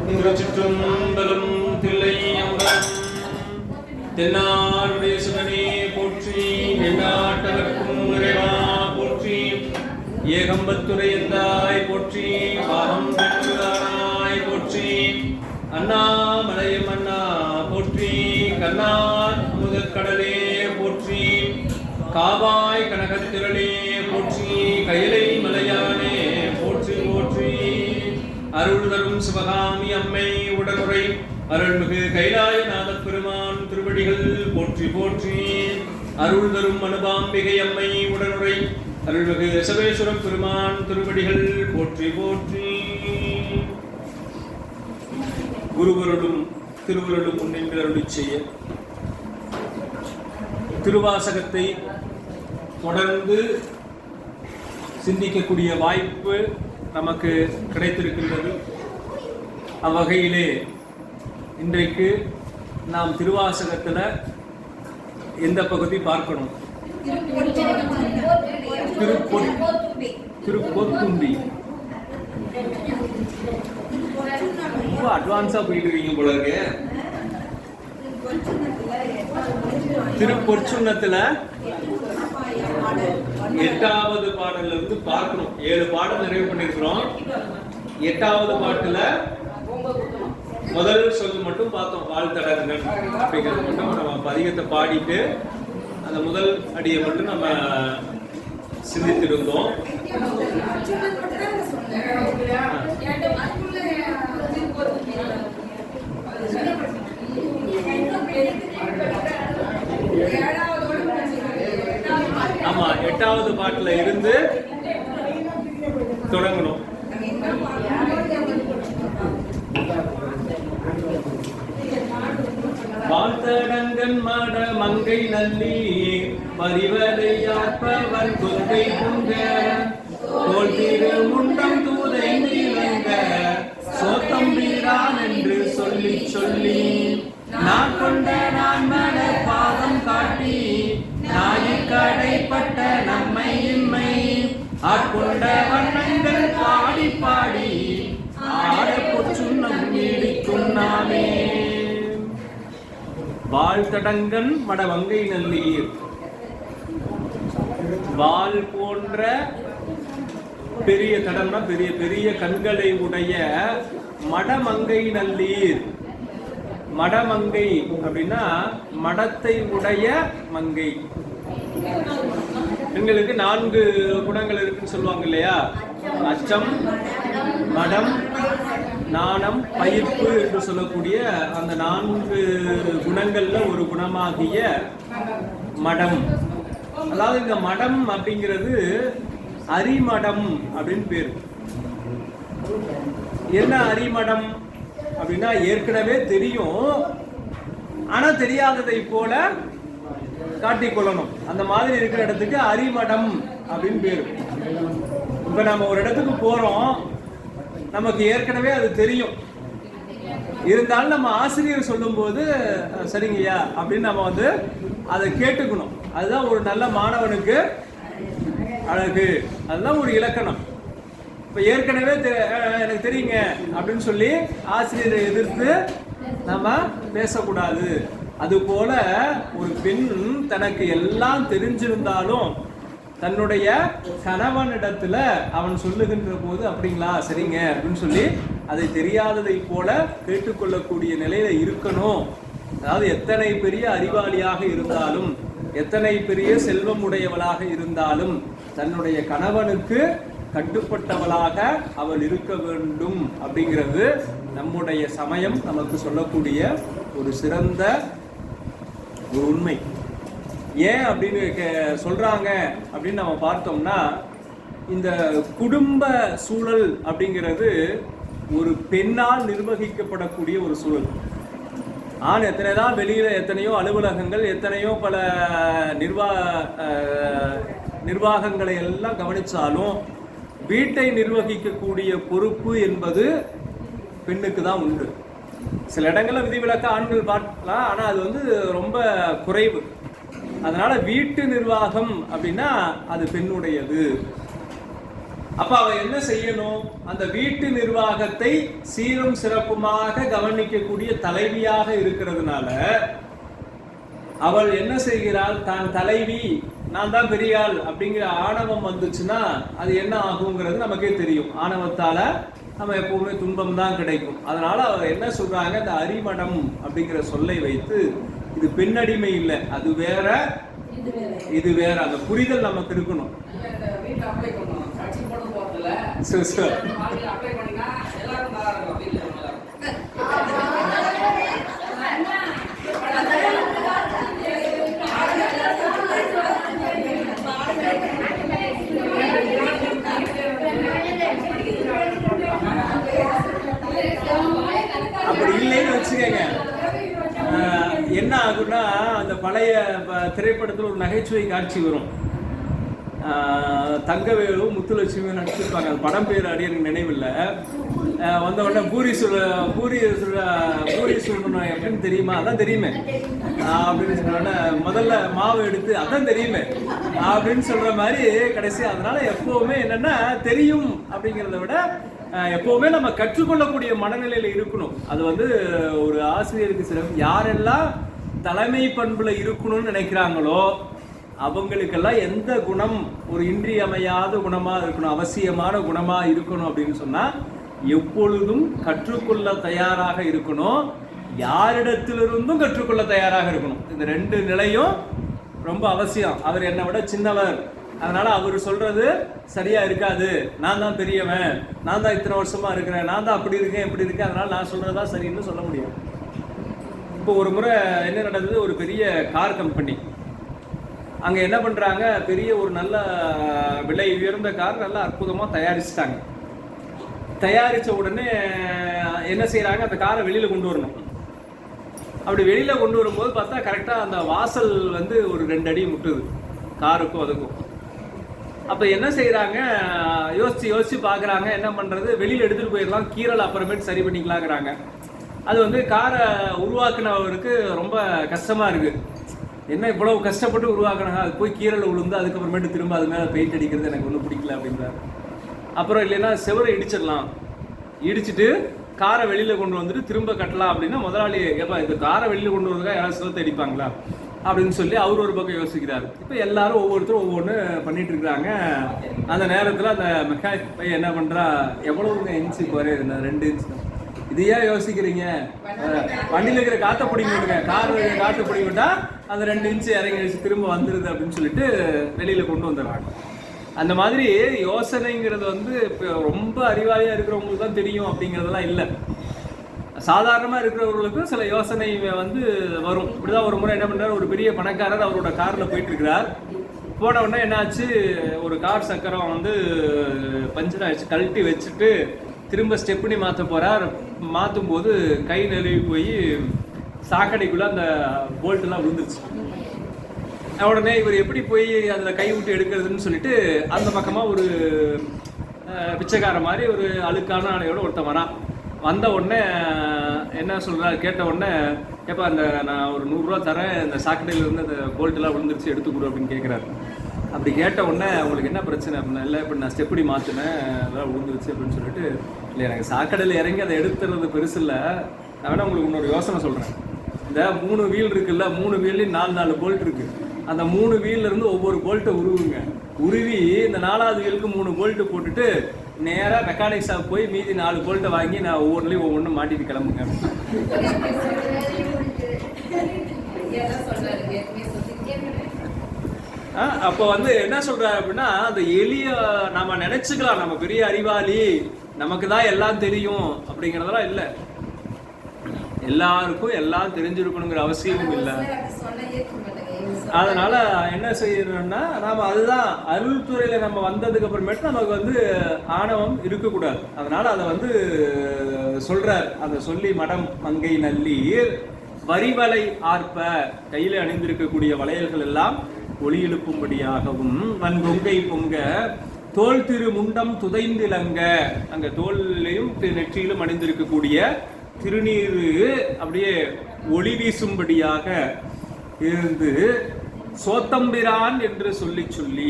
திருச்சிற்றம்பலம் தில்லை அம்பலம் தென்னாடுடைய சிவனே போற்றி எந்நாட்டவர்க்கும் இறைவா போற்றி ஏகம்பத்துரை எந்தாய் போற்றி பாகம் பெற்றுதானாய் போற்றி அண்ணாமலையும் அண்ணா போற்றி கண்ணார் முதற்கடலே போற்றி காவாய் கனகத்திரளே போற்றி கையிலை மலையானே போற்றி போற்றி அருள் தரும் சிவகாமி அம்மை உடனுரை அருள்மிகு கைலாயநாத பெருமான் திருவடிகள் போற்றி போற்றி அருள் தரும் அனுபாம்பிகை அம்மை உடனுரை அருள்மிகு யசவேஸ்வர பெருமான் திருவடிகள் போற்றி போற்றி. குருவருடும் திருவருடும் முன்னின்று அருளி செய்ய திருவாசகத்தை தொடர்ந்து சிந்திக்கக்கூடிய வாய்ப்பு நமக்கு கிடைத்திருக்கின்றது. அவ்வகையிலே இன்றைக்கு நாம் திருவாசகத்தில் எந்த பகுதி பார்க்கணும்? திருப்பொத்தும்பி. ரொம்ப அட்வான்ஸா போயிட்டு இருக்கீங்க போல இருக்கு. திருப்பொற்சுண்ணத்துல 8வது பாடல்ல இருந்து பார்க்கணும். 7 பாடல் நிறைவு பண்ணிருக்கிறோம். 8வது பாட்டுல முதல் சொல்லு மட்டும் பார்த்தோம், வாழ்த்தடங்கள் அப்படிங்கிறது மட்டும் நம்ம பதிகத்தை பாடிட்டு அந்த முதல் அடியை மட்டும் நம்ம சிந்தித்திருந்தோம். ஆமா, 8வது பாட்டுல இருந்து தொடங்கணும். வாழ்த்தடங்கன் மட மங்கை நல்லி பரிவரையாற்பவன் கொங்கை புங்க தோல் திரு முண்டம் தூதை நீலங்க சோத்தம்பீரான் என்று சொல்லி சொல்லி நான் கொண்ட நான் மன பாதம் காட்டி நாயிக்கடைப்பட்ட நம்மை இம்மை ஆட்கொண்ட வண்ணங்கள் பாடி பாடி ஆட பொச்சுன்னம் நீடிக்கும் நாமே. வாழ்த்தடங்கன் மட வங்கை நல்லீர். வால் போன்ற பெரிய தடம்னா பெரிய பெரிய கண்களை உடைய மடமங்கை நல்லீர். மடமங்கை அப்படின்னா மடத்தை உடைய மங்கை. பெண்களுக்கு 4 குணங்கள் இருக்குன்னு சொல்லுவாங்க இல்லையா? அச்சம், மடம், நாணம், பயிர்ப்பு என்று சொல்லக்கூடிய அந்த 4 குணங்கள்ல ஒரு குணமாகிய மடம். அதாவது இந்த மடம் அப்படிங்கிறது அரிமடம் அப்படின்னு பேரு. என்ன அரிமடம் அப்படின்னா ஏற்கனவே தெரியும், ஆனா தெரியாததை போல காட்டிக்கொள்ளணும். அந்த மாதிரி இருக்கிற இடத்துக்கு அரிமடம் அப்படின்னு பேரு. இப்ப நம்ம ஒரு இடத்துக்கு போறோம், நமக்கு ஏற்கனவே அது தெரியும், இருந்தாலும் நம்ம ஆசிரியர் சொல்லும் போது சரிங்கய்யா அப்படின்னு நம்ம வந்து அதை கேட்டுக்கணும். அதுதான் ஒரு நல்ல மாணவனுக்கு அழகு, அதுதான் ஒரு இலக்கணம். இப்ப ஏற்கனவே எனக்கு தெரியுங்க அப்படின்னு சொல்லி ஆசிரியரை எதிர்த்து நம்ம பேசக்கூடாது. அது போல ஒரு பெண் தனக்கு எல்லாம் தெரிஞ்சிருந்தாலும் தன்னுடைய கணவனிடத்துல அவன் சொல்லுகின்ற போது அப்படிங்களா சரிங்க அப்படின்னு சொல்லி அதை தெரியாததை போல கேட்டுக்கொள்ளக்கூடிய நிலையில இருக்கணும். அதாவது எத்தனை பெரிய அறிவாளியாக இருந்தாலும், எத்தனை பெரிய செல்வம் உடையவளாக இருந்தாலும் தன்னுடைய கணவனுக்கு கட்டுப்பட்டவளாக அவள் இருக்க வேண்டும் அப்படிங்கிறது நம்முடைய சமயம் நமக்கு சொல்லக்கூடிய ஒரு சிறந்த ஒரு உண்மை. ஏன் அப்படின்னு சொல்றாங்க அப்படின்னு நம்ம பார்த்தோம்னா, இந்த குடும்ப சூழல் அப்படிங்கிறது ஒரு பெண்ணால் நிர்வகிக்கப்படக்கூடிய ஒரு சூழல். ஆண் எத்தனைதான் வெளியில எத்தனையோ அலுவலகங்கள், எத்தனையோ பல நிர்வாகங்களை எல்லாம் கவனிச்சாலும் வீட்டை நிர்வகிக்கக்கூடிய பொறுப்பு என்பது பெண்ணுக்கு தான் உண்டு. சில இடங்கள்ல விதிவிலக்க ஆண்கள் பார்க்கலாம், ஆனா அது வந்து ரொம்ப குறைவு. அதனால வீட்டு நிர்வாகம் அப்படின்னா அது பெண்ணுடையது. அப்ப அவ என்ன செய்யணும்? அந்த வீட்டு நிர்வாகத்தை சீரும் சிறப்புமாக கவனிக்கக்கூடிய தலைவியாக இருக்கிறதுனால அவள் என்ன செய்கிறாள்? தான் தலைவி, நான் தான் பெரியாள் அப்படிங்கிற ஆணவம் வந்துச்சுன்னா அது என்ன ஆகுங்கிறது நமக்கே தெரியும். ஆணவத்தால நம்ம எப்பவுமே துன்பம் தான் கிடைக்கும். அதனால அவர் என்ன சொல்றாங்க? இந்த அரிமடம் அப்படிங்கிற சொல்லை வைத்து, இது பெண்ணடிமை இல்லை, அது வேற இது வேற, அந்த புரிதல் நமக்கு இருக்கணும். அப்படி இல்லைன்னு வச்சுக்கங்க, என்ன ஆகுன்னா அந்த பழைய திரைப்படத்தில் ஒரு நகைச்சுவை காட்சி வரும். தங்கவேலு முத்துலட்சுமி நடிச்சிருப்பாங்க. அந்த படம் பேர் அடி எனக்கு நினைவில்லை. வந்த உடனே பூரி சொல்லணும் எப்படின்னு தெரியுமா? அதான் தெரியுமே அப்படின்னு சொன்ன முதல்ல மாவு எடுத்து அதான் தெரியுமே அப்படின்னு சொல்ற மாதிரி கடைசி. அதனால எப்பவுமே என்னன்னா தெரியும் அப்படிங்கிறத விட எப்பவுமே நம்ம கற்றுக்கொள்ளக்கூடிய மனநிலையில இருக்கணும். அது ஒரு ஆசிரியருக்கு சிறப்பு. யாரெல்லாம் தலைமை பண்புல இருக்கணும்னு நினைக்கிறாங்களோ அவங்களுக்கெல்லாம் எந்த குணம் ஒரு இன்றியமையாத குணமா இருக்கணும், அவசியமான குணமா இருக்கணும் அப்படின்னு சொன்னா எப்பொழுதும் கற்றுக்கொள்ள தயாராக இருக்கணும், யாரிடத்திலிருந்தும் கற்றுக்கொள்ள தயாராக இருக்கணும். இந்த ரெண்டு நிலையும் ரொம்ப அவசியம். அவர் என்னை விட சின்னவர், அதனால அவர் சொல்றது சரியா இருக்காது, நான் தான் பெரியவன், நான் தான் இத்தனை வருஷமா இருக்கிறேன், நான் தான் அப்படி இருக்கேன் இப்படி இருக்கேன், அதனால நான் சொல்றதா சரின்னு சொல்ல முடியும். இப்போ ஒரு முறை என்ன நடந்தது? ஒரு பெரிய கார் கம்பெனி அங்கே என்ன பண்ணுறாங்க, பெரிய ஒரு நல்ல விலை உயர்ந்த கார் நல்லா அற்புதமாக தயாரிச்சிட்டாங்க. தயாரித்த உடனே என்ன செய்கிறாங்க, அந்த காரை வெளியில் கொண்டு வரணும். அப்படி வெளியில் கொண்டு வரும்போது பார்த்தா கரெக்டாக அந்த வாசல் ஒரு 2 அடி முட்டுது காருக்கும் அதுக்கும். அப்போ என்ன செய்கிறாங்க, யோசித்து பார்க்குறாங்க என்ன பண்ணுறது, வெளியில் எடுத்துகிட்டு போயிடலாம், கீரல் அப்புறமேட்டு சரி பண்ணிக்கலாங்கிறாங்க. அது காரை உருவாக்குனவருக்கு ரொம்ப கஷ்டமாக இருக்குது. என்ன இவ்வளவு கஷ்டப்பட்டு உருவாக்குறாங்க, அது போய் கீரல் விழுந்து அதுக்கப்புறமேட்டு திரும்ப அது மேலே பெயிண்ட் அடிக்கிறது எனக்கு ஒன்றும் பிடிக்கல அப்படின்றாரு. அப்புறம் இல்லைன்னா செவரை இடிச்சிடலாம், இடிச்சுட்டு காரை வெளியில் கொண்டு வந்துட்டு திரும்ப கட்டலாம் அப்படின்னா முதலாளி ஏப்பா இந்த காரை வெளியில் கொண்டு வரதுக்காக யாராவது சிரத்தை அடிப்பாங்களா அப்படின்னு சொல்லி அவர் ஒரு பக்கம் யோசிக்கிறாரு. இப்போ எல்லாரும் ஒவ்வொருத்தரும் ஒவ்வொன்று பண்ணிட்டு இருக்கிறாங்க. அந்த நேரத்தில் அந்த மெக்கானிக் பையன் என்ன பண்ணுறா, எவ்வளவு இன்ச்சு குறையுது, 2 இன்ச். இதையா யோசிக்கிறீங்க, வண்டியில் இருக்கிற காற்றை பிடிங்க விடுங்க, கார் காற்று பிடிங்க விட்டா அந்த 2 இன்ச்சு இறங்கி வச்சு திரும்ப வந்துடுது அப்படின்னு சொல்லிட்டு வெளியில் கொண்டு வந்துடுறாங்க. அந்த மாதிரி யோசனைங்கிறது இப்போ ரொம்ப அறிவாளியாக இருக்கிறவங்களுக்கு தான் தெரியும் அப்படிங்கிறதெல்லாம் இல்லை. சாதாரணமாக இருக்கிறவர்களுக்கு சில யோசனை வரும். இப்படிதான் ஒரு முறை என்ன பண்ணுறாரு, ஒரு பெரிய பணக்காரர் அவரோட காரில் போயிட்டு இருக்கிறார். போன உடனே என்னாச்சு, ஒரு கார் சக்கரம் பஞ்சர் ஆயிடுச்சு, கழட்டி வச்சுட்டு திரும்ப ஸ்டெப்னி மாற்ற போகிறார். மாற்றும் போது கை நழுவி போய் சாக்கடைக்குள்ளே அந்த போல்ட்டெல்லாம் விழுந்துருச்சு. உடனே இவர் எப்படி போய் அதில் கை விட்டு எடுக்கிறதுன்னு சொல்லிட்டு அந்த பக்கமாக ஒரு பிச்சைக்கார மாதிரி ஒரு அழுக்கான ஆடையோட ஒருத்தன் வரான். வந்த உடனே என்ன சொல்கிறார், கேட்ட உடனே எப்போ நான் ஒரு 100 ரூபா தரேன், இந்த சாக்கடையிலேருந்து அந்த போல்ட்டெல்லாம் விழுந்துருச்சு எடுத்து கொடு அப்படின்னு கேட்குறாரு. அப்படி கேட்ட உடனே உங்களுக்கு என்ன பிரச்சனை அப்படின்னா, இல்லை இப்போ நான் ஸ்டெப்படி மாற்றினேன் அதெல்லாம் விழுந்துருச்சு அப்படின்னு சொல்லிட்டு, இல்லை எனக்கு சாக்கடையில் இறங்கி அதை எடுத்துறது பெருசு இல்லை, நான் வேணா உங்களுக்கு இன்னொரு யோசனை சொல்கிறேன். இந்த 3 வீல் இருக்குல்ல, 3 வீல்லையும் 4 போல்ட் இருக்குது. அந்த 3 வீல்லேருந்து ஒவ்வொரு போல்ட்டை உருவுங்க. உருவி இந்த 4வது வீலுக்கு 3 போல்ட்டு போட்டுட்டு நேராக மெக்கானிக் ஷாப் போய் மீதி 4 போல்ட்டை வாங்கி நான் ஒவ்வொன்றுலையும் ஒவ்வொன்றும் மாட்டிட்டு கிளம்புங்க. அப்போ என்ன சொல்றாரு அப்படின்னா, அந்த எளிய நம்ம நினைச்சுக்கலாம் நம்ம பெரிய அறிவாளி, நமக்கு தான் எல்லாம் தெரியும் அப்படிங்கிறதெல்லாம் இல்லை. எல்லாருக்கும் எல்லாம் தெரிஞ்சிருக்கணுங்கிற அவசியமும் இல்லை. அதனால என்ன செய்யணும்னா, நாம அதுதான் அருள் துறையில நம்ம வந்ததுக்கு அப்புறமேட்டு நமக்கு ஆணவம் இருக்கக்கூடாது. அதனால அதை சொல்றார். அதை சொல்லி மடம் மங்கை நல்லீர் வரிவலை ஆர்ப்ப, கையில அணிந்திருக்கக்கூடிய வளையல்கள் எல்லாம் ஒளி எழுப்பும்படியாகவும் வன்கொங்கை பொங்க தோல் திரு முண்டம் துதைந்திலங்க, அங்க தோல்லையும் நெற்றியிலும் அணிந்திருக்கக்கூடிய திருநீர் அப்படியே ஒளி வீசும்படியாக இருந்து சோத்தம்பிரான் என்று சொல்லி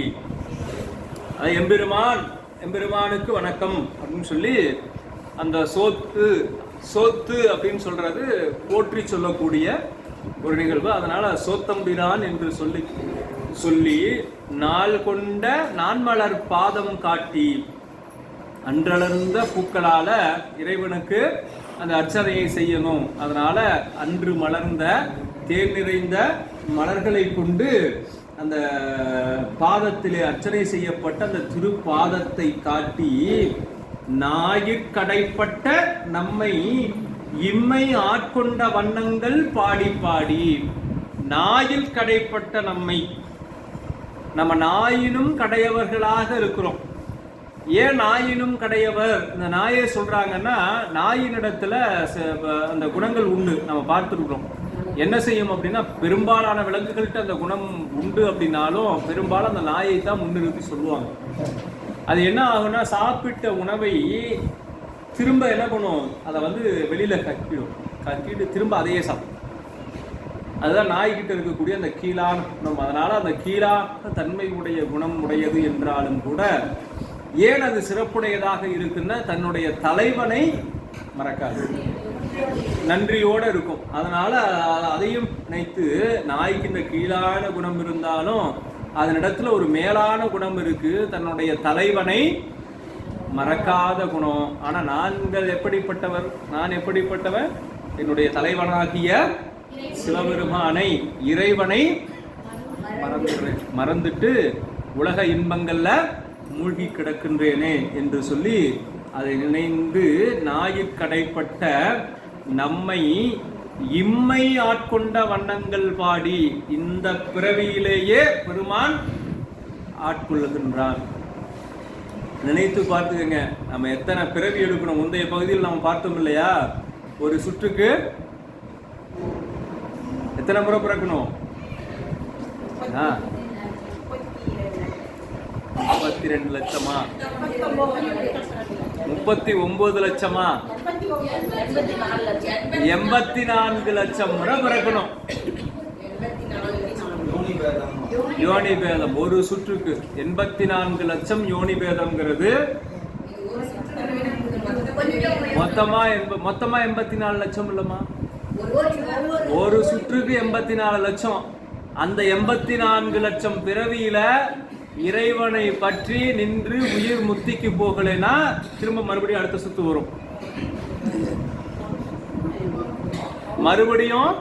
எம்பெருமான் எம்பெருமானுக்கு வணக்கம் அப்படின்னு சொல்லி அந்த சோத்து அப்படின்னு சொல்றது போற்றி சொல்லக்கூடிய ஒரு நிகழ்வு. அதனால சோத்தம்பிரான் என்று சொல்லி நாள் கொண்ட நான்மலர் பாதம் காட்டி அன்றளர்ந்த பூக்களால இறைவனுக்கு அந்த அர்ச்சனையை செய்யணும். அதனால அன்று மலர்ந்த தேன் நிறைந்த மலர்களை கொண்டு அந்த பாதத்திலே அர்ச்சனை செய்யப்பட்ட அந்த திருப்பாதத்தை காட்டி ஞாயிற்கடைப்பட்ட நம்மை இம்மை ஆட்கொண்ட வண்ணங்கள் பாடி பாடி. நாயில் கடைப்பட்ட நம்மை, நம்ம நாயினும் கடையவர்களாக இருக்கிறோம். ஏன் நாயினும் கடையவர்? இந்த நாயை சொல்றாங்கன்னா நாயினிடத்துல அந்த குணங்கள் உண்டு, நம்ம பார்த்துருக்கிறோம். என்ன செய்யும் அப்படின்னா, பெரும்பாலான விலங்குகள்கிட்ட அந்த குணம் உண்டு அப்படின்னாலும் பெரும்பாலும் அந்த நாயை தான் முன்னிறுத்தி சொல்லுவாங்க. அது என்ன ஆகும்னா, சாப்பிட்ட உணவை திரும்ப என்ன பண்ணும், அதை வெளியில கட்டிட்டு திரும்ப அதையே சாப்பிடும். அதுதான் நாய்கிட்ட இருக்கக்கூடிய அந்த கீழான குணம். அதனால அந்த கீழான தன்மை உடைய குணம் உடையது என்றாலும் கூட ஏன் அது சிறப்புடையதாக இருக்குன்னா, தன்னுடைய தலைவனை மறக்காது, நன்றியோட இருக்கும். அதனால அதையும் நினைத்து, நாய்க்கு இந்த கீழான குணம் இருந்தாலும் அதனிடத்துல ஒரு மேலான குணம் இருக்கு, தன்னுடைய தலைவனை மறக்காத குணம். ஆனா நான் எப்படிப்பட்டவர்? என்னுடைய தலைவனாகிய சிவபெருமானை, இறைவனை மறந்துட்டு உலக இன்பங்கள்ல மூழ்கி கிடக்கின்றேனே என்று சொல்லி அதை நினைந்து ஞாயிற்கடைப்பட்ட நம்மை இம்மை ஆட்கொண்ட வண்ணங்கள் பாடி. இந்த பிறவியிலேயே பெருமான் ஆட்கொள்ளுகின்றான். நினைத்து பார்த்துக்கங்க, நம்ம எத்தனை பிறவி எடுக்கணும். முந்தைய பகுதியில் நம்ம பார்த்தோம் இல்லையா, ஒரு சுற்றுக்கு எத்தனை முறை பிறக்கணும்? 32 லட்சமா? 39 லட்சமா? 84 லட்சம் முறை பிறக்கணும். யோனி பேதம் ஒரு சுற்றுக்கு 84 லட்சம் யோனி பேதம்ங்கிறது மொத்தமா 84 லட்சம் இல்லமா? ஒரு சுற்றுக்கு 84 லட்சம். அந்த 84 லட்சம் பிறவியில இறைவனை பற்றி நின்று உயிர் முத்திக்கு போகலைன்னா திரும்ப மறுபடியும் அடுத்த சுத்து வரும். மறுபடியும்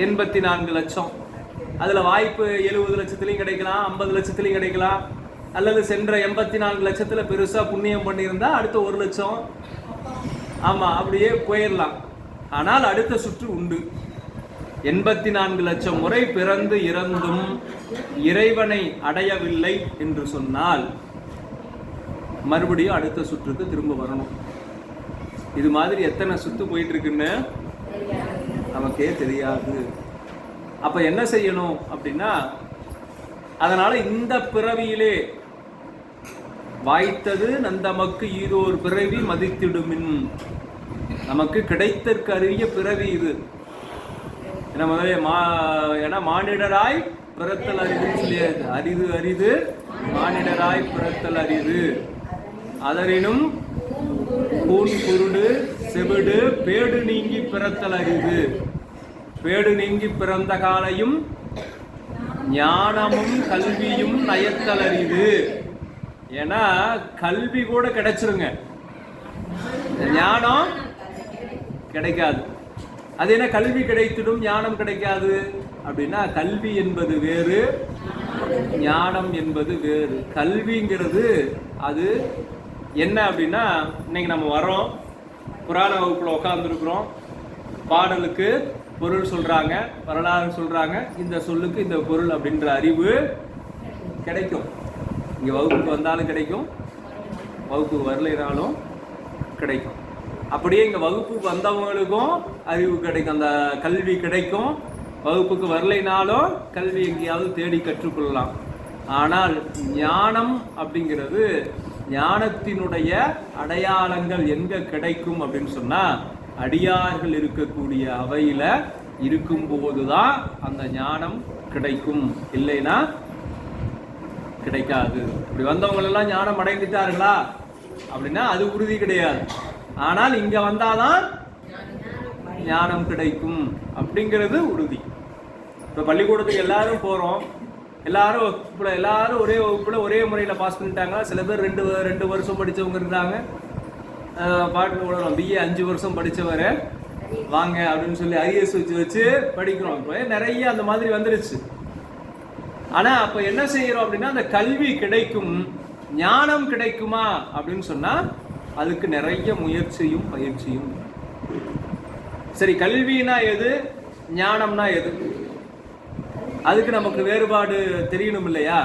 84 லட்சம். அதுல வாய்ப்பு 70 லட்சத்திலையும் கிடைக்கலாம், 50 லட்சத்திலையும் கிடைக்கலாம். அல்லது சென்ற 84 லட்சத்துல பெருசா புண்ணியம் பண்ணியிருந்தா அடுத்த 1 லட்சம். ஆமா, அப்படியே போயிடலாம். ஆனால் அடுத்த சுற்று உண்டு. 84 லட்சம் முறை பிறந்து இறந்தும் இறைவனை அடையவில்லை என்று சொன்னால் மறுபடியும் அடுத்த சுற்றுக்கு திரும்ப வரணும். இது மாதிரி எத்தனை சுத்து போயிட்டு இருக்குன்னு நமக்கே தெரியாது. அப்ப என்ன செய்யணும் அப்படின்னா, அதனால இந்த பிறவியிலே வாய்த்தது நந்தமக்கு ஈதோர் பிறவி மதித்திடுமின். நமக்கு கிடைத்தற்கு அரிய பிறவி இது. ஏன்னா மானிடராய் பிறத்தல் அரிதுன்னு சொல்லியாது. அரிது மானிடராய் பிறத்தல் அரிது. அதனினும் கூன் குருடு செவிடு பேடு நீங்கி பிறத்தல் அரிது. பேடு நீங்கி பிறந்த காலையும் ஞானமும் கல்வியும் நயத்தல் அரிது. ஏன்னா கல்வி கூட கிடைச்சிருங்க, ஞானம் கிடைக்காது. அது என்ன, கல்வி கிடைத்திடும் ஞானம் கிடைக்காது அப்படின்னா, கல்வி என்பது வேறு, ஞானம் என்பது வேறு. கல்விங்கிறது அது என்ன அப்படின்னா, இன்னைக்கு நம்ம வரோம், புராண வகுப்புல உட்கார்ந்துருக்குறோம், பாடலுக்கு பொருள் சொல்றாங்க, வரலாறு சொல்றாங்க, இந்த சொல்லுக்கு இந்த பொருள் அப்படின்ற அறிவு கிடைக்கும். இங்க வகுப்புக்கு வந்தாலும் கிடைக்கும், வகுப்புக்கு வரலைனாலும் கிடைக்கும். அப்படியே இங்க வகுப்புக்கு வந்தவங்களுக்கும் அறிவு கிடைக்கும், அந்த கல்வி கிடைக்கும். வகுப்புக்கு வரலைனாலும் கல்வி எங்கேயாவது தேடி கற்றுக்கொள்ளலாம். ஆனால் ஞானம் அப்படிங்கிறது, ஞானத்தினுடைய அடையாளங்கள் எங்க கிடைக்கும் அப்படின்னு சொன்னா, அடியார்கள் இருக்கக்கூடிய அவையில இருக்கும்போதுதான் அந்த ஞானம் கிடைக்கும். இல்லைன்னா கிடைக்காது. இப்படி வந்தவங்க எல்லாம் ஞானம் அடைந்துட்டார்களா அப்படின்னா அது உறுதி கிடையாது. ஆனால் இங்க வந்தாதான் ஞானம் கிடைக்கும் அப்படிங்கிறது உறுதி. இப்போ பள்ளிக்கூடத்துக்கு எல்லாரும் போறோம், எல்லாரும் ஒரே வகுப்புல ஒரே முறையில் பாஸ் பண்ணிட்டாங்க. சில பேர் ரெண்டு வருஷம் படிச்சவங்க இருந்தாங்க. பாட்டு கூட பிஏ 5 வருஷம் படிச்சவரை வாங்க அப்படின்னு சொல்லி ஐஏஎஸ் வச்சு படிக்கிறோம். இப்போ நிறைய அந்த மாதிரி வந்துருச்சு. ஆனா அப்ப என்ன செய்யறோம் அப்படின்னா, அந்த கல்வி கிடைக்கும், ஞானம் கிடைக்குமா அப்படின்னு சொன்னா அதுக்கு நிறைய முயற்சியும் பயிற்சியும். சரி, கல்வினா எது, ஞானம்னா எது? அதுக்கு நமக்கு வேறுபாடு தெரியணும் இல்லையா?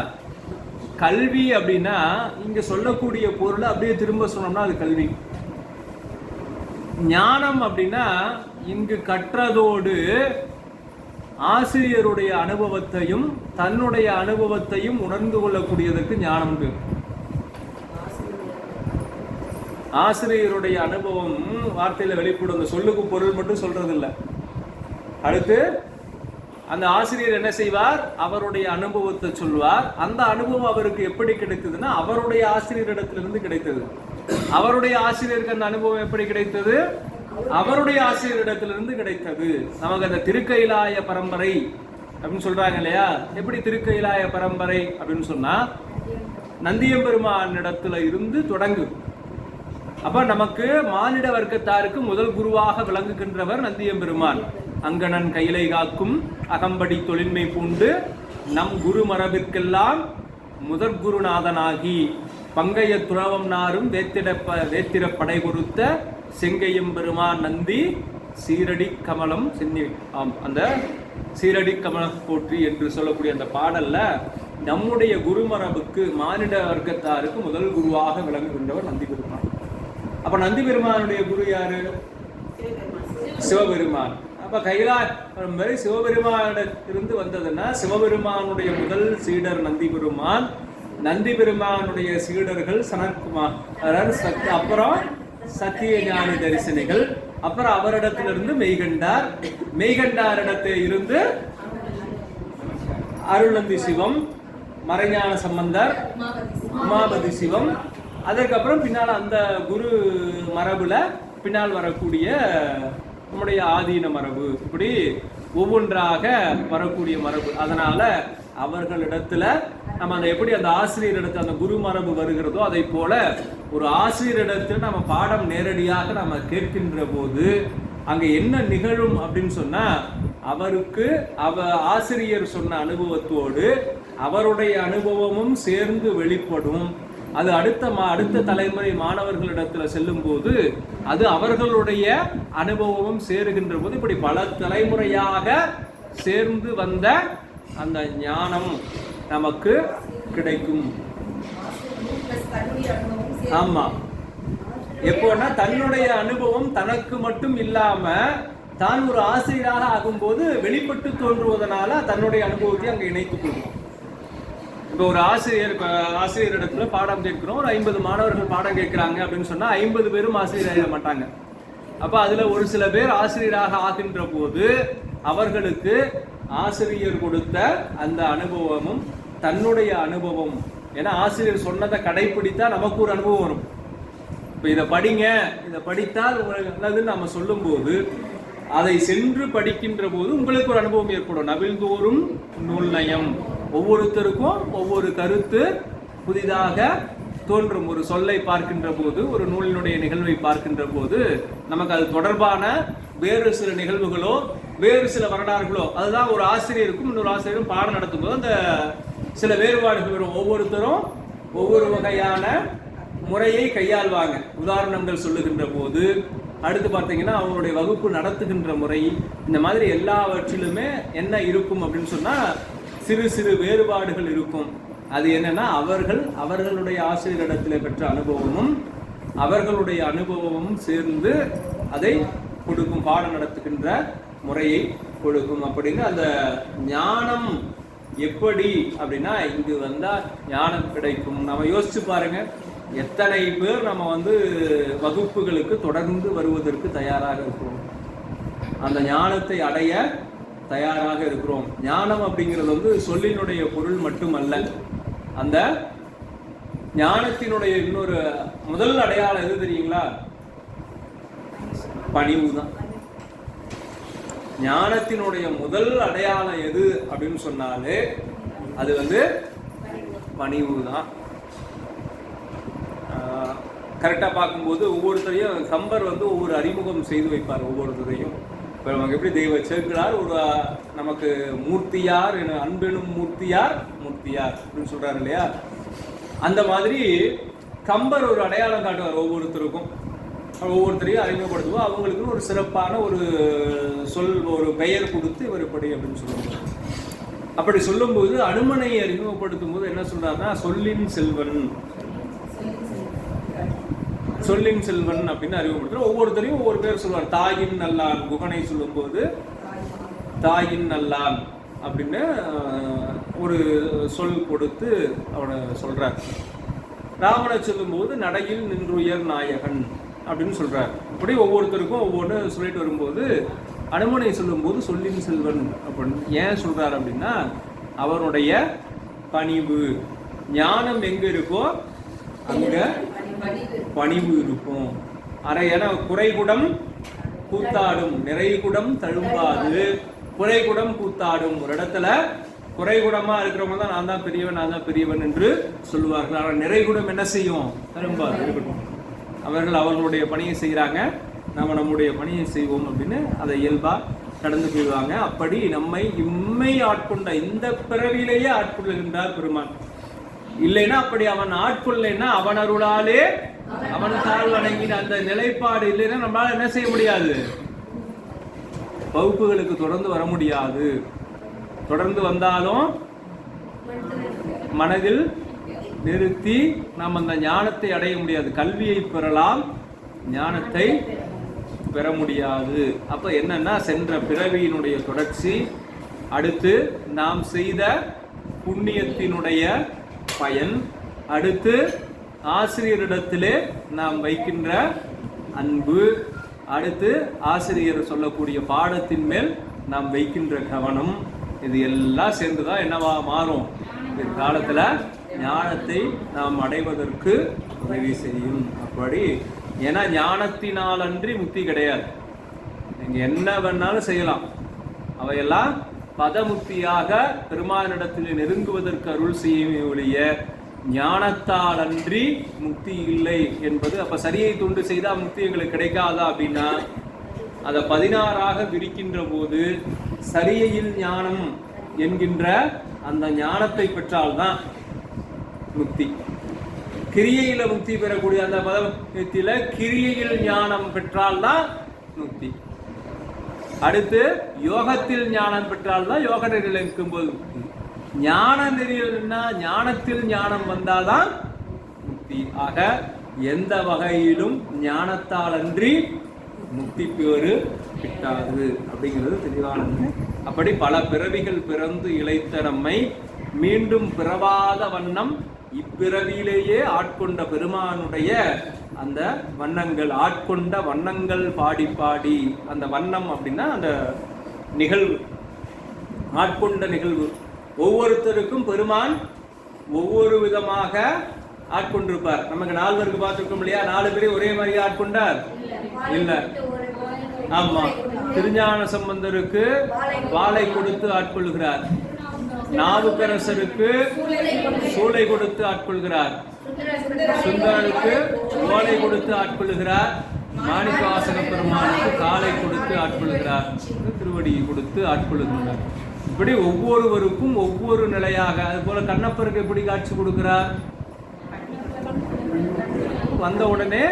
கல்வி அப்படின்னா இங்க சொல்லக்கூடிய பொருளை அப்படியே திரும்ப சொன்னோம்னா அது கல்வி. ஞானம் அப்படின்னா இங்கு கற்றதோடு ஆசிரியருடைய அனுபவத்தையும் தன்னுடைய அனுபவத்தையும் உணர்ந்து கொள்ளக்கூடியதற்கு ஞானம் பேர். ஆசிரியருடைய அனுபவம் வார்த்தையில வெளிப்படும், அந்த சொல்லுக்கு பொருள் மட்டும் சொல்றது இல்லை. அடுத்து அந்த ஆசிரியர் என்ன செய்வார், அவருடைய அனுபவத்தை சொல்வார். அந்த அனுபவம் அவருக்கு எப்படி கிடைத்ததுன்னா அவருடைய ஆசிரியரிடத்திலிருந்து கிடைத்தது. அவருடைய ஆசிரியருக்கு அந்த அனுபவம் எப்படி கிடைத்தது, அவருடைய ஆசிரியரிடத்திலிருந்து கிடைத்தது. நமக்கு அந்த திருக்கைலாய பரம்பரை அப்படின்னு சொல்றாங்க இல்லையா? எப்படி திருக்கைலாய பரம்பரை அப்படின்னு சொன்னா நந்தியம்பெருமான் இடத்துல இருந்து தொடங்கு. அப்ப நமக்கு மானிட வர்க்கத்தாருக்கு முதல் குருவாக விளங்குகின்றவர் நந்தியம்பெருமான். அங்கணன் கையிலை காக்கும் அகம்படி தொழின்மை பூண்டு நம் குரு மரபிற்கெல்லாம் முதற் குருநாதனாகி பங்கைய துறவம் நாரும் வேத்திர படை பொருத்த செங்கையம் பெருமான் நந்தி சீரடி கமலம் சென்னி. அந்த சீரடி கமலம் போற்றி என்று சொல்லக்கூடிய அந்த பாடல்ல நம்முடைய குருமரபுக்கு மானிட வர்க்கத்தாருக்கு முதல் குருவாக விளங்குகின்றவர் நந்தி பெருமான். அப்ப நந்தி பெருமானுடைய குரு யாரு? சிவபெருமான். அப்ப கைலாய சிவபெருமானிடத்திலிருந்து வந்ததுன்னா சிவபெருமானுடைய முதல் சீடர் நந்தி பெருமான். நந்தி பெருமானுடைய சீடர்கள் சனத்குமார், அப்புறம் சத்திய ஞானி தரிசனிகள், அப்புறம் அவரிடத்திலிருந்து மெய்கண்டார், மெய்கண்டாரிடத்தில் இருந்து அருள்நந்தி சிவம், மறைஞான சம்பந்தர், உமாபதி சிவம், அதற்கப்புறம் பின்னால் அந்த குரு மரபுல பின்னால் வரக்கூடிய நம்முடைய ஆதீன மரபு, இப்படி ஒவ்வொன்றாக வரக்கூடிய மரபு. அதனால அவர்களிடத்துல நம்ம அந்த எப்படி அந்த ஆசிரியரிடத்துல அந்த குரு மரபு வருகிறதோ அதை போல ஒரு ஆசிரியரிடத்தில் நம்ம பாடம் நேரடியாக நம்ம கேட்கின்ற போது அங்க என்ன நிகழும் அப்படின்னு சொன்னா அவருக்கு ஆசிரியர் சொன்ன அனுபவத்தோடு அவருடைய அனுபவமும் சேர்ந்து வெளிப்படும். அது அடுத்த தலைமுறை மாணவர்களிடத்துல செல்லும் போது அது அவர்களுடைய அனுபவமும் சேருகின்ற போது இப்படி பல தலைமுறையாக சேர்ந்து வந்த அந்த ஞானம் நமக்கு கிடைக்கும். ஆமா, எப்போன்னா தன்னுடைய அனுபவம் தனக்கு மட்டும் இல்லாம தான் ஒரு ஆசிரியராக ஆகும்போது வெளிப்பட்டு தோன்றுவதனால தன்னுடைய அனுபவத்தை அங்க இணைத்துக் கொள்வோம். இப்போ ஒரு ஆசிரியரிடத்துல பாடம் கேட்கிறோம், ஒரு 50 மாணவர்கள் பாடம் கேட்கிறாங்க அப்படின்னு சொன்னா 50 பேரும் ஆசிரியராக மாட்டாங்க. அப்ப அதுல ஒரு சில பேர் ஆசிரியராக ஆகின்ற போது அவர்களுக்கு ஆசிரியர் கொடுத்த அந்த அனுபவமும் தன்னுடைய அனுபவம், ஏன்னா ஆசிரியர் சொன்னதை கடைபிடித்தா நமக்கு ஒரு அனுபவம் வரும். இப்போ இதை படிங்க, இதை படித்தால் உங்களுக்கு நல்லதுன்னு நம்ம சொல்லும் போது அதை சென்று படிக்கின்ற போது உங்களுக்கு ஒரு அனுபவம் ஏற்படும். நவில்தோறும் நூல் நயம், ஒவ்வொருத்தருக்கும் ஒவ்வொரு கருத்து புதிதாக தோன்றும். ஒரு சொல்லை பார்க்கின்ற போது, ஒரு நூலினுடைய நிகழ்வை பார்க்கின்ற போது நமக்கு அது தொடர்பான வேறு சில நிகழ்வுகளோ வேறு சில வரலாறுகளோ, அதுதான் ஒரு ஆசிரியருக்கும் இன்னொரு ஆசிரியரும் பாடம் நடத்தும் போது அந்த சில வேறுபாடுகள் வரும். ஒவ்வொருத்தரும் ஒவ்வொரு வகையான முறையை கையாள்வாங்க. உதாரணங்கள் சொல்லுகின்ற போது, அடுத்து பார்த்தீங்கன்னா அவங்களுடைய வகுப்பு நடத்துகின்ற முறை, இந்த மாதிரி எல்லாவற்றிலுமே என்ன இருக்கும் அப்படின்னு சொன்னா சிறு சிறு வேறுபாடுகள் இருக்கும். அது என்னன்னா அவர்களுடைய ஆசிரியரிடத்தில் பெற்ற அனுபவமும் அவர்களுடைய அனுபவமும் சேர்ந்து அதை கொடுக்கும், பாடம் நடத்துகின்ற முறையை கொடுக்கும். அப்படின்னு அந்த ஞானம் எப்படி அப்படின்னா இங்கு வந்தா ஞானம் கிடைக்கும். நம்ம யோசிச்சு பாருங்க, எத்தனை பேர் நம்ம வகுப்புகளுக்கு தொடர்ந்து வருவதற்கு தயாராக இருக்கிறோம், அந்த ஞானத்தை அடைய தயாராக இருக்கிறோம். ஞானம் அப்படிங்கிறது சொல்லினுடைய பொருள் மட்டுமல்ல. அந்த ஞானத்தினுடைய இன்னொரு முதல் அடையாளம் எது தெரியுங்களா? பணிவு தான். ஞானத்தினுடைய முதல் அடையாளம் எது அப்படின்னு சொன்னாலே அது பணிவு தான். கரெக்டாக பார்க்கும்போது ஒவ்வொருத்தரையும் கம்பர் ஒவ்வொரு அறிமுகம் செய்து வைப்பார் ஒவ்வொருத்தரையும். இப்போ நமக்கு எப்படி தெய்வ சேர்க்கிறார், ஒரு நமக்கு மூர்த்தியார் என அன்பெனும் மூர்த்தியார் மூர்த்தியார் அப்படின்னு சொல்றாரு இல்லையா? அந்த மாதிரி கம்பர் ஒரு அடையாளம் காட்டுவார் ஒவ்வொருத்தருக்கும். ஒவ்வொருத்தரையும் அறிமுகப்படுத்துவோம். அவங்களுக்கு ஒரு சிறப்பான ஒரு சொல், ஒரு பெயர் கொடுத்து இவர் இப்படி அப்படின்னு சொல்லுவாங்க. அப்படி சொல்லும்போது அனுமனை அறிமுகப்படுத்தும் போது என்ன சொல்றாருன்னா, சொல்லின் செல்வன், சொல்லின் செல்வன் அப்படின்னு அறிமுகப்படுத்துற. ஒவ்வொருத்தரையும் ஒவ்வொரு பேர் சொல்லுவார். தாயின் நல்லான், குகனை சொல்லும் போது தாயின் நல்லான் அப்படின்னு ஒரு சொல் கொடுத்து அவனை சொல்றார். ராமனை சொல்லும் போது நடையில் நின்றுயர் நாயகன் அப்படின்னு சொல்றார். அப்படி ஒவ்வொருத்தருக்கும் ஒவ்வொன்று சொல்லிட்டு வரும்போது அனுமனை சொல்லும் போது சொல்லின் செல்வன் அப்படின்னு ஏன் சொல்றார் அப்படின்னா, அவனுடைய பணிவு. ஞானம் எங்க இருக்கோ அங்க பணிவு இருக்கும். அரையன குறைகுடம் கூத்தாடும், நிறைகுடம் தழும்பாது. குறைகுடம் கூத்தாடும், ஒரு இடத்துல குறைகுடமா இருக்கிறவங்க தான் நான் தான் பெரியவன், நான் தான் பெரியவன் என்று சொல்லுவார்கள். ஆனால் நிறைகுடம் என்ன செய்யும்? தழும்பாது இருக்கட்டும். அவர்கள் அவர்களுடைய பணியை செய்கிறாங்க, நம்ம நம்முடைய பணியை செய்வோம் அப்படின்னு அதை இயல்பா கடந்து போயிடுவாங்க. அப்படி நம்மை இம்மை ஆட்கொண்ட இந்த பிறவிலேயே ஆட்கொள்ளுகின்றார் பெருமான். இல்லைன்னா அப்படி அவன் ஆட்கொள்ளலைன்னா அவன் அருளாலே அவன் தாழ் வணங்கின அந்த நிலைப்பாடு இல்லைன்னா நம்மளால என்ன செய்ய முடியாது? வகுப்புகளுக்கு தொடர்ந்து வர முடியாது. தொடர்ந்து வந்தாலும் மனதில் நிறுத்தி நாம் அந்த ஞானத்தை அடைய முடியாது. கல்வியை பெறலாம், ஞானத்தை பெற முடியாது. அப்ப என்னன்னா, சென்ற பிறவியினுடைய தொடர்ச்சி, அடுத்து நாம் செய்த புண்ணியத்தினுடைய பயன், அடுத்து ஆசிரியரிடத்திலே நாம் வைக்கின்ற அன்பு, அடுத்து ஆசிரியர் சொல்லக்கூடிய பாடத்தின் மேல் நாம் வைக்கின்ற கவனம், இது எல்லாம் சேர்ந்துதான் என்னவா மாறும்? காலத்துல ஞானத்தை நாம் அடைவதற்கு உதவி செய்யும். அப்படி ஏன்னா ஞானத்தினால் அன்றி முக்தி கிடையாது. நீங்க என்ன வேணாலும் செய்யலாம், அவையெல்லாம் பதமுக்தியாக பெருமானிடத்தில் நெருங்குவதற்கு அருள் செய்யுமே ஒழிய ஞானத்தால் அன்றி முக்தி இல்லை என்பது. அப்ப சரியை தொண்டு செய்தால் முக்தி எங்களுக்கு கிடைக்காதா அப்படின்னா, அதை 16ஆக விரிக்கின்ற போது சரியையில் ஞானம் என்கின்ற அந்த ஞானத்தை பெற்றால்தான் முக்தி. கிரியையில முக்தி பெறக்கூடிய அந்த பதத்தில கிரியையில் ஞானம் பெற்றால்தான் முக்தி. அடுத்து யோகத்தில் ஞானம் பெற்றால்தான் யோக நெறியில் இருக்கும்போது முக்தி. ஞான நெறியில்னா ஞானத்தில் ஞானம் வந்தால்தான் முக்தி. ஆக எந்த வகையிலும் ஞானத்தால் அன்றி முக்தி பேறு கிட்டாது அப்படிங்கிறது தெளிவானது. அப்படி பல பிறவிகள் பிறந்து இழைத்த நம்மை மீண்டும் பிறவாத வண்ணம் இப்பிறவியிலேயே ஆட்கொண்ட பெருமானுடைய அந்த வண்ணங்கள், ஆட்கொண்ட வண்ணங்கள் பாடி பாடி, அந்த வண்ணம் அப்படின்னா அந்த நிகழ்வு, ஆட்கொண்ட நிகழ்வு. ஒவ்வொருத்தருக்கும் பெருமான் ஒவ்வொரு விதமாக ஆட்கொண்டிருப்பார். நமக்கு 4 பேருக்கு பார்த்துருக்கோம் இல்லையா? 4 பேரையும் ஒரே மாதிரி ஆட்கொண்டார் இல்ல. ஆமா, திருஞான சம்பந்தருக்கு வாளை கொடுத்து ஆட்கொள்கிறார், நாவுக்கரசருக்கு சூளை கொடுத்து ஆட்கொள்கிறார், சுந்தரனுக்கு ஓலை கொடுத்து ஆட்கொள்கிறார், மாணிக்கவாசக பெருமானுக்கு காலை கொடுத்து ஆட்கொள்கிறார், திருவடியை கொடுத்து ஆட்கொள்கிறார். இப்படி ஒவ்வொருவருக்கும் ஒவ்வொரு நிலையாக. அது போல கண்ணப்பருக்கு எப்படி காட்சி கொடுக்கிறார்? வந்த உடனே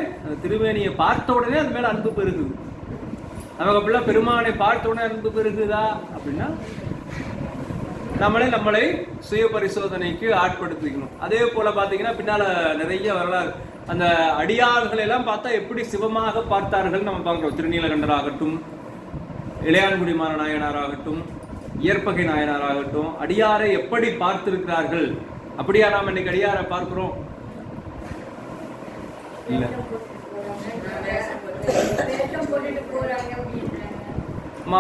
திருவேணியை பார்த்த உடனே அது மேல அன்பு பெருகுது. நமக்கு அப்படிலாம் பெருமானை பார்த்த உடனே அன்பு பெருகுதா அப்படின்னா, நம்மளை சுய பரிசோதனைக்கு ஆட்படுத்திக்கணும். அதே போல பாத்தீங்கன்னா பின்னால நிறைய வரலாறு, அந்த அடியார்களை எல்லாம் பார்த்தா எப்படி சிவமாக பார்த்தார்கள் நம்ம பார்க்கிறோம். திருநீலகண்டர் ஆகட்டும், இளையான்குடி நாயனார் ஆகட்டும், இயற்பகை நாயனார் ஆகட்டும், அடியாரை எப்படி பார்த்திருக்கிறார்கள். அப்படியா நாம் இன்னைக்கு அடியாரை பார்க்கிறோம்? இல்ல.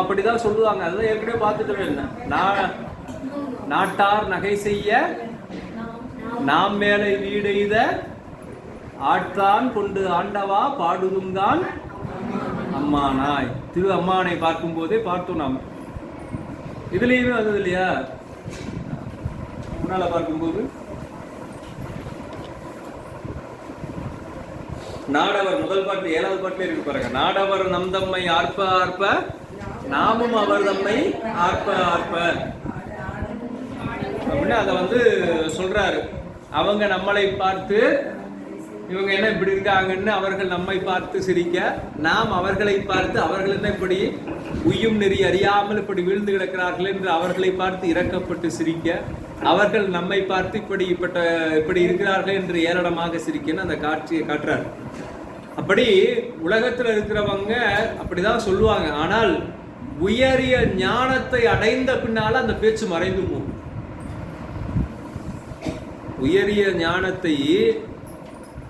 அப்படிதான் சொல்லுவாங்க. அதுதான் ஏற்கனவே பார்த்துட்டு இருந்தேன். நாட்டார் நகை செய்ய நாம் மேலே வீடெய்த ஆட்தான் கொண்டு ஆண்டவா பாடுதுங்கான் அம்மானாய். திரு அம்மானை பார்க்கும் போதே பார்த்தோம் நாம். இதுலயுமே வந்தது இல்லையா? முன்னால பார்க்கும்போது நாடவர் முதல் பாட்டு 7வது பாட்டுல இருக்கு பாருங்க. நாடவர் நம் தம்மை ஆர்ப்ப ஆர்ப்ப நாமும் அவர் தம்மை ஆர்ப்ப ஆர்ப்ப அப்படின்னு அதை சொல்றாரு. அவங்க நம்மளை பார்த்து இவங்க என்ன இப்படி இருக்காங்கன்னு அவர்கள் நம்மை பார்த்து சிரிக்க, நாம் அவர்களை பார்த்து அவர்கள் என்ன இப்படி உய்யும் நெறி அறியாமல் இப்படி வீழ்ந்து கிடக்கிறார்கள் என்று அவர்களை பார்த்து இரக்கப்பட்டு சிரிக்க, அவர்கள் நம்மை பார்த்து இப்படி இருக்கிறார்கள் என்று ஏளனமாக சிரிக்கன்னு அந்த காட்சியை காட்டுறார். அப்படி உலகத்தில் இருக்கிறவங்க அப்படிதான் சொல்லுவாங்க. ஆனால் உயரிய ஞானத்தை அடைந்த பின்னால அந்த பேச்சு மறைந்து போகும். உயரிய ஞானத்தை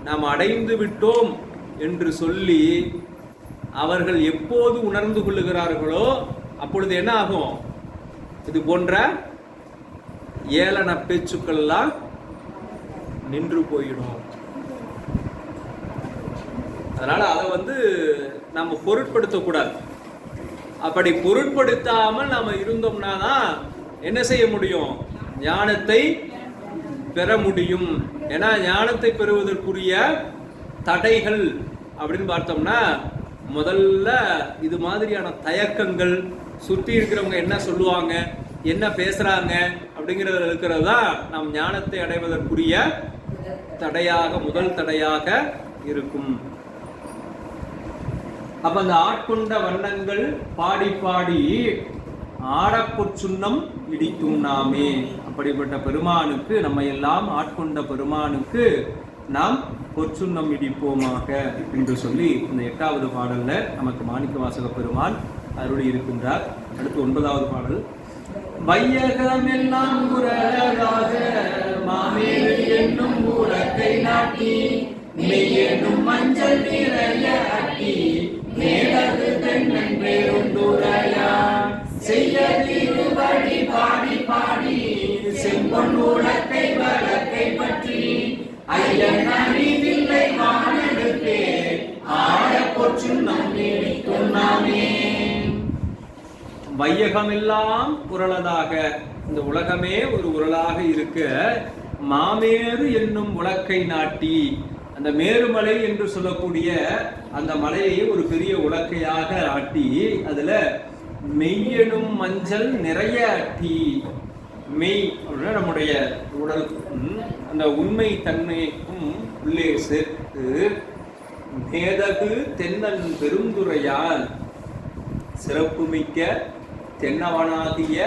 நாம் அடைந்து விட்டோம் என்று சொல்லி அவர்கள் எப்போது உணர்ந்து கொள்ளுகிறார்களோ அப்பொழுது என்ன ஆகும்? இது போன்ற ஏளன பேச்சுக்கள் எல்லாம் நின்று போயிடும். அதனால அதை நம்ம பொருட்படுத்தக்கூடாது. அப்படி பொருட்படுத்தாமல் நாம இருந்தோம்னா தான் என்ன செய்ய முடியும்? ஞானத்தை பெற முடியும். ஏன்னா ஞானத்தை பெறுவதற்குரிய தடைகள் அப்படின்னு பார்த்தோம்னா முதல்ல இது மாதிரியான தயக்கங்கள், சுற்றி இருக்கிறவங்க என்ன சொல்லுவாங்க, என்ன பேசுறாங்க அப்படிங்கிறதுல இருக்கிறது தான் நாம் ஞானத்தை அடைவதற்குரிய முதல் தடையாக இருக்கும். அப்ப அந்த ஆட்கொண்ட வண்ணங்கள் பாடி பாடி ஆடப்பொற்சுண்ணம் இடிக்கும் நாமே. அப்படிப்பட்ட பெருமானுக்கு, நம்ம எல்லாம் ஆட்கொண்ட பெருமானுக்கு நாம் பொற்சுண்ணம் இடிப்போமாக என்று சொல்லி இந்த 8வது பாடல்ல நமக்கு மாணிக்கவாசக பெருமான் அருளி இருக்கின்றார். அடுத்து 9வது பாடல். வையகமெல்லாம் உரலாக மாமேறு என்னும் உலக்கை நாட்டி மெய்யெனும் மஞ்சள் நிறைய அட்டி மேலது தென்னன் பேருந்துரையான் செய்ய திருவடி பாடி பாடி செம்பொன் உலக்கை வழக்கை பற்றி ஐயன் அணிதில்லை வானெடுப்பே ஆடப்பொற்சுண்ணம் நீடிக்கும் நாமே. வையகமெல்லாம் உரளதாக, இந்த உலகமே ஒரு உரலாக இருக்க மாமேறு என்னும் உலக்கை நாட்டி, அந்த மேருமலை என்று சொல்லக்கூடிய அந்த மலையை ஒரு பெரிய உலக்கையாக ஆட்டி அதுல மெய்யெனும் மஞ்சள் நிறைய அட்டி. மெய் அப்படின்னா நம்முடைய உடலுக்கும் அந்த உண்மை தன்மைக்கும் உள்ளே சேர்த்து மேதகு தென்னன் பெருந்துரையால் சிறப்புமிக்க தென்னவனாகிய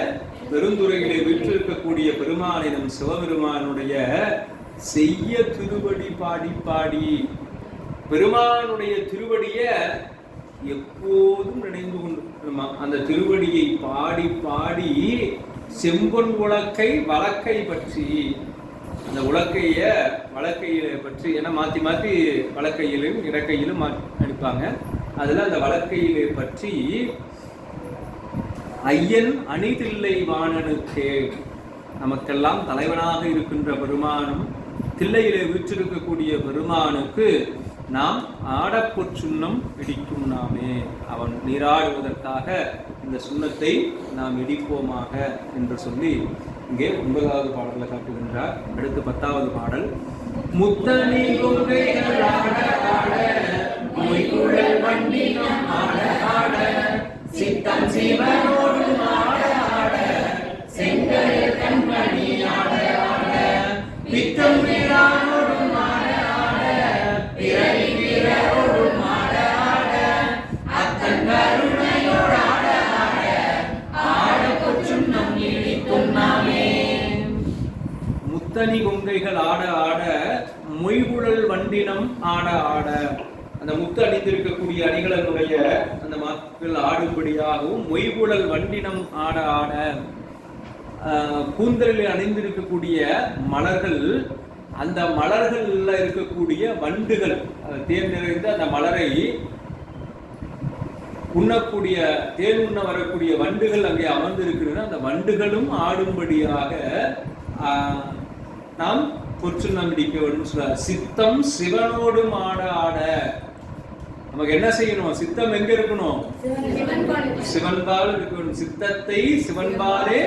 பெருந்துரைகளை வீற்றிருக்கக்கூடிய பெருமானிடம் சிவபெருமானுடைய செய்ய திருவடி பாடி பாடி, பெருமானுடைய திருவடிய எப்போதும் நினைந்து கொண்டு அந்த திருவடியை பாடி பாடி செம்பொன் உலக்கை வழக்கை பற்றி, அந்த வழக்கையில பற்றி, ஏன்னா மாத்தி மாத்தி வழக்கையிலும் இடக்கையிலும் அடிப்பாங்க. அதுல அந்த வழக்கையிலே பற்றி ஐயன் அணிதில்லை வாணனுக்கே, நமக்கெல்லாம் தலைவனாக இருக்கின்ற பெருமானும் தில்லையிலே வீற்றிருக்கக்கூடிய பெருமானுக்கு நாம் ஆடப்பொற்சுண்ணம் இடிக்கும் நாமே. அவன் நீராடுவதற்காக இந்த சுண்ணத்தை நாம் இடிப்போமாக என்று சொல்லி இங்கே 9வது பாடலில் காட்டுகின்றார். அடுத்து 10வது பாடல். முத்தனி கொங்கைகள் ஆட ஆட மொய்குழல் வண்டினம் ஆட ஆட சித்தம் சிவனோடு ஆட ஆட செங்கயல் கண்மணி ஆட ஆட பித்தம் வீரானோடு ஆட ஆட பிறவி வீரரோடு ஆட ஆட அத்தன் கருணையோடு ஆட ஆட ஆடப்பொற்சுண்ணம் நீடிக்கும் நாமே. முத்தனி கொங்கைகள் ஆட ஆட மொய்குழல் வண்டினம் ஆட ஆட, அந்த முத்து அணிந்திருக்கக்கூடிய அணிகளினுடைய அந்த மக்கள் ஆடும்படியாகவும் மொய்குழல் வண்டினம் ஆட ஆட, கூந்தலில் அணிந்திருக்கக்கூடிய மலர்கள், அந்த மலர்கள்ல இருக்கக்கூடிய வண்டுகள், தேன் நிறைந்த அந்த மலரை உண்ணக்கூடிய, தேன் உண்ண வரக்கூடிய வண்டுகள் அங்கே அமர்ந்திருக்கின்றன. அந்த வண்டுகளும் ஆடும்படியாக நாம் பொற்சுண்ணம் இடிக்க வேண்டும் சொல்றார். சித்தம் சிவனோடு ஆட ஆட. நமக்கு என்ன செய்யணும்? சித்தம் எங்க இருக்கணும்? சிவன்பால் இருக்க வேண்டும். சித்தத்தை சிவன்பாலே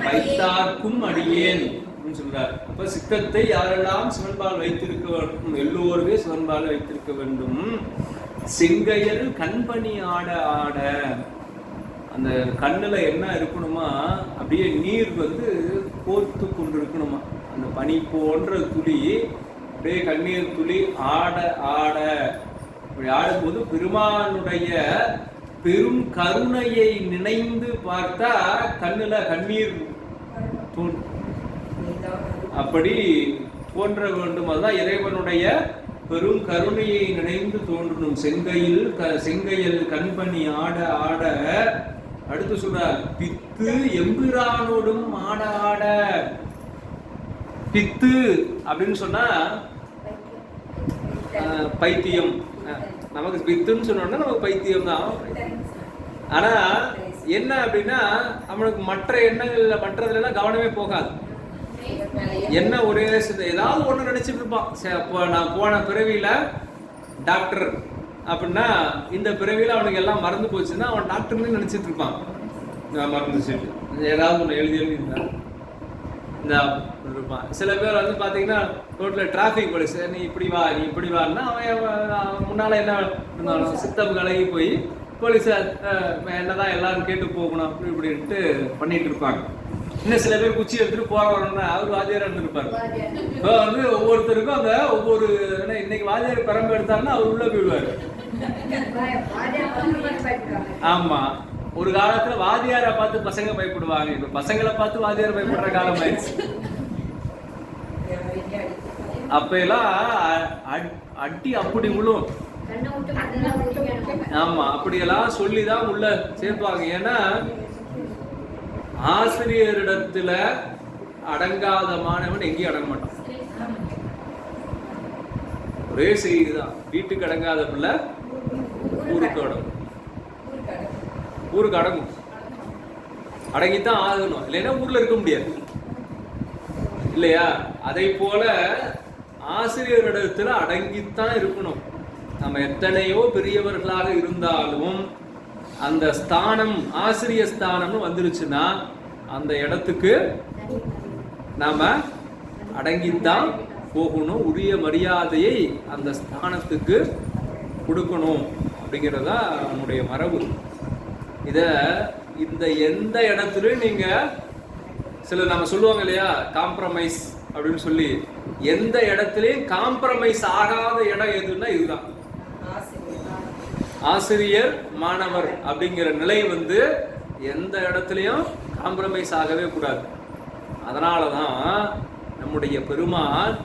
வைத்தார்க்கும் அடியேன் சொல்றார். அப்ப சித்தத்தை யாரெல்லாம் சிவன்பால் வைத்திருக்க வேண்டும், எல்லோருமே சிவன்பால் வைத்திருக்க வேண்டும். செங்கையல் கண்பணி ஆட ஆட. அந்த கண்ணுல என்ன இருக்கணுமா? அப்படியே நீர் வந்து கோர்த்து கொண்டு இருக்கணுமா. அந்த பனி போன்ற துளி, அப்படியே கண்ணீர் துளி ஆட ஆட. அப்படி ஆடும்போது பெருமானுடைய பெரும் கருணையை நினைந்து பார்த்தா கண்ணுல கண்ணீர் தோன்றும். அப்படி தோன்ற வேண்டும். அதுதான் இறைவனுடைய பெரும் கருணையை நினைந்து தோன்றணும். செங்கையில் கண்பணி ஆட ஆட. அடுத்து சொல்றார், பித்து எம்பிரானோடும் ஆட ஆட. பித்து அப்படின்னு சொன்னா பைத்தியம். நமக்கு பித்துன்னு சொன்னோம்னா நமக்கு பைத்தியம் தான். ஆனா என்ன அப்படின்னா நம்மளுக்கு மற்ற எண்ணங்கள்ல மற்றதுல எல்லாம் கவனமே போகாது. என்ன ஒரே ஏதாவது ஒண்ணு நினைச்சிட்டு இருப்பான். நான் போன பிறவியில டாக்டர் அப்படின்னா இந்த பிறவியில அவனுக்கு எல்லாம் மறந்து போச்சுன்னா அவன் டாக்டர்னு நினைச்சிட்டு இருப்பான். மறந்துச்சு ஏதாவது ஒண்ணு எழுதி இருந்தான் இந்த இருப்பான். சில பேர் வந்து பாத்தீங்கன்னா ரோட்ல டிராபிக் போலீஸ் நீ இப்படி வா நீ இப்படி வான்னா அவன் முன்னால என்ன இருந்தாலும் சித்தம் கலகி போய் போலீஸ் என்னதான் எல்லாரும் கேட்டு போகணும் அப்படி இப்படின்ட்டு பண்ணிட்டு இருப்பாங்க. இன்னும் சில பேர் குச்சி எடுத்துட்டு போற வரணும்னா அவர் வாத்தியாரா இருந்திருப்பாரு. இப்போ வந்து ஒவ்வொருத்தருக்கும் அந்த ஒவ்வொரு இன்னைக்கு வாத்தியார் பெரம்பு எடுத்தாருன்னா அவர் உள்ள போயிடுவாரு. ஆமா, ஒரு காலத்துல வாத்தியாரை பார்த்து பசங்க பயப்படுவாங்க. இப்ப பசங்களை பார்த்து வாத்தியார் பயப்படுற காலம் ஆயிடுச்சு. அப்ப எல்லாம் அடி அப்படி விழும். ஆமா, அப்படியெல்லாம் சொல்லிதான் உள்ள சேர்ப்பாங்க. ஏன்னா ஆசிரியரிடத்துல அடங்காத மாணவன் எங்கேயும் அடங்க மாட்டான். ஒரே செய்திதான், வீட்டுக்கு அடங்காத பிள்ளை ஊருக்கு அடங்கும். ஊருக்கு அடங்கும், அடங்கித்தான் ஆகணும், இல்லைன்னா ஊர்ல இருக்க முடியாது இல்லையா? அதை போல ஆசிரியரிடத்துல அடங்கித்தான் இருக்கணும். நம்ம எத்தனையோ பெரியவர்களாக இருந்தாலும் அந்த ஸ்தானம் ஆசிரிய ஸ்தானம்னு வந்துருச்சுன்னா அந்த இடத்துக்கு நாம அடங்கித்தான் போகணும். உரிய மரியாதையை அந்த ஸ்தானத்துக்கு கொடுக்கணும் அப்படிங்கிறதா நம்முடைய மரபு. இந்த எந்த இடத்துலயும் நீங்க சில நம்ம சொல்லுவாங்க இல்லையா, காம்ப்ரமைஸ் அப்படின்னு சொல்லி, எந்த இடத்துலயும் காம்ப்ரமைஸ் ஆகாத இடம் எதுன்னா இதுதான். ஆசிரியர் மாணவர் அப்படிங்கிற நிலை வந்து எந்த இடத்துலயும் காம்ப்ரமைஸ் ஆகவே கூடாது. அதனாலதான் நம்முடைய பெருமான்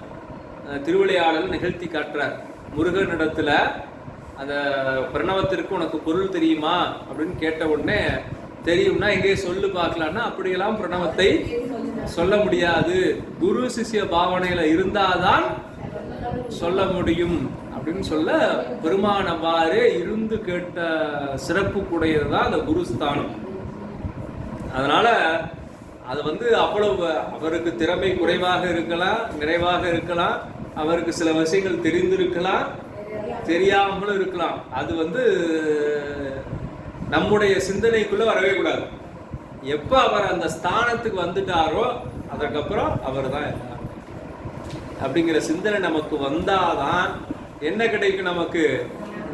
திருவிளையாடல் நிகழ்த்தி காட்டுறார். முருகனிடத்துல அந்த பிரணவத்திற்கு உனக்கு பொருள் தெரியுமா அப்படின்னு கேட்ட உடனே தெரியும்னா எங்கே சொல்லு பார்க்கலான்னா, அப்படியெல்லாம் பிரணவத்தை சொல்ல முடியாது, குரு சிஷ்ய பாவனையில இருந்தாதான் சொல்ல முடியும் அப்படின்னு சொல்ல பெருமானவாறு இருந்து கேட்ட சிறப்பு கூடையதுதான் அந்த குருஸ்தானம். அதனால அது வந்து அவ்வளவு அவருக்கு திறமை குறைவாக இருக்கலாம், நிறைவாக இருக்கலாம், அவருக்கு சில விஷயங்கள் தெரிந்திருக்கலாம், தெரியாமலும் இருக்கலாம். அது வந்து நம்முடைய சிந்தனைக்குள்ள வரவே கூடாது. எப்ப அவர் அந்த ஸ்தானத்துக்கு வந்துட்டாரோ அதுக்கப்புறம் அவர் தான் எல்லாரும் அப்படிங்கிற சிந்தனை நமக்கு வந்தாதான் என்ன கிடைக்கும்? நமக்கு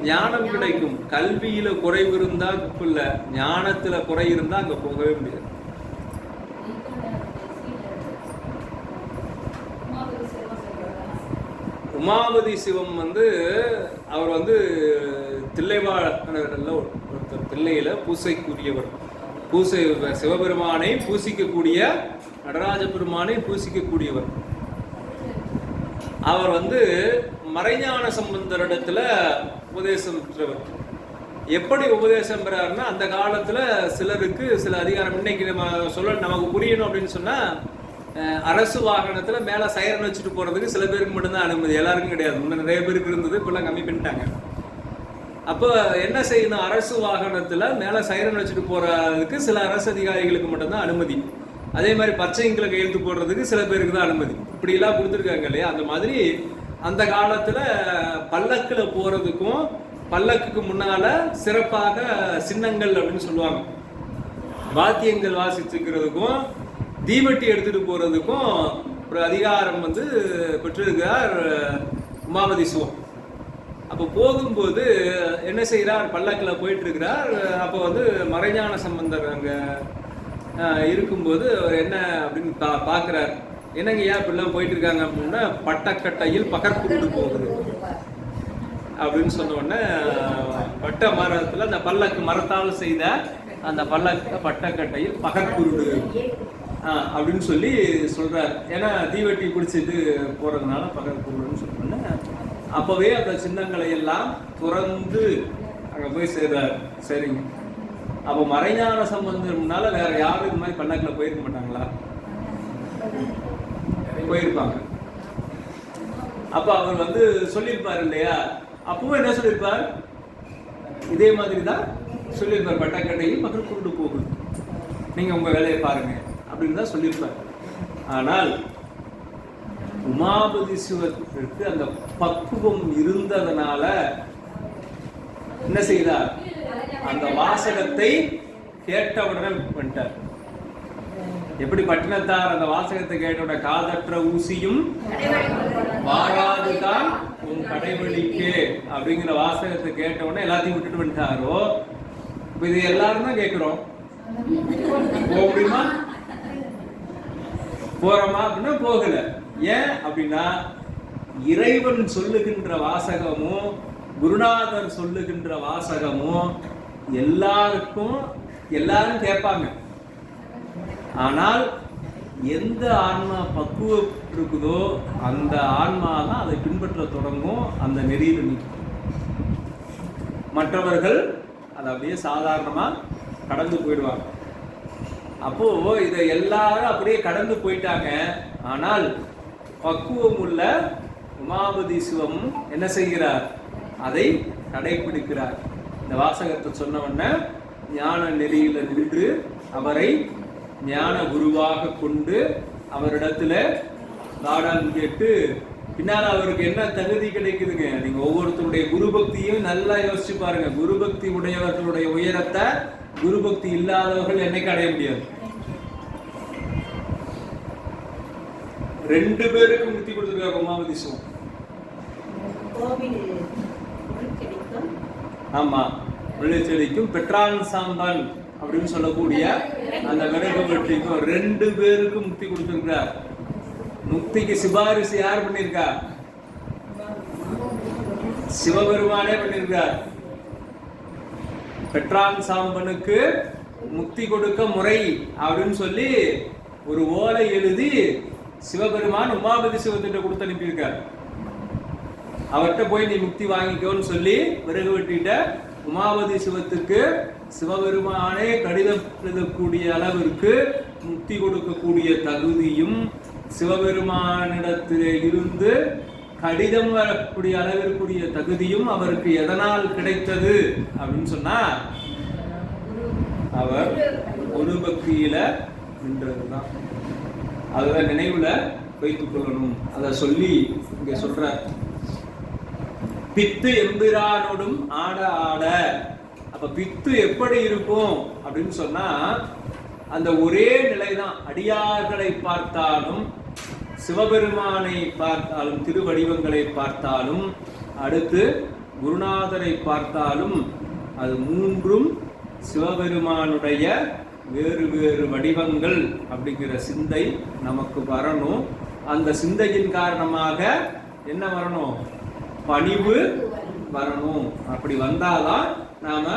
ஞானம் கிடைக்கும். கல்வியில குறைவு இருந்தா இல்ல, ஞானத்துல குறை இருந்தா அங்க போகவே முடியாது. உமாபதி சிவம் வந்து அவர் வந்து தில்லைவாழல்ல ஒருத்தர், தில்லையில பூசைக்குரியவர், பூசை சிவபெருமானை பூசிக்கக்கூடிய, நடராஜ பெருமானை பூசிக்கக்கூடியவர். அவர் வந்து மறைஞான சம்பந்தரிடத்துல உபதேசம் பெற்றவர். எப்படி உபதேசம் பெறாருன்னா, அந்த காலத்துல சிலருக்கு சில அதிகாரம், இன்னைக்கு நம்ம சொல்ல நமக்கு புரியணும் அப்படின்னு சொன்னா, அரசு வாகனத்துல மேல சைரன் வச்சுட்டு போறதுக்கு சில பேருக்கு மட்டும்தான் அனுமதி, எல்லாருக்கும் கிடையாது. முன்ன நிறைய பேருக்கு இருந்தது, இப்பெல்லாம் கம்மி பண்ணிட்டாங்க. அப்போ என்ன செய்யணும்? அரசு வாகனத்துல மேல சைரன் வச்சுட்டு போறதுக்கு சில அரசு அதிகாரிகளுக்கு மட்டும்தான் அனுமதி. அதே மாதிரி பச்சை இங்கில கையெழுத்து போடுறதுக்கு சில பேருக்கு தான் அனுமதி. இப்படி எல்லாம் கொடுத்துருக்காங்க இல்லையா? அந்த மாதிரி அந்த காலத்துல பல்லக்குல போறதுக்கும் பல்லக்குக்கு முன்னால சிறப்பாக சின்னங்கள் அப்படின்னு சொல்லுவாங்க. வாத்தியங்கள் வாசிச்சுக்கிறதுக்கும் தீவட்டி எடுத்துட்டு போறதுக்கும் ஒரு அதிகாரம் பெற்றிருக்கிறார் உமாபதி சிவம். அப்போ போகும்போது என்ன செய்கிறார், பல்லக்கில் போயிட்டு இருக்கிறார். அப்போ மறைஞான சம்பந்தர் அங்க இருக்கும்போது அவர் என்ன அப்படின்னு பார்க்குறார். என்னங்க ஏன் இப்படிலாம் போயிட்டு இருக்காங்க அப்படின்னா, பட்டக்கட்டையில் பகற்புருடு போகுது அப்படின்னு சொன்ன உடனே, பட்ட மரத்துல அந்த பல்லக்கு மரத்தால் செய்த அந்த பல்லக்கு பட்டக்கட்டையில் பகற்புருடு அப்படின்னு சொல்லி சொல்றார். ஏன்னா தீவட்டி பிடிச்சிட்டு போறதுனால பகற்புருடுன்னு சொன்னோன்னே அப்பவே அந்த சின்னங்களை எல்லாம் துறந்து அங்க போய் சேர்றார். சரிங்க. அப்போ மறைஞான சம்பந்தம்னால வேற யாரும் இந்த மாதிரி பல்லக்குல போயிருக்க மாட்டாங்களா? போயிருப்பாங்க. அப்ப அவர் சொல்லியிருப்பார் இல்லையா? அப்பவும் என்ன சொல்லியிருப்பார்? இதே மாதிரி தான் சொல்லியிருப்பார். பட்டக்கட்டையில் மக்கள் கொண்டு போகுது, நீங்க உங்க வேலையை பாருங்க அப்படின்னு தான் சொல்லியிருப்பார். ஆனால் உமாபதி சிவத்திற்கு அந்த பக்குவம் இருந்ததனால என்ன செய்தார், அந்த வாசகத்தை கேட்டவுடனே பண்ணிட்டார். எப்படி பட்டினத்தார் அந்த வாசகத்தை கேட்டவுடனே காதற்ற ஊசியும் வாராதுதான் உன் கடைவெளிக்கு அப்படிங்கிற வாசகத்தை கேட்டவுடனே எல்லாத்தையும் விட்டுட்டு வந்துட்டாரோ, இப்ப இது எல்லாரும் தான் கேட்கிறோம். போக முடியுமா? போறோமா அப்படின்னா போகல. ஏன் அப்படின்னா இறைவன் சொல்லுகின்ற வாசகமும் குருநாதர் சொல்லுகின்ற வாசகமும் எல்லாரும் கேட்பாங்க. ஆனால் எந்த ஆன்மா பக்குவம் இருக்குதோ அந்த ஆன்மா தான் அதை பின்பற்ற தொடங்கும், அந்த நெறியில் நிற்கும். மற்றவர்கள் அதை அப்படியே சாதாரணமா கடந்து போயிடுவாங்க. அப்போ இதை எல்லாரும் அப்படியே கடந்து போயிட்டாங்க. ஆனால் பக்குவம் உள்ள உமாபதி சிவம் என்ன செய்கிறார், அதை கடைபிடிக்கிறார். இந்த வாசகத்தை சொன்ன உடனே ஞான நெறியில நின்று அவரை ஞான குருவாக கொண்டு அவரிடத்துல நாடான் கேட்டு பின்னால் அவருக்கு என்ன தகுதி கிடைக்குதுங்க. நீங்க ஒவ்வொருத்தருடைய குரு பக்தியும் நல்லா யோசிச்சு பாருங்க. குரு பக்தி உடையவர்களுடைய உயரத்தை குரு பக்தி இல்லாதவர்கள் என்னைக்கு அடைய முடியாது. 2 பேருக்கு முக்தி கொடுத்திருக்காரு உமாபதி சிவம். ஆமா, விழுச்செடிக்கும் பெற்றான் சாம்பன் அப்படின்னு சொல்லக்கூடிய அந்த விறகு வெட்டிக்கும் 2 பேருக்கும் முக்தி கொடுத்திருக்கிறார். முக்திக்கு சிபாரிசு யார் பண்ணிருக்கா? சிவபெருமானே பண்ணிருக்கார். பெற்றான் சாம்பனுக்கு முக்தி கொடுக்க முறை அப்படின்னு சொல்லி ஒரு ஓலை எழுதி சிவபெருமான் உமாபதி சிவத்திட்ட கொடுத்து அனுப்பியிருக்கார். அவர்கிட்ட போய் நீ முக்தி வாங்கிக்கோன்னு சொல்லி விறகு வெட்டிட்ட உமாபதி சிவத்துக்கு சிவபெருமானே கடிதம் எழுதக்கூடிய அளவிற்கு முக்தி கொடுக்கக்கூடிய தகுதியும், சிவபெருமானிடத்திலே இருந்து கடிதம் வரக்கூடிய அளவிற்குரிய தகுதியும் அவருக்கு எதனால் கிடைத்தது அப்படின்னு சொன்னா, அவர் குரு பக்தியில நின்றதுதான். அதை நினைவுல வைத்துக் கொள்ளணும். அதை சொல்லி இங்க சொல்ற, பித்து எம்பிரானோடும் ஆட ஆட. அப்ப பித்து எப்படி இருக்கும் அப்படின்னு சொன்னா, அந்த ஒரே நிலைதான். அடியார்களை பார்த்தாலும், சிவபெருமானை பார்த்தாலும், திருவடிவங்களை பார்த்தாலும், அடுத்து குருநாதரை பார்த்தாலும், அது மூன்றும் சிவபெருமானுடைய வேறு வேறு வடிவங்கள் அப்படிங்கிற சிந்தை நமக்கு வரணும். அந்த சிந்தையின் காரணமாக என்ன வரணும்? பணிவு வரணும். அப்படி வந்தாதான் நாம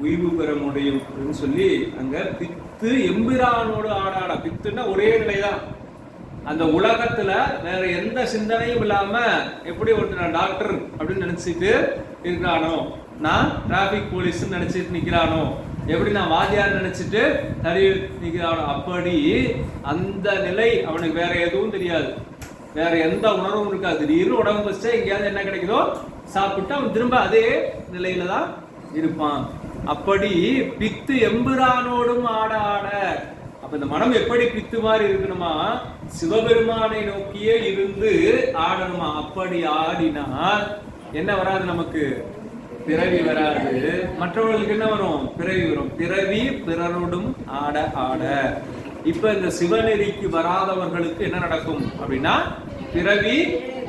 உய்வு பெற முடியும் அப்படின்னு சொல்லி அங்க பித்து எம்பிரானோடு ஆடாட. பித்துன்னா ஒரே நிலைதான். அந்த உலகத்துல வேற எந்த சிந்தனையும் இல்லாம, எப்படி ஒருத்தர் டாக்டர் அப்படின்னு நினைச்சிட்டு இருக்கிறானோ, நான் டிராபிக் போலீஸ் நினைச்சிட்டு நிக்கிறானோ, எப்படி நான் வாத்தியார் நினைச்சிட்டு தடி நிக்கிறானோ, அப்படி அந்த நிலை அவனுக்கு வேற எதுவும் தெரியாது, வேற எந்த உணர்வும் இருக்காது. திடீர்னு உடம்பு வச்சா எங்கேயாவது என்ன கிடைக்குதோ சாப்பிட்டு அவன் திரும்ப அதே நிலையில தான் இருப்பான். அப்படி பித்து எம்பிரானோடும் ஆட ஆட. அப்ப இந்த மனம் எப்படி பித்து மாதிரி இருக்கணுமா, சிவபெருமானை நோக்கியே இருந்து ஆடணுமா. அப்படி ஆடினால் என்ன வராது, நமக்கு பிறவி வராது. மற்றவர்களுக்கு என்ன வரும், பிறவி வரும். பிறவி பிறரோடும் ஆட ஆட. இப்ப இந்த சிவநெறிக்கு வராதவர்களுக்கு என்ன நடக்கும் அப்படின்னா, பிறவி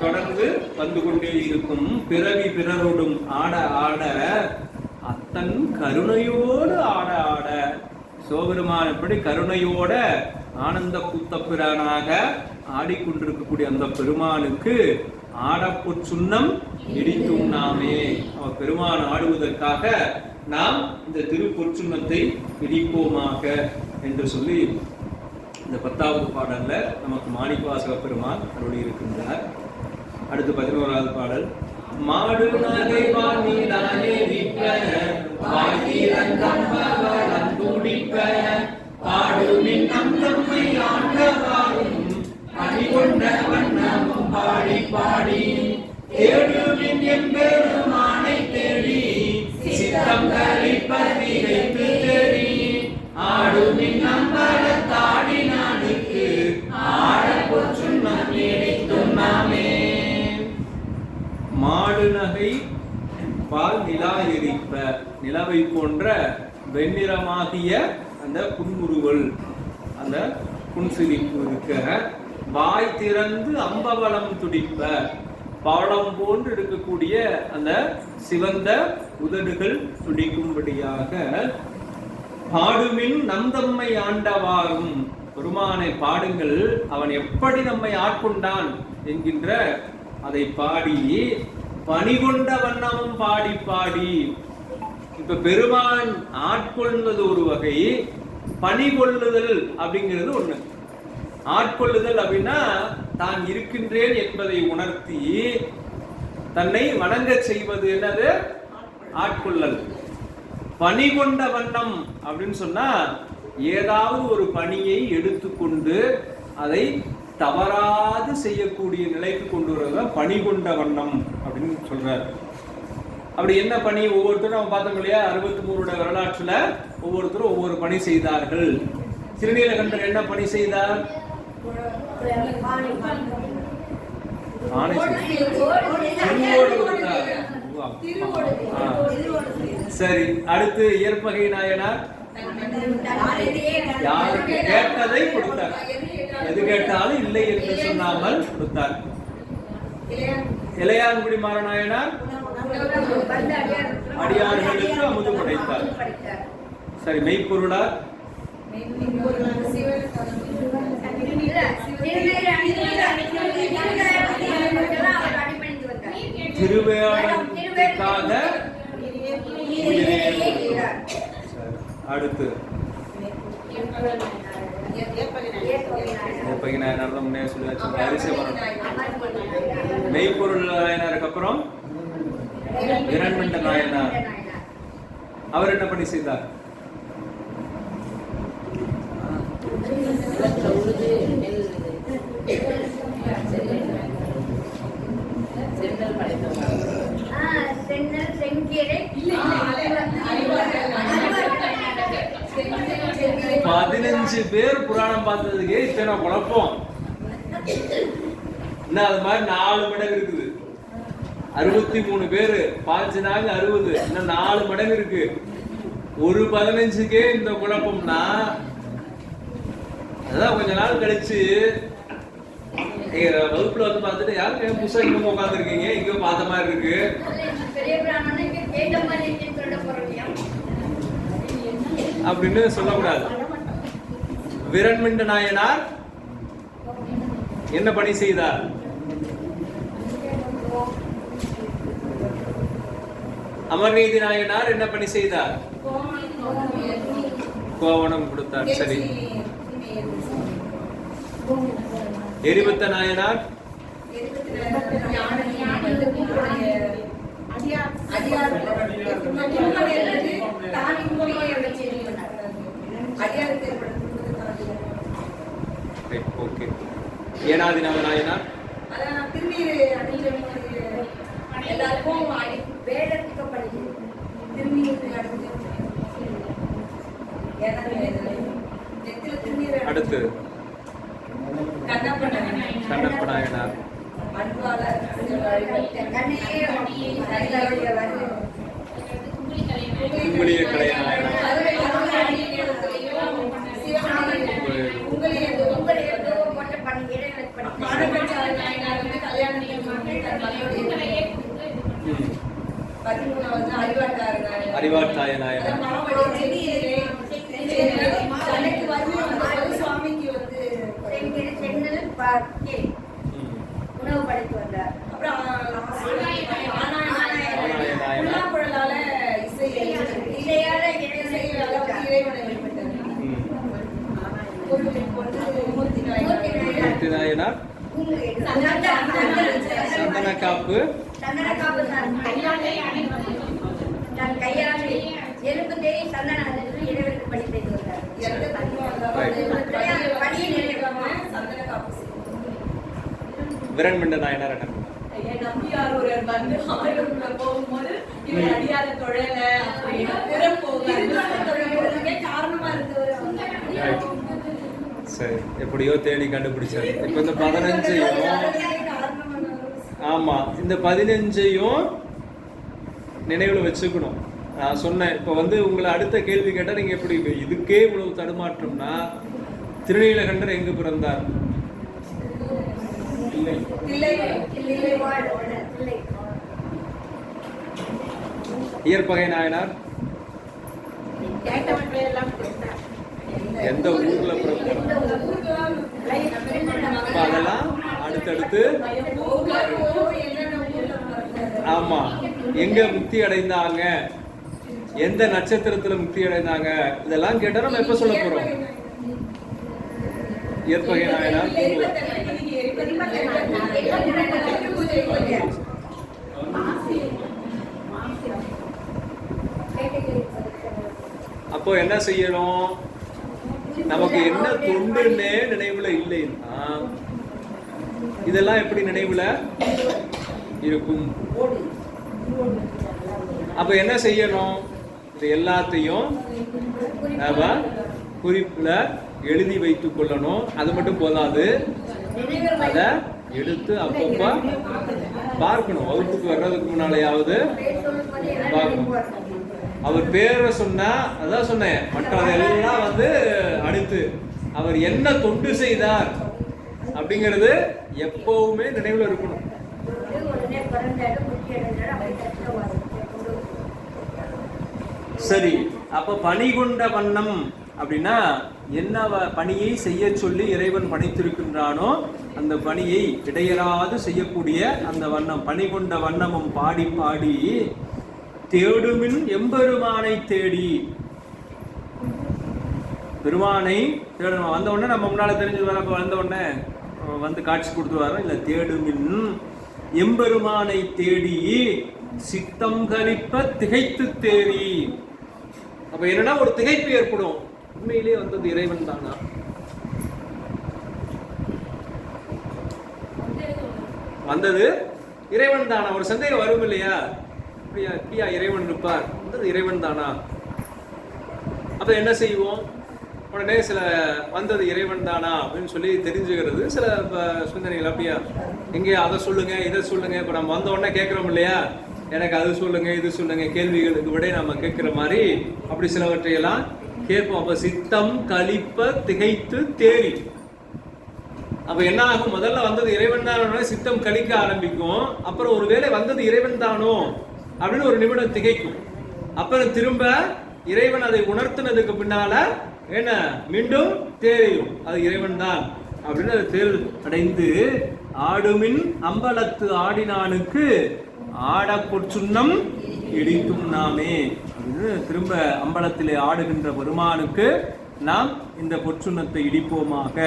தொடர்ந்து வந்து கொண்டே இருக்கும். பிறவி பிறரோடும் ஆட ஆட அத்தன் கருணையோடு ஆட ஆட. சிவபெருமான் எப்படி கருணையோட ஆனந்த கூத்தப்பிரானாக ஆடிக்கொண்டிருக்கக்கூடிய அந்த பெருமானுக்கு ஆடப்பொற்சுண்ணம் இடித்தும் நாமே. அவர் பெருமான் ஆடுவதற்காக நாம் இந்த திருப்பொற்சுண்ணத்தை இடிப்போமாக என்று சொல்லி இந்த 10வது பாடல்ல நமக்கு மாணிக்கவாசக பெருமான் அருளி இருக்கின்றார். அடுத்து 11வது பாடல். மாடு நகை வானிலானே விப்ப வாயிரங்கம்பவளம் துடிப்ப பாடுமின் நம் தம்மை ஆண்டவாறும் பணிகொண்ட வண்ணமும் பாடி பாடி தேடுமின் எம்பெருமானை தேடி சித்தம் கழிப்பதி வைத்து தேடி ஆடுமின் நம்பள தாடி நாடுக்கு ஆடப்பொற்சுண்ணம் இடித்தும் நாமே. மாடு நகை பால் நிலா எரிப்ப, நிலவை போன்ற வெண்ணிறமாகிய அந்த புன்முறுவல், அந்த புன்சிரிப்பு இருக்க, வாய் திறந்து அம்பவளம் துடிப்ப, பவளம் போன்று இருக்கக்கூடிய அந்த சிவந்த உதடுகள் துடிக்கும்படியாக பாடுமின் நம் தம்மை ஆண்டவாறும், பெருமானை பாடுங்கள், அவன் எப்படி நம்மை ஆட்கொண்டான் என்கின்ற அதை பாடி பணிகொண்ட வண்ணமும் பாடி பாடி. இப்ப பெருமான் ஆட்கொள்வது ஒரு வகை, பணிகொள்ளுதல் அப்படிங்கிறது ஒண்ணு. ஆட்கொள்ளுதல் அப்படின்னா தான் இருக்கின்றேன் என்பதை உணர்த்தி தன்னை வணங்க செய்வது என்னது, ஆட்கொள்ளல். பணிகொண்ட வண்ணம் அப்படின்னு சொன்னா ஏதாவது ஒரு பணியை எடுத்துக்கொண்டு அதை தவறாது செய்யக்கூடிய நிலைக்கு கொண்டு வருவத பணிகொண்ட வண்ணம் அப்படின்னு சொல்றாரு. அப்படி என்ன பணி, ஒவ்வொருத்தரும் நம்ம பார்த்தோம் இல்லையா, 63 வரலாற்றுல ஒவ்வொருத்தரும் ஒவ்வொரு பணி செய்தார்கள். திருநீலகண்டர் என்ன பணி செய்தார், சரி. அடுத்து இயற்பகை நாயனார் யாருக்கு கேட்டதை கொடுத்தார், எது கேட்டாலும் இல்லை என்று சொன்னாமல் கொடுத்தார். இளையான்குடி மாறநாயனார் அடியார்களுக்கு அமுது படைத்தார். சரி. மெய்ப்பொருளார் திருவையாளருக்காக. அடுத்து மெய்ப்பொருள் நாயனாருக்கு அப்புறம் இரண்மண்ட நாயனார். அவர் என்ன பணி செய்தார், பதினஞ்சு பேர் புராணம் பார்த்ததுக்கு இத்தனை குழப்பம். இன்னும் அது மாதிரி 4 மடங்கு இருக்குது. 63 பேரு, 5 நாங்க 60, இன்னும் 4 மடங்கு இருக்கு. ஒரு 15க்கே இந்த குழப்பம்னா, அதான் கொஞ்ச நாள் கழிச்சு வகுப்புல வந்து பார்த்துட்டு யாரும் புதுசா இங்க உட்காந்துருக்கீங்க, இங்க பார்த்த மாதிரி இருக்கு அப்படின்னு சொல்லக்கூடாது. விரண்மிண்ட நாயனார் என்ன பணி செய்தார், அமர்நீதி நாயனார் என்ன பணி செய்தார், கோவணம் கொடுத்தார். சரி. எரிபத்த நாயனார் ஏனாதி நாயனார் திருநீர் அருட்கடை நாயனார் அறிவாட்டாய நாயனார் உணவு படைத்து வந்தார். அப்புறம் சந்தன காப்பு கையால் எலும்பு தேடி சந்தன இறைவனுக்கு பணி செய்து வந்தார். விரண்மிண்ட நாயனார் நம்பியார் ஒருவர் வந்து ஆயுர்ல போகும்போது இவர் அடியார தொழல புறம் போகிறதுக்கே காரணமா இருக்கு. சரி, எப்படியோ தேடி கண்டுபிடிச்சாரு. இப்ப இந்த 15ஐயும் ஆமா, இந்த 15ஐயும் நினைவுல வச்சுக்கணும். நான் சொன்னேன், இப்ப வந்து உங்களை அடுத்த கேள்வி கேட்டா நீங்க எப்படி இதுக்கே இவ்வளவு தடுமாற்றம்னா, திருநீலகண்டர் எங்கு பிறந்தார்? இயற்பகை நாயனார் எந்த ஊர்ல பிறந்தார்? அதெல்லாம் அடுத்தடுத்து ஆமா, எங்க முக்தி அடைந்தாங்க, எந்த நட்சத்திரத்துல முக்தி அடைந்தாங்க, இதெல்லாம் கேட்டா நம்ம எப்ப சொல்ல போறோம்? இயற்பகை நாயனார் அப்போ என்ன செய்யணும்? நமக்கு என்ன தொண்டுன்னே நினைவுல இல்லைன்னா இதெல்லாம் எப்படி நினைவுல இருக்கும்? அப்ப என்ன செய்யணும்? இது எல்லாத்தையும் குறிப்புல எழுதி வைத்துக் கொள்ளணும். அது மட்டும் போதாது, அத எடுத்து அப்பப்ப பார்க்கணும். வகுப்புக்கு வர்றதுக்கு முன்னாலேயாவது பார்க்கணும். அவர் பேரை சொன்னா, அதான் சொன்னேன், மற்றதெல்லாம் வந்து அடுத்து அவர் என்ன தொண்டு செய்தார் அப்படிங்கிறது எப்பவுமே நினைவுல இருக்கணும். சரி, அப்ப பணி கொண்ட வண்ணம் அப்படின்னா என்ன பணியை செய்ய சொல்லி இறைவன் பணித்திருக்கின்றானோ அந்த பணியை இடையறாது செய்யக்கூடிய அந்த வண்ணம். பணி கொண்ட வண்ணமும் பாடி பாடி தேடுமின் எம்பெருமானை தேடி. பெருமானை தேடணும். வந்த உடனே நம்ம முன்னால தெரிஞ்சு வர, வந்த உடனே வந்து காட்சி கொடுத்து வரோம். இல்ல, தேடுமின் எம்பெருமானை தேடி சித்தம் கலிப்ப திகைத்து தேறி. அப்ப என்னன்னா ஒரு திகைப்பு ஏற்படும். உண்மையிலே வந்தது இறைவன் தானா? வந்தது இறைவன் தானா? ஒரு சந்தேகம் வரும் இல்லையா? இப்படியா இறைவன் இருப்பார்? வந்தது இறைவன் தானா? அப்ப என்ன செய்வோம்? உடனே சில வந்தது இறைவன் தானா அப்படின்னு சொல்லி தெரிஞ்சுக்கிறது சில சிந்தனைகள். அப்படியா, எங்கே அதை சொல்லுங்க இதை சொல்லுங்க. இப்ப நம்ம வந்த உடனே கேட்கிறோம் இல்லையா, எனக்கு அது சொல்லுங்க இது சொல்லுங்க, கேள்விகளுக்கு விட நம்ம கேட்கிற மாதிரி அப்படி சிலவற்றையெல்லாம் கேட்போம். அப்ப சித்தம் கலிப்ப திகைத்து தேறி. அப்ப என்ன ஆகும்? முதல்ல வந்தது இறைவன் தானோ, சித்தம் கலிக்க ஆரம்பிக்கும். அப்புறம் ஒருவேளை வந்தது இறைவன் தானோ அப்படின்னு ஒரு நிமிடம் திகைக்கும். அப்புறம் திரும்ப இறைவன் அதை உணர்த்தினதுக்கு பின்னால என்ன மீண்டும் தேறியும் அது இறைவன் தான் அப்படின்னு அது தேர் அடைந்து ஆடுமின் அம்பலத்து ஆடினானுக்கு ஆட பொற்சுன்னம் இடித்தும் நாமே அப்படின்னு திரும்ப அம்பலத்திலே ஆடுகின்ற பெருமானுக்கு நாம் இந்த பொற்சுன்னத்தை இடிப்போமாக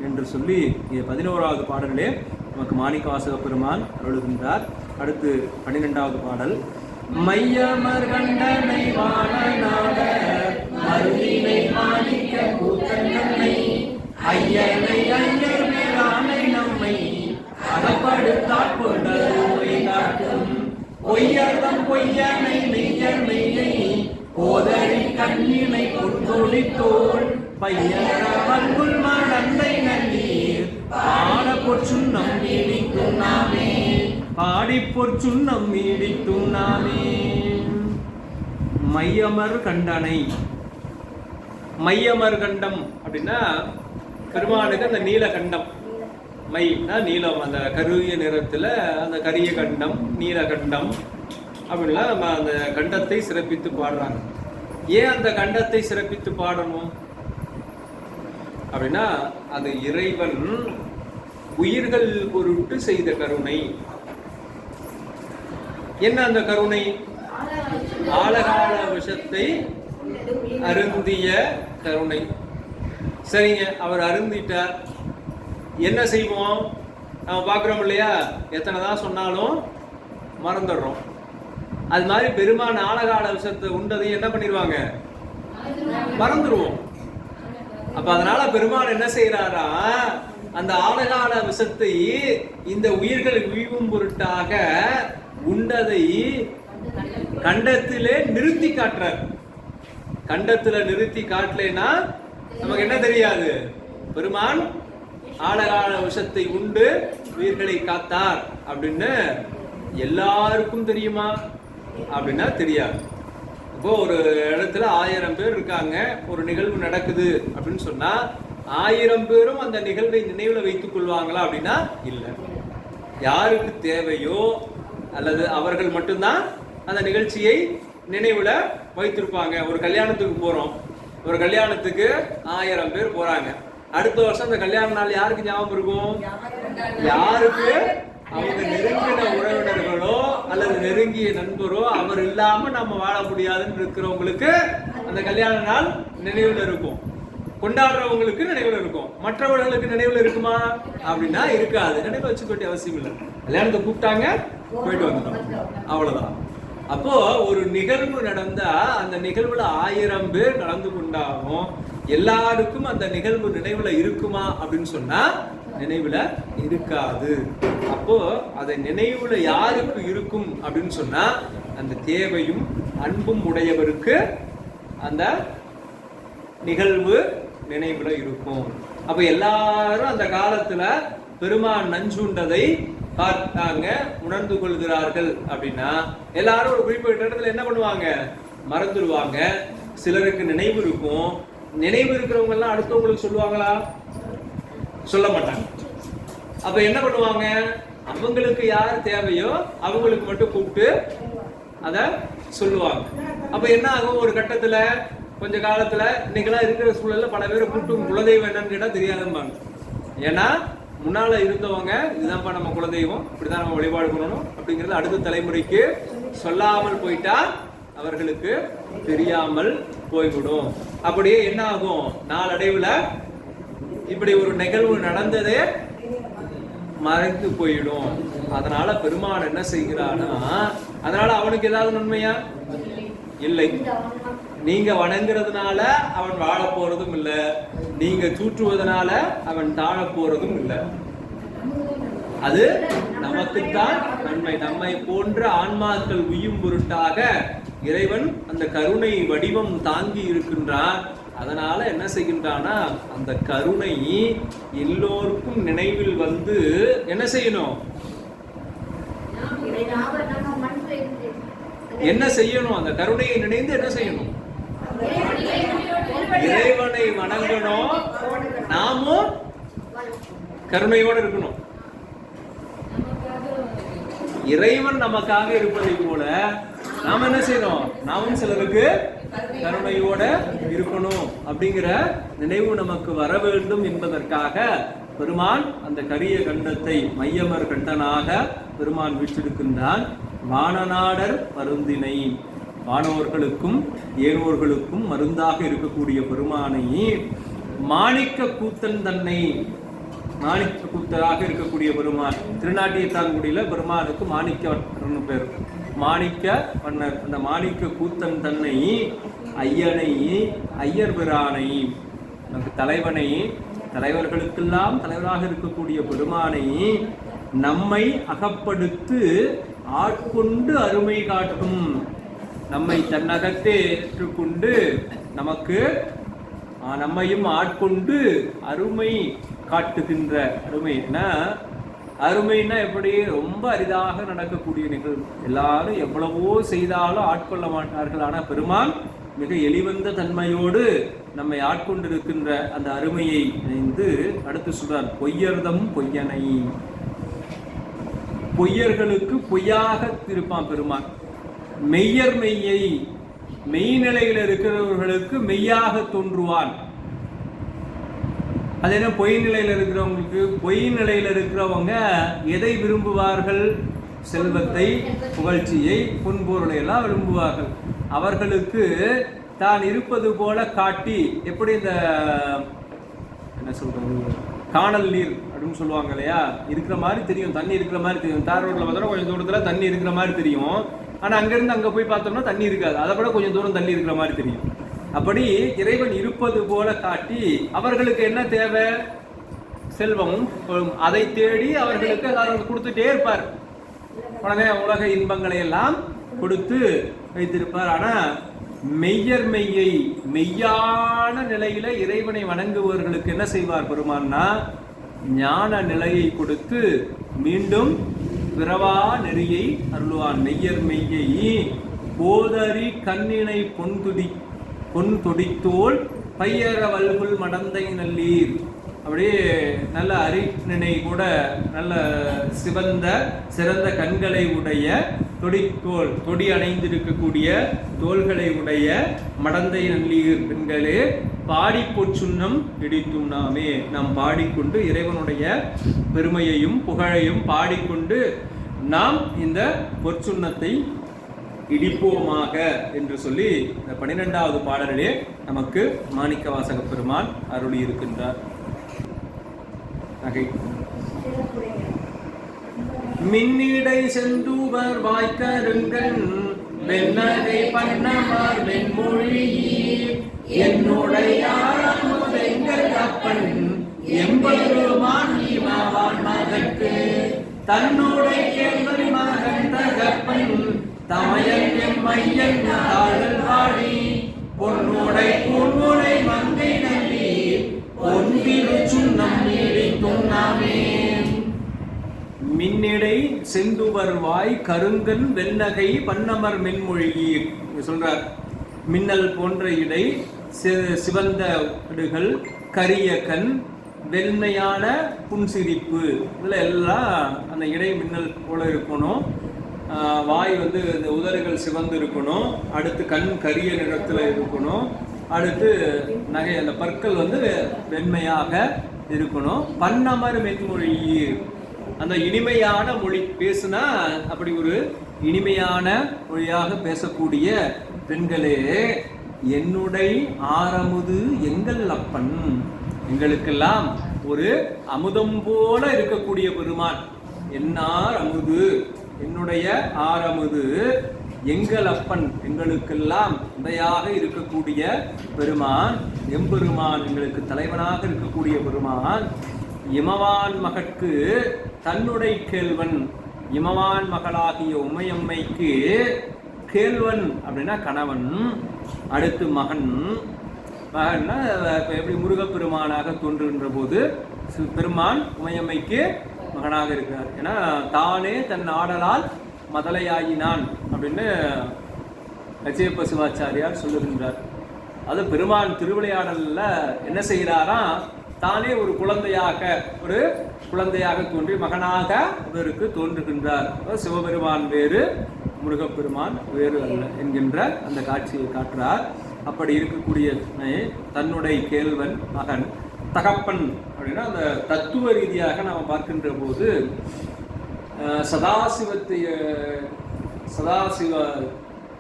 என்று சொல்லி 11வது பாடலிலே நமக்கு மாணிக்கவாசக பெருமான் அருளுகின்றார். அடுத்து 12வது பாடல். மையமர் கண்டனை வாழநாட மருதினை மாணிக்க கூத்தன்னை ஐயனை ஐயர் மேலானை நம்மை அகப்படுத்தாற் கொண்டருமை காட்டும் பொய்யர்தம் பொய்யனை மெய்யர் மெய்யை போதறி கண்ணினை பொற்கொடித்தோள் பையர வல்குள் மடந்தை நன்னீர் பாட பொற்சுன்னம் நீடிக்கும் நாமே பாடி பொற்சுன்னம் நீடிக்கும் நாமே. மையமர் கண்டனை. மையமர் கண்டம் அப்படின்னா பெருமானுக்கு அந்த நீலகண்டம், மைனா நீலம், அந்த கருவிய நிறத்துல அந்த கரிய கண்டம், நீலகண்டம் அப்படின்லாம் நம்ம அந்த கண்டத்தை சிறப்பித்து பாடுறாங்க. ஏன் அந்த கண்டத்தை சிறப்பித்து பாடணும் அப்படின்னா, அது இறைவன் உயிர்கள் பொருட்டு செய்த கருணை. என்ன அந்த கருணை? ஆலகால விஷத்தை அருந்திய கருணை. சரிங்க, அவர் அருந்திட்டார், என்ன செய்வோம்? நம்ம பார்க்குறோம் இல்லையா, எத்தனை தான் சொன்னாலும் மறந்துடுறோம். அது மாதிரி பெருமான் ஆலகால விஷத்தை உண்டதை என்ன பண்ணிடுவாங்க? மறந்துடுவோம். அப்ப அதனால பெருமான் என்ன செய்யறாரா, அந்த ஆலகால விஷத்தை இந்த உயிர்கள் உய்வும் பொருட்டாக உண்டதை கண்டத்திலே நிறுத்தி காட்டுறார். கண்டத்துல நிறுத்தி காட்டலைன்னா நமக்கு என்ன தெரியாது? பெருமான் ஆலகால விஷத்தை உண்டு உயிர்களை காத்தார் அப்படின்னு எல்லாருக்கும் தெரியுமா அப்படின்னா தெரியாது. இப்போ ஒரு இடத்துல 1000 பேர் இருக்காங்க, ஒரு நிகழ்வு நடக்குது அப்படின்னு சொன்னா 1000 பேரும் அந்த நிகழ்வை நினைவுல வைத்துக் கொள்வாங்களா அப்படின்னா இல்ல. யாருக்கு தேவையோ அல்லது அவர்கள் மட்டும்தான் அந்த நிகழ்ச்சியை நினைவுல வைத்திருப்பாங்க. ஒரு கல்யாணத்துக்கு போறோம், ஒரு கல்யாணத்துக்கு 1000 பேர் போறாங்க. அடுத்த வருஷம் அந்த கல்யாண நாள் யாருக்கு ஞாபகம் இருக்கும்? யாருக்கு அவங்க நெருங்கின உறவினர்களோ அல்லது நெருங்கிய நண்பரோ அவர் இல்லாம நம்ம வாழ முடியாதுன்னு இருக்கிறவங்களுக்கு அந்த கல்யாண நாள் நினைவுல இருக்கும். கொண்டாடுறவங்களுக்கு நினைவுல இருக்கும். மற்றவர்களுக்கு நினைவுல இருக்குமா அப்படின்னா இருக்காது. நினைவு வச்சுக்க வேண்டிய அவசியம் இல்லை. கல்யாணத்தை கூப்பிட்டாங்க, போயிட்டு வந்துட்டோம், அவ்வளவுதான். அப்போ ஒரு நிகழ்வு நடந்தா அந்த நிகழ்வுல 1000 பேர் கலந்து கொண்டாலும் எல்லாருக்கும் அந்த நிகழ்வு நினைவுல இருக்குமா அப்படின்னு சொன்னா நினைவுல இருக்காது. அப்போ அதை நினைவுல யாருக்கு இருக்கும் அப்படின்னு சொன்னா அந்த தேவையும் அன்பும் உடையவருக்கு அந்த நிகழ்வு நினைவுல இருக்கும். அப்ப எல்லாரும் அந்த காலத்துல பெருமான் நஞ்சுண்டதை பார்த்தாங்க, உணர்ந்து கொள்கிறார்கள் அப்படின்னா எல்லாரும் ஒரு குறிப்பிட்ட இடத்துல என்ன பண்ணுவாங்க? மறந்துடுவாங்க. சிலருக்கு நினைவு இருக்கும். நினைவு இருக்கிறவங்க எல்லாம் அடுத்தவங்களுக்கு சொல்லுவாங்களா? சொல்ல மாட்டாங்க. அப்ப என்ன பண்ணுவாங்க? அவங்களுக்கு யார் தேவையோ அவங்களுக்கு மட்டும் கூப்பிட்டு அத சொல்லுவாங்க. அப்ப என்ன ஆகும்? ஒரு கட்டத்துல கொஞ்ச காலத்துல இன்னைக்கெல்லாம் இருக்கிற சூழல்ல பல பேரை கூப்பிட்டு குலதெய்வம் என்னன்னு கேட்டா தெரியாதும்பாங்க. ஏன்னா முன்னால இருந்தவங்க இதுதான்ப்பா நம்ம குலதெய்வம், இப்படிதான் நம்ம வழிபாடு பண்ணணும் அப்படிங்கிறது அடுத்த தலைமுறைக்கு சொல்லாமல் போயிட்டா அவர்களுக்கு தெரியாமல் போய்விடும். அப்படியே என்ன ஆகும்? நாளடைவுல இப்படி ஒரு நிகழ்வு நடந்ததே மறைந்து போயிடும். அதனால பெருமான் என்ன செய்கிறானா, அதனால அவனுக்கு ஏதாவது நன்மையா? இல்லை. நீங்க வணங்குறதுனால அவன் வாழ போறதும் இல்லை, நீங்க தூற்றுவதனால அவன் தாழ போறதும் இல்லை. அது நமக்குத்தான் நன்மை. நம்மை போன்ற ஆன்மாக்கள் உய்யும் பொருட்டாக இறைவன் அந்த கருணை வடிவம் தாங்கி இருக்கின்றான். அதனால என்ன செய்கின்றானா, அந்த கருணை எல்லோருக்கும் நினைவில் வந்து என்ன செய்யணும்? என்ன செய்யணும்? அந்த கருணையை நினைந்து என்ன செய்யணும்? இறைவனை வணங்கணும். நாமும் கருணையோடு இருக்கணும். இறைவன் நமக்காக இருப்பதை போல நாம என்ன செய்யணும்? நாமும் சிலருக்கு கருணையோட இருக்கணும் அப்படிங்கிற நினைவு நமக்கு வர வேண்டும் என்பதற்காக பெருமான் அந்த கரிய கண்டத்தை மையமர் கண்டனாக பெருமான் வீற்றிருக்கின்றான். வானநாடர் மருந்தினை, வானோர்களுக்கும் ஏனோர்களுக்கும் மருந்தாக இருக்கக்கூடிய பெருமானை மாணிக்க கூத்தன் தன்னை, மாணிக்க கூத்தராக இருக்கக்கூடிய பெருமான், திருநாட்டியத்தான்குடியில பெருமானுக்கு மாணிக்க பேர், மாணிக்க மன்னர். அந்த மாணிக்க கூத்தன் தன்னை ஐயனை, ஐயர் பிரானை, நமக்கு தலைவனை, தலைவர்களுக்கெல்லாம் தலைவராக இருக்கக்கூடிய பெருமானை நம்மை அகப்படுத்து ஆட்கொண்டு அருமை காட்டும். நம்மை தன்னகத்தே ஏற்றுக்கொண்டு நமக்கு நம்மையும் ஆட்கொண்டு அருமை காட்டுகின்ற, அருமைனா அருமைன்னா எப்படி? ரொம்ப அரிதாக நடக்கக்கூடிய நிகழ்வு. எல்லாரும் எவ்வளவோ செய்தாலும் ஆட்கொள்ள மாட்டார்கள். ஆனால் பெருமான் மிக எளிவந்த தன்மையோடு நம்மை ஆட்கொண்டிருக்கின்ற அந்த அருமையை நினைந்து அடுத்து சொல்றார், பொய்யர்தம் பொய்யனை. பொய்யர்களுக்கு பொய்யாக இருப்பான் பெருமான். மெய்யர் மெய்யை, மெய்நிலையில் இருக்கிறவர்களுக்கு மெய்யாக தோன்றுவான். அது என்ன? பொய் நிலையில் இருக்கிறவங்களுக்கு, பொய் நிலையில் இருக்கிறவங்க எதை விரும்புவார்கள்? செல்வத்தை, புகழ்ச்சியை, பொன்பொருளை எல்லாம் விரும்புவார்கள். அவர்களுக்கு தான் இருப்பது போல காட்டி, எப்படி இந்த என்ன சொல்றது, காணல் நீர் அப்படின்னு சொல்லுவாங்க இல்லையா, இருக்கிற மாதிரி தெரியும், தண்ணி இருக்கிற மாதிரி தெரியும். தார் ரோட்ல பார்த்தோம்னா கொஞ்சம் தூரத்தில் தண்ணி இருக்கிற மாதிரி தெரியும். ஆனால் அங்கேருந்து அங்கே போய் பார்த்தோம்னா தண்ணி இருக்காது, அதை விட கொஞ்சம் தூரம் தண்ணி இருக்கிற மாதிரி தெரியும். அப்படி இறைவன் இருப்பது போல காட்டி அவர்களுக்கு என்ன தேவை? செல்வம். அதை தேடி அவர்களுக்கு கொடுத்துட்டே இருப்பார். உலக இன்பங்களை எல்லாம் கொடுத்து வைத்திருப்பார். ஆனா மெய்யர் மெய்யை, மெய்யான நிலையில இறைவனை வணங்குபவர்களுக்கு என்ன செய்வார் பெருமான்னா? ஞான நிலையை கொடுத்து மீண்டும் பிறவா நெறியை அருள்வான். மெய்யர் மெய்யை போதறி கண்ணினை பொன் தொடித்தோல் பையர வல்குல் மடந்தை நல்லீர். அப்படியே நல்ல அரிநினை கூட நல்ல சிறந்த கண்களை உடைய தொடித்தோல், தொடி அணைந்திருக்கக்கூடிய தோள்களை உடைய மடந்தை நல்லீர் பெண்களே, பாடி பொற்சுன்னம் இடித்தும் நாமே. நாம் பாடிக்கொண்டு இறைவனுடைய பெருமையையும் புகழையும் பாடிக்கொண்டு நாம் இந்த பொற்சுன்னத்தை இடிப்போமாக என்று சொல்லி இந்த 12வது பாடலிலே நமக்கு மாணிக்கவாசக பெருமான் அருளி இருக்கின்றார். மின்னிடை செந்தூவர் வாய்க்கருங்கண் வெண்ணகை பண்ணமார் வெண்மொழியீர் என்னுடைய எங்கள் அப்பன் எம்பெருமான் இமவான் மகற்கு தன்னுடைய மகன் தகப்பன் தமையன் எம்மையன் தாழல் வாடி பொன்னுடை பூன்முனை மங்கை நம்பி பொன்திரு சுண்ணம் நீடித்தும் நாமே. மின்னிடை செந்துவர்வாய் கருங்கன் வெண்ணகை பன்னமர் மென்மொழியீர் சொல்றார். மின்னல் போன்ற இடை, சிவந்த இடுகள், கரிய கண், வெண்மையான புன்சிரிப்பு, இதில் எல்லாம் அந்த இடை மின்னல் போல இருக்கணும். வாய் வந்து இந்த உதடுகள் சிவந்து இருக்கணும். அடுத்து கண் கரிய நிறத்தில் இருக்கணும். அடுத்து நகை, அந்த பற்கள் வந்து வெண்மையாக இருக்கணும். பன்னமர் மென்மொழியீர், அந்த இனிமையான மொழி பேசுனா அப்படி ஒரு இனிமையான மொழியாக பேசக்கூடிய பெண்களே, என்னுடைய ஆரமுது எங்கள் அப்பன், எங்களுக்கெல்லாம் ஒரு அமுதம் போல இருக்கக்கூடிய பெருமான். என்னார் அமுது, என்னுடைய ஆரமுது எங்கள் அப்பன், எங்களுக்கெல்லாம் உடையாக இருக்கக்கூடிய பெருமான், எம்பெருமான், எங்களுக்கு தலைவனாக இருக்கக்கூடிய பெருமான். இமவான் மகற்கு தன்னுடைய கேள்வன், இமவான் மகளாகிய உமையம்மைக்கு கேள்வன் அப்படின்னா கணவன், அடுத்து மகன். மகன்னா எப்படி முருகப்பெருமானாக தோன்றுகின்ற போது பெருமான் உமையம்மைக்கு மகனாக இருக்கிறார். ஏன்னா தானே தன் ஆடலால் மதலையாயினான் அப்படின்னு லட்சியப்ப சிவாச்சாரியார் சொல்லுகின்றார். அது பெருமான் திருவிளையாடல்ல என்ன செய்கிறாராம், தானே ஒரு குழந்தையாக தோன்றி மகனாக இவருக்கு தோன்றுகின்றார். சிவபெருமான் வேறு, முருகப்பெருமான் வேறு அல்ல என்கின்ற அந்த காட்சியை காட்டுறார். அப்படி இருக்கக்கூடிய தன்னுடைய கேள்வன் மகன், தகப்பன் அப்படின்னா அந்த தத்துவ ரீதியாக நாம் பார்க்கின்ற போது சதாசிவ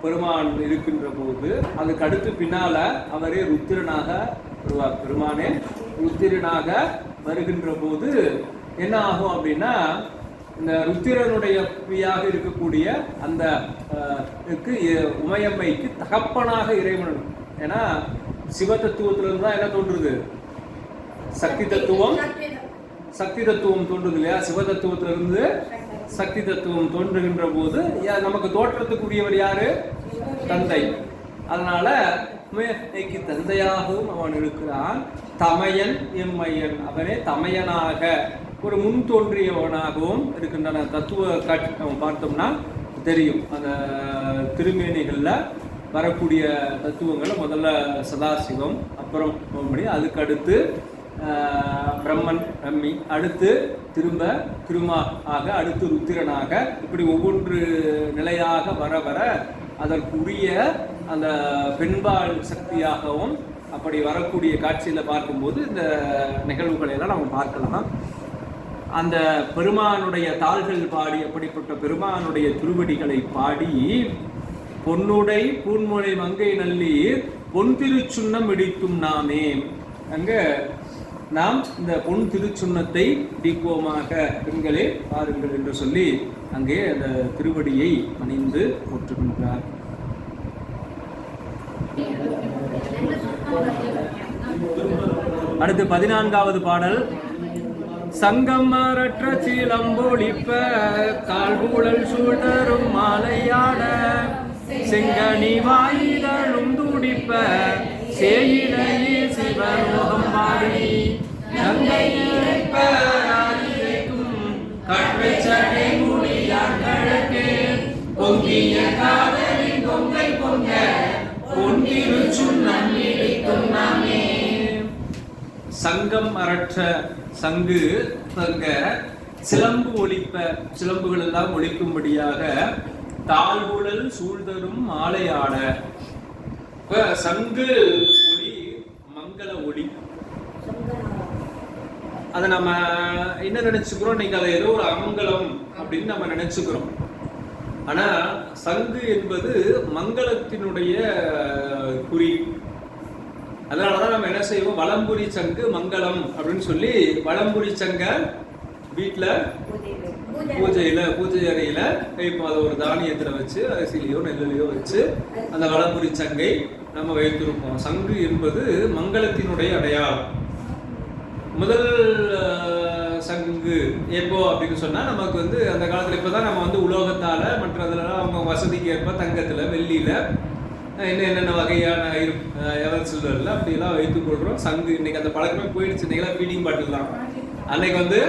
பெருமான் இருக்கின்ற போது அதுக்கு அடுத்து பின்னால அவரே ருத்திரனாக வருவார். பெருமானே ருத்திரனாக வருகின்ற போது என்ன ஆகும் அப்படின்னா, இந்த ருத்திரனுடைய பிரியாக இருக்கக்கூடிய அந்த உமையம்மைக்கு தகப்பனாக இறைவன். ஏன்னா சிவ தத்துவத்திலிருந்து தான் என்ன தோன்றுது, சக்தி தத்துவம் தோன்றுது இல்லையா. சிவ தத்துவத்திலிருந்து சக்தி தத்துவம் தோன்றுகின்ற போது நமக்கு தோற்றத்துக்குரியவர் யாரு, தந்தை. அதனால உமையம்மைக்கு தந்தையாகவும் அவன் இருக்கிறான். தமையன் எம்மையன், அவனே தமையனாக ஒரு முன் தோன்றியவனாகவும் இருக்கின்றன தத்துவ காட்சி நம்ம பார்த்தோம்னா தெரியும். அந்த திருமேனிகளில் வரக்கூடிய தத்துவங்களை முதல்ல சதாசிவம், அப்புறம் அதுக்கு அடுத்து பிரம்மன் பிரம்மி, அடுத்து திரும்ப திருமா ஆக, அடுத்து ருத்திரனாக, இப்படி ஒவ்வொன்று நிலையாக வர வர அதற்குரிய அந்த பெண்பால் சக்தியாகவும் அப்படி வரக்கூடிய காட்சியில் பார்க்கும்போது இந்த நிகழ்வுகளை எல்லாம் நம்ம பார்க்கலாம். அந்த பெருமானுடைய தாள்கள் பாடி, அப்படிப்பட்ட பெருமானுடைய திருவடிகளை பாடி பொன்னுடை பூன்முளை மங்கை நல்லீர் பொன் திருச்சுன்னம் இடிக்கும் நாமே, அங்கே நாம் இந்த பொன் திருச்சுன்னத்தை இடிப்போமாக பெண்களே பாருங்கள் என்று சொல்லி அங்கே அந்த திருவடியை பணிந்து போற்றுகின்றார். அடுத்து 14வது பாடல். சங்கமரற்ற சீலம்பொழிப்ப கால்கூழல் சூழ்தரும் மாலையாட செங்கனி வாயிலும் துடிப்ப சேயிலையே சிவலோகம் பாடி கங்கை இறைப்ப கற்றை சடை முடியான் கழக்கே பொங்கிய காதலி பொங்கை பொங்க பொன்திரு சுண்ணம் இடிக்கும் நாமே. சங்கம் அரற்ற சங்கு தங்க சிலம்பு ஒலிப்ப, சிலம்புகள் எல்லாம் ஒலிக்கும்படியாக தாழ்வுழல் சூழ்தரும் மாலையாட. சங்கு ஒளி மங்கள ஒளி. அதை நம்ம என்ன நினைச்சுக்கிறோம், நீங்க அதை ஏதோ ஒரு அமங்கலம் அப்படின்னு நம்ம நினைச்சுக்கிறோம். ஆனா சங்கு என்பது மங்களத்தினுடைய குறி. அதனாலதான் நம்ம என்ன செய்வோம், வலம்புரி சங்கு மங்களம் அப்படின்னு சொல்லி வலம்புரி சங்க வீட்டுல பூஜை அறையில இப்போ அதை ஒரு தானியத்துல வச்சு அரிசிலையோ நெல்லையோ வச்சு அந்த வலம்புரி சங்கை நம்ம வைத்திருப்போம். சங்கு என்பது மங்களத்தினுடைய அடையாளம். முதல் சங்கு எப்போ அப்படின்னு சொன்னா நமக்கு அந்த காலத்துல இப்பதான் நம்ம உலோகத்தால மற்றதுலாம் அவங்க வசதிக்கு ஏற்ப தங்கத்துல வெள்ளியில என்னென்ன வகையான எவர் சில்வர்ல அப்படிலாம் வைத்துக் கொள்றோம். சங்கு இன்னைக்கு அந்த பழக்கமே போயிடுச்சு. இன்னைக்கு ஃபீடிங் பாட்டில் தான். அன்னைக்கு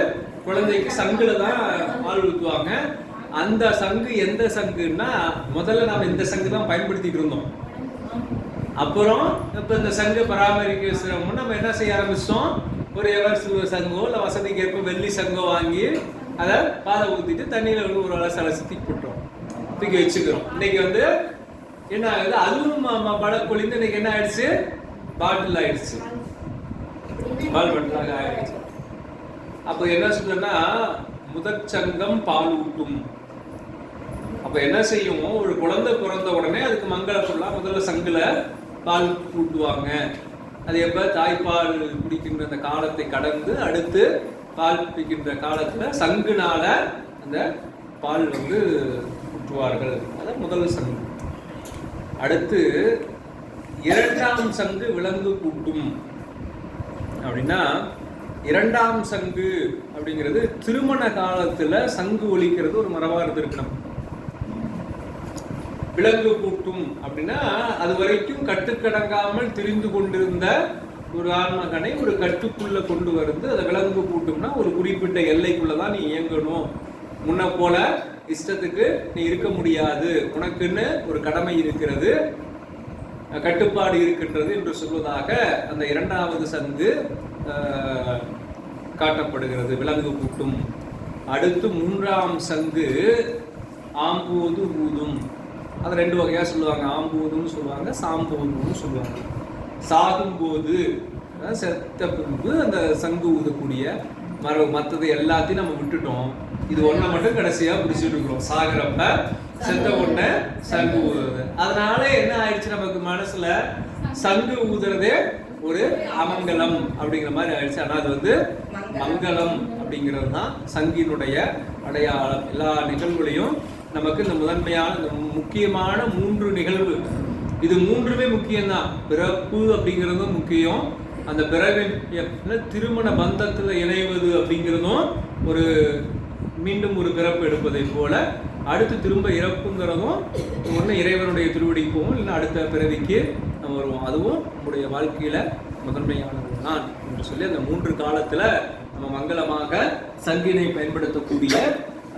குழந்தைக்கு சங்குல தான் பால் ஊற்றுவாங்க. அந்த சங்கு எந்த சங்குன்னா முதல்ல நாம இந்த சங்கு தான் பயன்படுத்திட்டு இருந்தோம். அப்புறம் இப்ப இந்த சங்கு பராமரிக்க நம்ம என்ன செய்ய ஆரம்பிச்சோம், ஒரு எவர் சில்வர் சங்கோ இல்லை வசதிக்கு ஏற்ப வெள்ளி சங்கோ வாங்கி அதை பாலை ஊற்றிட்டு தண்ணியில ஒரு அலசி தூக்கி வச்சுக்கிறோம். இன்னைக்கு என்ன ஆகுது, அதுவும் பல கொழிந்து இன்னைக்கு என்ன ஆயிடுச்சு, பாட்டில் ஆயிடுச்சு, பால் பாட்டிலாக ஆயிடுச்சு. அப்போ என்ன சொல்றேன்னா முதற் சங்கம் பால் ஊட்டும். அப்ப என்ன செய்யும், ஒரு குழந்தை பிறந்த உடனே அதுக்கு மங்கள பொருளா முதல்ல சங்குல பால் ஊட்டுவாங்க. அது எப்ப தாய்ப்பால் குடிக்கின்ற அந்த காலத்தை கடந்து அடுத்து பால் குடிக்கின்ற காலத்துல சங்குனால அந்த பால் ஊற்றுவார்கள். அதான் முதல் சங்கு. அடுத்து இரண்டாம் சங்கு விலங்கு கூட்டும். அப்படின்னா இரண்டாம் சங்கு அப்படிங்கிறது திருமண காலத்துல சங்கு ஒலிக்கிறது ஒரு மரபா இருந்திருக்கணும். விலங்கு கூட்டும் அப்படின்னா அது வரைக்கும் கட்டுக்கடங்காமல் திரிந்து கொண்டிருந்த ஒரு ஆன்மகனை ஒரு கட்டுக்குள்ள கொண்டு வந்து அதை விலங்கு கூட்டும்னா ஒரு குறிப்பிட்ட எல்லைக்குள்ளதான் நீ இயங்கணும், முன்ன போல இஷ்டத்துக்கு நீ இருக்க முடியாது, உனக்குன்னு ஒரு கடமை இருக்கிறது, கட்டுப்பாடு இருக்கின்றது என்று சொல்வதாக அந்த இரண்டாவது சங்கு காட்டப்படுகிறது, விலங்கு கூட்டும். அடுத்து மூன்றாம் சங்கு ஆம்போது ஊதும். அது ரெண்டு வகையா சொல்லுவாங்க, ஆம்போதுன்னு சொல்லுவாங்க, சாம்போதுன்னு சொல்லுவாங்க. சாகும்போது செத்த பின்பு அந்த சங்கு ஊதக்கூடிய மற்றது எல்லாத்தையும் நம்ம விட்டுட்டோம், இது ஒன்றை மட்டும் கடைசியா பிடிச்சிட்டு இருக்கிறோம். சாகிறப்ப செத்த ஒண்ண சங்கு ஊதுறது. அதனால என்ன ஆயிடுச்சு, நமக்கு மனசுல சங்கு ஊதுறதே ஒரு அமங்கலம் அப்படிங்கிற மாதிரி ஆயிடுச்சு. ஆனா அது மங்களம் அப்படிங்கிறது தான் சங்கினுடைய அடையாளம். எல்லா நிகழ்வுகளையும் நமக்கு இந்த முதன்மையான இந்த முக்கியமான 3 நிகழ்வு, இது 3மே முக்கியம்தான். பிறப்பு அப்படிங்கிறதும் முக்கியம், அந்த பிறவின் திருமண பந்தத்துல இணைவது அப்படிங்கிறதும் ஒரு மீண்டும் ஒரு பிறப்பு எடுப்பதை போல, அடுத்து திரும்ப இறப்புங்கிறதும் ஒன்று இறைவனுடைய திருவடிக்கு போவோம், இல்லைன்னா அடுத்த பிறவிக்கு நம்ம வருவோம். அதுவும் நம்முடைய வாழ்க்கையில முதன்மையானது தான் என்று சொல்லி அந்த 3 காலத்துல நம்ம மங்களமாக சங்கினை பயன்படுத்தக்கூடிய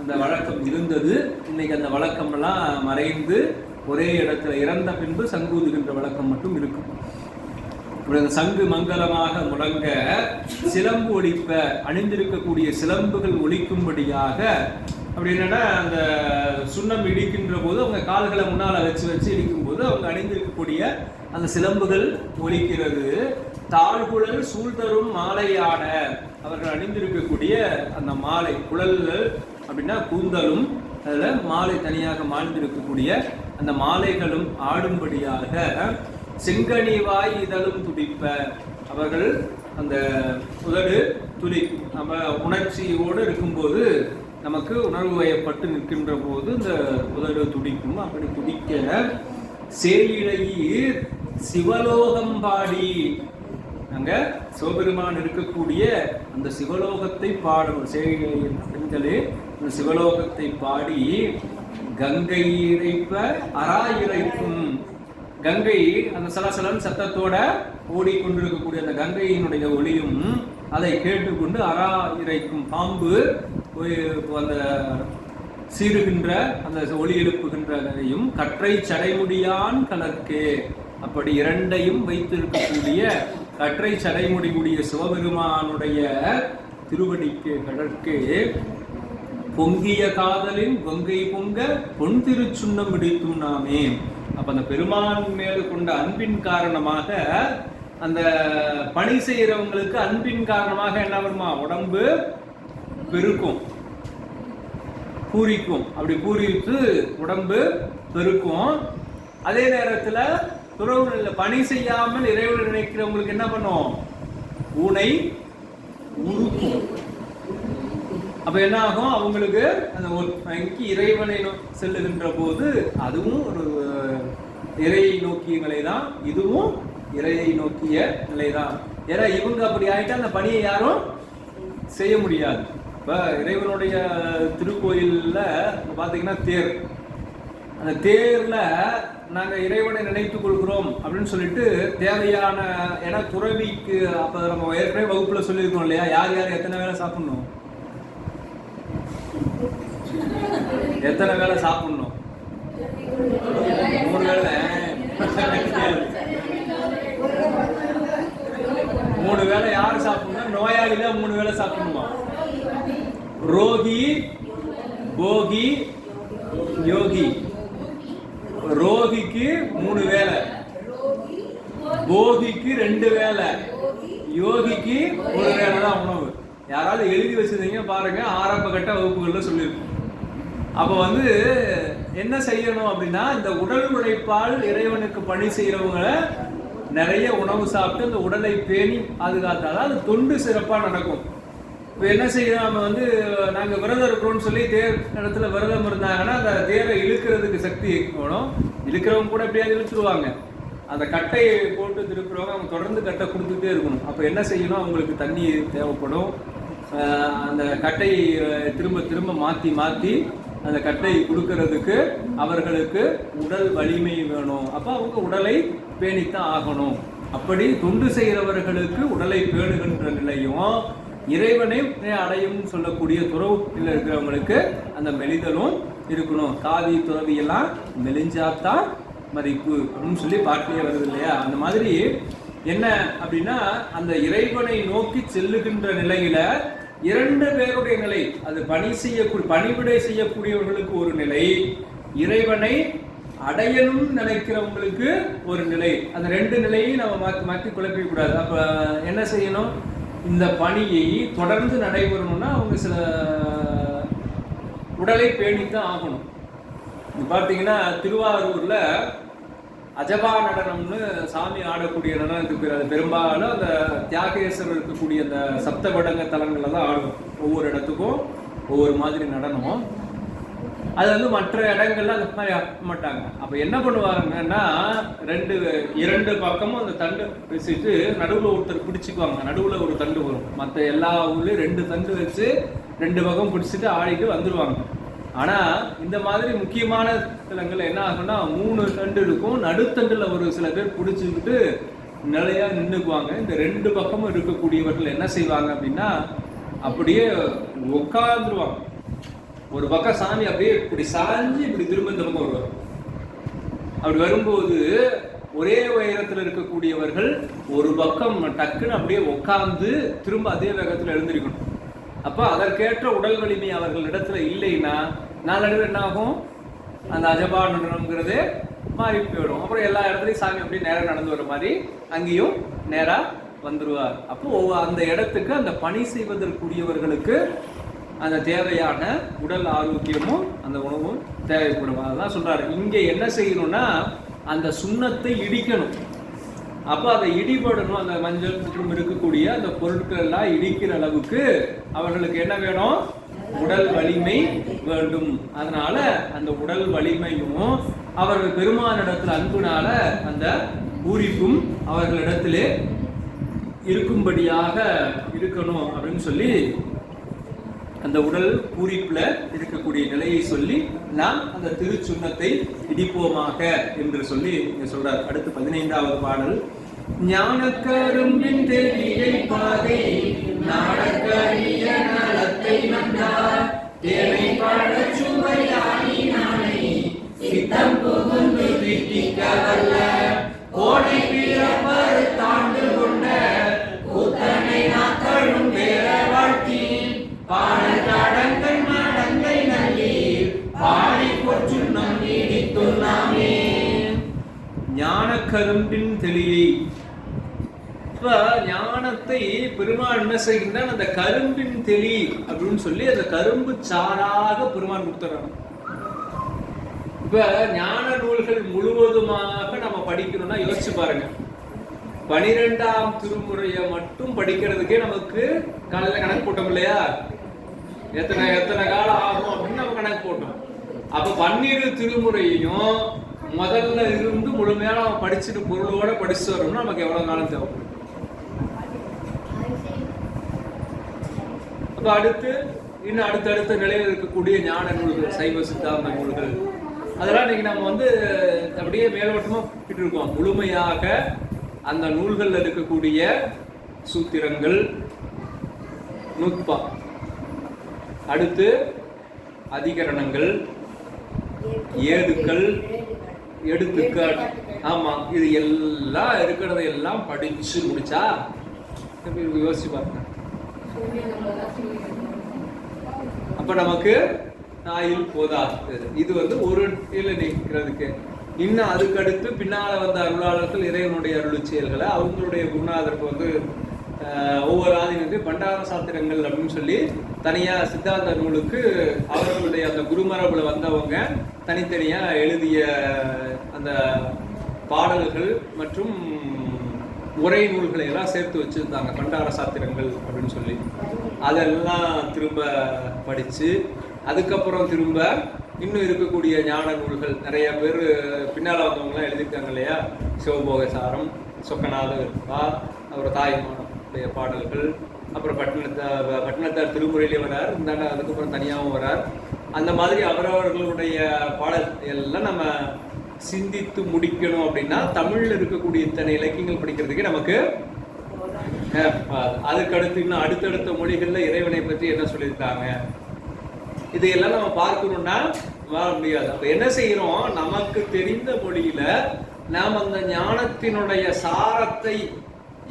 அந்த வழக்கம் இருந்தது. இன்னைக்கு அந்த வழக்கம் எல்லாம் மறைந்து ஒரே இடத்துல இறந்த பின்பு சங்கூதுகின்ற வழக்கம் மட்டும் இருக்கும். இந்த சங்கு மங்களமாக முழங்க சிலம்பு ஒலிப்ப, அணிந்திருக்கக்கூடிய சிலம்புகள் ஒலிக்கும்படியாக. அப்படி என்னன்னா அந்த சுண்ணம் இடிக்கின்ற போது அவங்க கால்களை முன்னால வச்சு வச்சு இடிக்கும் போது அவங்க அணிந்திருக்கக்கூடிய அந்த சிலம்புகள் ஒலிக்கிறது. தாழ்குழல் சூழ்தரும் மாலையாட, அவர்கள் அணிந்திருக்கக்கூடிய அந்த மாலை, குழல்கள் அப்படின்னா கூந்தலும் அதுல மாலை தனியாக மாழ்ந்திருக்கக்கூடிய அந்த மாலைகளும் ஆடும்படியாக. செங்கனிவாய் இதழும் துடிப்ப, அவர்கள் அந்த உதடு துடி, நம்ம உணர்ச்சியோடு இருக்கும்போது நமக்கு உணர்வு வயப்பட்டு நிற்கின்ற போது இந்த உதடு துடிக்கும். அப்படி துடிக்க சேயிழையீர் சிவலோகம் பாடி, அங்க சிவபெருமான் இருக்கக்கூடிய அந்த சிவலோகத்தை பாடும் சேயிழையீர் பெண்களே இந்த சிவலோகத்தை பாடி. கங்கை இறைப்ப அரா இறைக்கும், கங்கை அந்த சலசலன் சத்தத்தோட ஓடிக்கொண்டிருக்கக்கூடிய அந்த கங்கையினுடைய ஒளியும் அதை கேட்டுக்கொண்டு அரா இறைக்கும் பாம்பு அந்த சீறுகின்ற அந்த ஒளி எழுப்புகின்றதையும் கற்றை சடைமுடியான் கலர்க்கே, அப்படி இரண்டையும் வைத்திருக்கக்கூடிய கற்றை சடைமுடியுடைய சிவபெருமானுடைய திருவடிக்கு கடற்கே. பொங்கிய காதலின் கொங்கை பொங்க பொன் திருச்சுண்ணம் இடித்தும் நாமே. அப்ப அந்த பெருமான் மேல் கொண்ட அன்பின் காரணமாக அந்த பணி செய்யறவங்களுக்கு அன்பின் காரணமாக என்ன வருமா, உடம்பு பெருக்கும், பூரிக்கும். அப்படி பூரித்து உடம்பு பெருக்கும். அதே நேரத்துல துறவு பணி செய்யாமல் இறைவனை நினைக்கிறவங்களுக்கு என்ன பண்ணும், ஊனை உருக்கும். அப்ப என்ன ஆகும், அவங்களுக்கு அந்த இறைவனை செல்லுகின்ற போது அதுவும் ஒரு இறையை நோக்கிய நிலைதான், இதுவும் இறையை நோக்கிய நிலைதான். ஏன்னா இவங்க அப்படி ஆயிட்டா அந்த பணியை யாரும் செய்ய முடியாது. இப்ப இறைவனுடைய திருக்கோயில்ல பாத்தீங்கன்னா தேர், அந்த தேர்ல நாங்க இறைவனை நினைத்துக் கொள்கிறோம் அப்படின்னு சொல்லிட்டு தேவையான, ஏன்னா துறவிக்கு அப்ப நம்ம ஏற்கனவே வகுப்புல சொல்லியிருக்கோம் இல்லையா, யார் யார் எத்தனை வேலை சாப்பிடணும், எத்தனை வேலை சாப்பிடணும், 3 வேளை 3 வேளை யாரு சாப்பிடணும், நோயாளி தான் 3 வேளை சாப்பிடணுமா, ரோகி போகி யோகி. ரோகிக்கு 3 வேளை, போகிக்கு 2 வேளை, யோகிக்கு 1 வேளை தான் உணவு. யாராவது எழுதி வச்சிருந்தீங்க பாருங்க, ஆரம்ப கட்ட வகுப்புகள்ல சொல்லியிருக்கோம். அப்ப என்ன செய்யணும் அப்படின்னா, இந்த உடல் உழைப்பால் இறைவனுக்கு பணி செய்யறவங்க நிறைய உணவு சாப்பிட்டு இந்த உடலை பேணி பாதுகாத்தாதான் அது தொண்டு சிறப்பா நடக்கும். இப்போ என்ன செய்யணும், நம்ம நாங்க விரதம் இருக்கிறோம்னு சொல்லி தேர் இடத்துல விரதம் இருந்தாங்கன்னா அந்த தேரை இழுக்கிறதுக்கு சக்தி வேணும். இழுக்கிறவங்க கூட எப்படியாவது இழுத்துருவாங்க. அந்த கட்டையை போட்டு திருப்புறவங்க அவங்க தொடர்ந்து கட்டை கொடுத்துட்டே இருக்கணும். அப்போ என்ன செய்யணும், அவங்களுக்கு தண்ணி தேவைப்படும். அந்த கட்டையை திரும்ப திரும்ப மாற்றி மாற்றி அந்த கட்டையை கொடுக்கறதுக்கு அவர்களுக்கு உடல் வலிமை வேணும். அப்போ அவங்க உடலை பேணித்தான் ஆகணும். அப்படி தொண்டு செய்கிறவர்களுக்கு உடலை பேணுகின்ற நிலையும் இறைவனை அடையும் சொல்லக்கூடிய துறவில் இருக்கிறவங்களுக்கு அந்த மெலிதலும் இருக்கணும். காவி துறவி எல்லாம் மெலிஞ்சாத்தான் மதிப்பு அப்படின்னு சொல்லி பாட்டிலே வருது இல்லையா. அந்த மாதிரி என்ன அப்படின்னா, அந்த இறைவனை நோக்கி செல்லுகின்ற நிலையில 2 பேருடைய நிலை, அது பணிவிடை செய்யக்கூடியவர்களுக்கு ஒரு நிலை, இறைவனை அடையணும் நினைக்கிறவங்களுக்கு ஒரு நிலை. அந்த 2 நிலையை நம்ம மாற்றி குழப்பிக்க கூடாது. அப்ப என்ன செய்யணும், இந்த பணியை தொடர்ந்து நடைபெறணும்னா அவங்க சில உடலை பேணித்தான் ஆகணும். பார்த்தீங்கன்னா திருவாரூர்ல அஜபா நடனம்னு சாமி ஆடக்கூடிய நடனத்துக்கு பேர். அது பெரும்பாலும் அந்த தியாகேஸ்வரர் இருக்கக்கூடிய அந்த சப்தபடங்க தலங்கள்ல தான் ஆடும். ஒவ்வொரு இடத்துக்கும் ஒவ்வொரு மாதிரி நடனம். அது மற்ற இடங்கள்ல அந்த மாதிரி ஆட மாட்டாங்க. அப்ப என்ன பண்ணுவாங்கன்னா, 2 பக்கமும் அந்த தண்டு வச்சுட்டு நடுவுல ஒருத்தர் பிடிச்சிக்குவாங்க. நடுவுல ஒரு தண்டு வரும். மற்ற எல்லா ஊர்லயும் 2 தண்டு வச்சு 2 பக்கம் பிடிச்சிட்டு ஆடிட்டு வந்துருவாங்க. ஆனா இந்த மாதிரி முக்கியமான தலங்கள்ல என்ன ஆகும்னா 3 தண்டு இருக்கும். நடுத்தண்டுல ஒரு சில பேர் பிடிச்சிக்கிட்டு நிலையா நின்றுக்குவாங்க. இந்த 2 பக்கமும் இருக்கக்கூடியவர்கள் என்ன செய்வாங்க அப்படின்னா, அப்படியே உட்காந்துருவாங்க. ஒரு பக்கம் சாமி அப்படியே இப்படி சாஞ்சு இப்படி திரும்ப இந்த பக்கம் வருவார். அப்படி வரும்போது ஒரே உயரத்தில் இருக்கக்கூடியவர்கள் ஒரு பக்கம் டக்குன்னு அப்படியே உட்கார்ந்து திரும்ப அதே வேகத்தில் எழுந்திருக்கணும். அப்போ அதற்கேற்ற உடல் வலிமை அவர்களிடத்துல இல்லைன்னா நாளடைவில் என்ன ஆகும், அந்த அஜபானம்ங்கிறதே மாறி போயிடும். அப்புறம் எல்லா இடத்துலையும் சாமி அப்படியே நேரம் நடந்து வர மாதிரி அங்கேயும் நேராக வந்துடுவார். அப்போ அந்த இடத்துக்கு அந்த பணி செய்வதற்குரியவர்களுக்கு அந்த தேவையான உடல் ஆரோக்கியமும் அந்த உணவும் தேவைப்படும். அதுதான் சொல்றாரு. இங்கே என்ன செய்யணும்னா அந்த சுண்ணத்தை இடிக்கணும். அப்போ அதை இடிபடணும். அந்த மஞ்சள் மற்றும் இருக்கக்கூடிய அந்த பொருட்கள் எல்லாம் இடிக்கிற அளவுக்கு அவர்களுக்கு என்ன வேணும், உடல் வலிமை வேண்டும். அதனால அந்த உடல் வலிமையும் அவர்கள் பெருமானிடத்தில் அன்புனால அந்த பூரிப்பும் அவர்களிடத்திலே இருக்கும்படியாக இருக்கணும் அப்படின்னு சொல்லி அந்த உடல் பூரிப்புல இருக்கக்கூடிய நிலையை சொல்லி நாம் அந்த திருச்சுண்ணத்தை இடிப்போமாக என்று சொல்லி சொல்றார். அடுத்து 15வது பாடல். ஞானக்கரும்பின் தெளியை பாதை நாடக்கரிய நலத்தை நன்றார் தேவை பழச்சுவையானி நாளை சித்தம் புகுந்து திட்டிக்க வல்ல கோடை பிறப்பரு தாண்டு கொண்ட கூத்தனை நாத்தழும் வேற வாழ்த்தி பாடல் கடங்கள் மடங்கை நல்லீர் பாடி பொற்றுண்ணம் நீடித்துள்ளாமே. ஞானக்கரும்பின் தெளியை. இப்ப ஞானத்தை பெருமாள் என்ன செய்கின்றான், அந்த கரும்பின் தெளி அப்படின்னு சொல்லி அந்த கரும்பு சாராக பெருமாள் கொடுத்துறாங்க. இப்ப ஞான நூல்கள் முழுவதுமாக நம்ம படிக்கணும்னா யோசிச்சு பாருங்க. 12ஆம் திருமுறையை மட்டும் படிக்கிறதுக்கே நமக்கு காலையில கணக்கு போட்டோம் இல்லையா, எத்தனை காலம் ஆகும் அப்படின்னு நம்ம கணக்கு போட்டோம். அப்ப 12 திருமுறையையும் முதல்ல இருந்து முழுமையா நம்ம படிச்சுட்டு பொருளோட படிச்சு வரணும்னா நமக்கு எவ்வளவு காலம் தேவைப்படும். அப்ப அடுத்து இன்னும் அடுத்தடுத்த நிலையில் இருக்கக்கூடிய ஞான நூல்கள், சைவ சித்தாந்த நூல்கள், அதெல்லாம் இன்னைக்கு நம்ம அப்படியே மேலோட்டமா விட்டு இருக்கோம். முழுமையாக அந்த நூல்கள்ல இருக்கக்கூடிய சூத்திரங்கள், நுட்பா, அடுத்து அதிகரணங்கள், ஏதுக்கள், எடுத்துக்கள், ஆமா, இது எல்லாம் இருக்கிறத எல்லாம் படிச்சு முடிச்சா யோசிச்சு பாருங்க. அப்ப நமக்கு ஆயுள் போதாது. இது ஒரு கீழே நிற்கிறதுக்கு. இன்னும் அதுக்கு அடுத்து பின்னால வந்த அருளாளர்கள் இறைவனுடைய அருள் செயல்களை அவங்களுடைய குருநாதருக்கு ஒவ்வொரு ஆதினத்தையும் பண்டார சாத்திரங்கள் அப்படின்னு சொல்லி தனியா சித்தாந்த நூலுக்கு அவர்களுடைய அந்த குருமரபுல வந்தவங்க தனித்தனியா எழுதிய அந்த பாடல்கள் மற்றும் உரை நூல்களை எல்லாம் சேர்த்து வச்சிருந்தாங்க, பண்டார சாத்திரங்கள் அப்படின்னு சொல்லி. அதெல்லாம் திரும்ப படிச்சு அதுக்கப்புறம் திரும்ப இன்னும் இருக்கக்கூடிய ஞான நூல்கள் நிறைய பேர் பின்னால் வந்தவங்களாம் எழுதியிருக்காங்க இல்லையா. சிவபோக சாரம், சொக்கநாதர், அவர் தாய்மானுடைய பாடல்கள், அப்புறம் பட்டினத்தார் திருமுறையிலே வரார், இந்தாண்ட அதுக்கப்புறம் தனியாகவும் வரார். அந்த மாதிரி அவரவர்களுடைய பாடல் எல்லாம் நம்ம சிந்தித்து முடிக்கணும் அப்படின்னா தமிழ்ல இருக்கக்கூடிய இத்தனை இலக்கியங்கள் படிக்கிறதுக்கு நமக்கு அதுக்கடுத்து இன்னும் அடுத்தடுத்த மொழிகள்ல இறைவனை பற்றி என்ன சொல்லியிருக்காங்க, இதையெல்லாம் நம்ம பார்க்கணும்னா வாழ முடியாது. அப்ப என்ன செய்யறோம், நமக்கு தெரிந்த மொழியில நாம் அந்த ஞானத்தினுடைய சாரத்தை